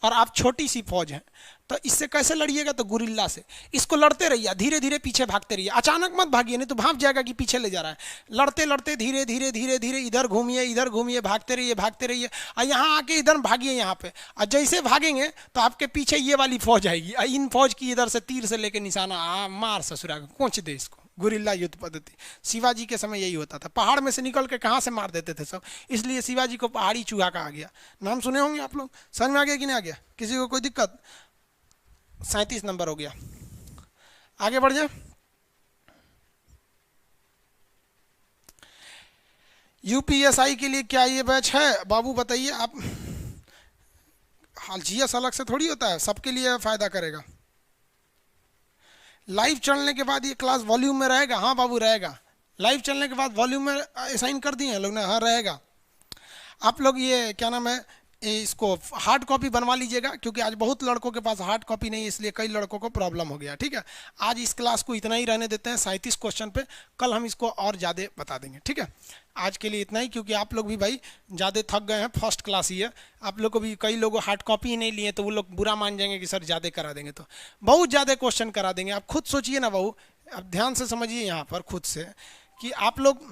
और आप छोटी सी फौज है, तो इससे कैसे लड़िएगा, तो गुरिल्ला से। इसको लड़ते रहिए, धीरे धीरे पीछे भागते रहिए, अचानक मत भागिए नहीं तो भाग जाएगा कि पीछे ले जा रहा है। लड़ते लड़ते धीरे धीरे धीरे धीरे इधर घूमिए, भागते रहिए, और यहाँ आके इधर भागिए यहाँ पे, और जैसे भागेंगे तो आपके पीछे ये वाली फौज आएगी, इन फौज की इधर से तीर से लेके निशाना मार ससुरा कोच दे इसको। गुरिल्ला युद्ध पद्धति शिवाजी के समय यही होता था, पहाड़ में से निकल के कहाँ से मार देते थे सब, इसलिए शिवाजी को पहाड़ी चूहा कहा गया। नाम सुने होंगे आप लोग, समझ में आ गया कि नहीं आ गया, किसी को कोई दिक्कत? 37 नंबर हो गया, आगे बढ़ जाए। यूपीएसआई के लिए क्या ये बैच है बाबू, बताइए आप। हाल जीएस अलग से थोड़ी होता है, सबके लिए फायदा करेगा। लाइव चलने के बाद ये क्लास वॉल्यूम में रहेगा? हाँ बाबू रहेगा, लाइव चलने के बाद वॉल्यूम में असाइन कर दिए हैं लोग ना? हाँ रहेगा। आप लोग ये क्या नाम है, इसको हार्ड कॉपी बनवा लीजिएगा, क्योंकि आज बहुत लड़कों के पास हार्ड कॉपी नहीं है, इसलिए कई लड़कों को प्रॉब्लम हो गया। ठीक है, आज इस क्लास को इतना ही रहने देते हैं, 37 क्वेश्चन पे, कल हम इसको और ज़्यादा बता देंगे। ठीक है, आज के लिए इतना ही, क्योंकि आप लोग भी भाई ज़्यादा थक गए हैं, फर्स्ट क्लास ही है, आप लोग को भी कई लोगों हार्ड कॉपी ही नहीं लिए तो वो लोग बुरा मान जाएंगे कि सर ज़्यादा करा देंगे, तो बहुत ज़्यादा क्वेश्चन करा देंगे। आप खुद सोचिए ना बहू, आप ध्यान से समझिए यहाँ पर खुद से कि आप लोग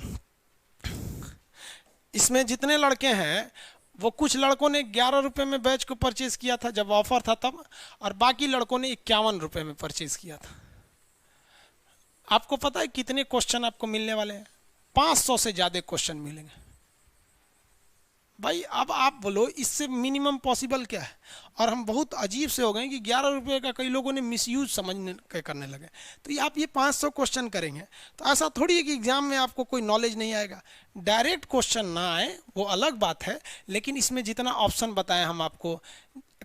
इसमें जितने लड़के हैं वो कुछ लड़कों ने 11 रुपये में बैच को परचेज किया था जब ऑफर था तब, और बाकी लड़कों ने 51 रुपये में परचेज किया था। आपको पता है कितने क्वेश्चन आपको मिलने वाले हैं? 500 से ज़्यादा क्वेश्चन मिलेंगे भाई। अब आप बोलो इससे मिनिमम पॉसिबल क्या है? और हम बहुत अजीब से हो गए कि 11 रुपये का कई लोगों ने मिसयूज समझने करने लगे। तो ये आप ये 500 क्वेश्चन करेंगे तो ऐसा थोड़ी है कि एग्जाम में आपको कोई नॉलेज नहीं आएगा। डायरेक्ट क्वेश्चन ना आए वो अलग बात है, लेकिन इसमें जितना ऑप्शन बताएं हम आपको,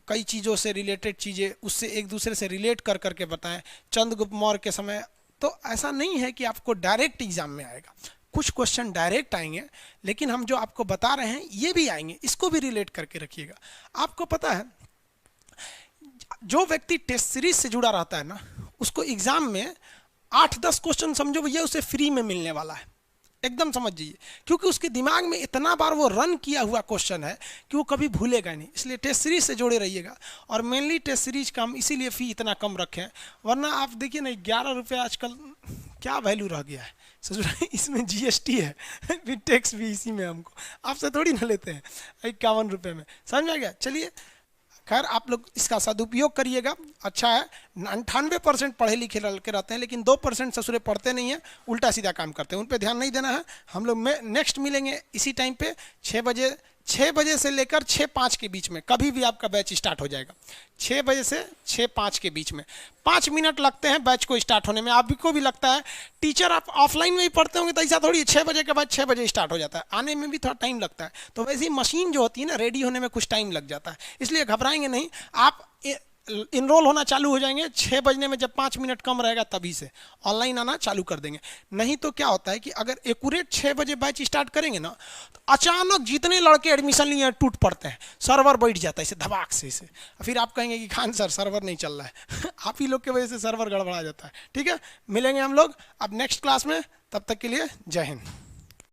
कई चीज़ों से रिलेटेड चीज़ें उससे एक दूसरे से रिलेट कर करके बताएं, चंद्रगुप्त मौर्य के समय, तो ऐसा नहीं है कि आपको डायरेक्ट एग्जाम में आएगा। कुछ क्वेश्चन डायरेक्ट आएंगे, लेकिन हम जो आपको बता रहे हैं ये भी आएंगे, इसको भी रिलेट करके रखिएगा। आपको पता है जो व्यक्ति टेस्ट सीरीज से जुड़ा रहता है ना, उसको एग्जाम में 8-10 क्वेश्चन समझो भैया उसे फ्री में मिलने वाला है, एकदम समझ जाइए, क्योंकि उसके दिमाग में इतना बार वो रन किया हुआ क्वेश्चन है कि वो कभी भूलेगा नहीं। इसलिए टेस्ट सीरीज से जोड़े रहिएगा, और मेनली टेस्ट सीरीज का हम इसीलिए फ़ी इतना कम रखें, वरना आप देखिए ना 11 रुपये आजकल क्या वैल्यू रह गया है। इसमें जीएसटी है, फिर टैक्स भी इसी में, हमको आपसे थोड़ी ना लेते हैं 51 रुपये में। समझ में आ गया? चलिए खैर, आप लोग इसका सदुपयोग करिएगा, अच्छा है। 98% पढ़े लिखे लड़के रहते हैं, लेकिन 2% ससुरे पढ़ते नहीं हैं, उल्टा सीधा काम करते हैं, उन पे ध्यान नहीं देना है। हम लोग में नेक्स्ट मिलेंगे इसी टाइम पे 6 बजे से लेकर 6:05 के बीच में, कभी भी आपका बैच स्टार्ट हो जाएगा। 6 बजे से 6:05 के बीच में 5 मिनट लगते हैं बैच को स्टार्ट होने में। आपको भी लगता है टीचर आप ऑफलाइन में ही पढ़ते होंगे तो ऐसा थोड़ी 6 बजे के बाद 6 बजे स्टार्ट हो जाता है, आने में भी थोड़ा टाइम लगता है। तो वैसे ही मशीन जो होती है ना, रेडी होने में कुछ टाइम लग जाता है, इसलिए घबराएंगे नहीं। आप इनरोल होना चालू हो जाएंगे 6 बजने में, जब 5 मिनट कम रहेगा तभी से ऑनलाइन आना चालू कर देंगे। नहीं तो क्या होता है कि अगर एक्यूरेट 6 बजे बैच स्टार्ट करेंगे ना, तो अचानक जितने लड़के एडमिशन लिए टूट पड़ते हैं, सर्वर बैठ जाता है इसे धमाक से इसे, फिर आप कहेंगे कि खान सर सर्वर नहीं चल रहा है आप ही लोग की वजह से सर्वर गड़बड़ा जाता है। ठीक है, मिलेंगे हम लोग अब नेक्स्ट क्लास में, तब तक के लिए जय हिंद।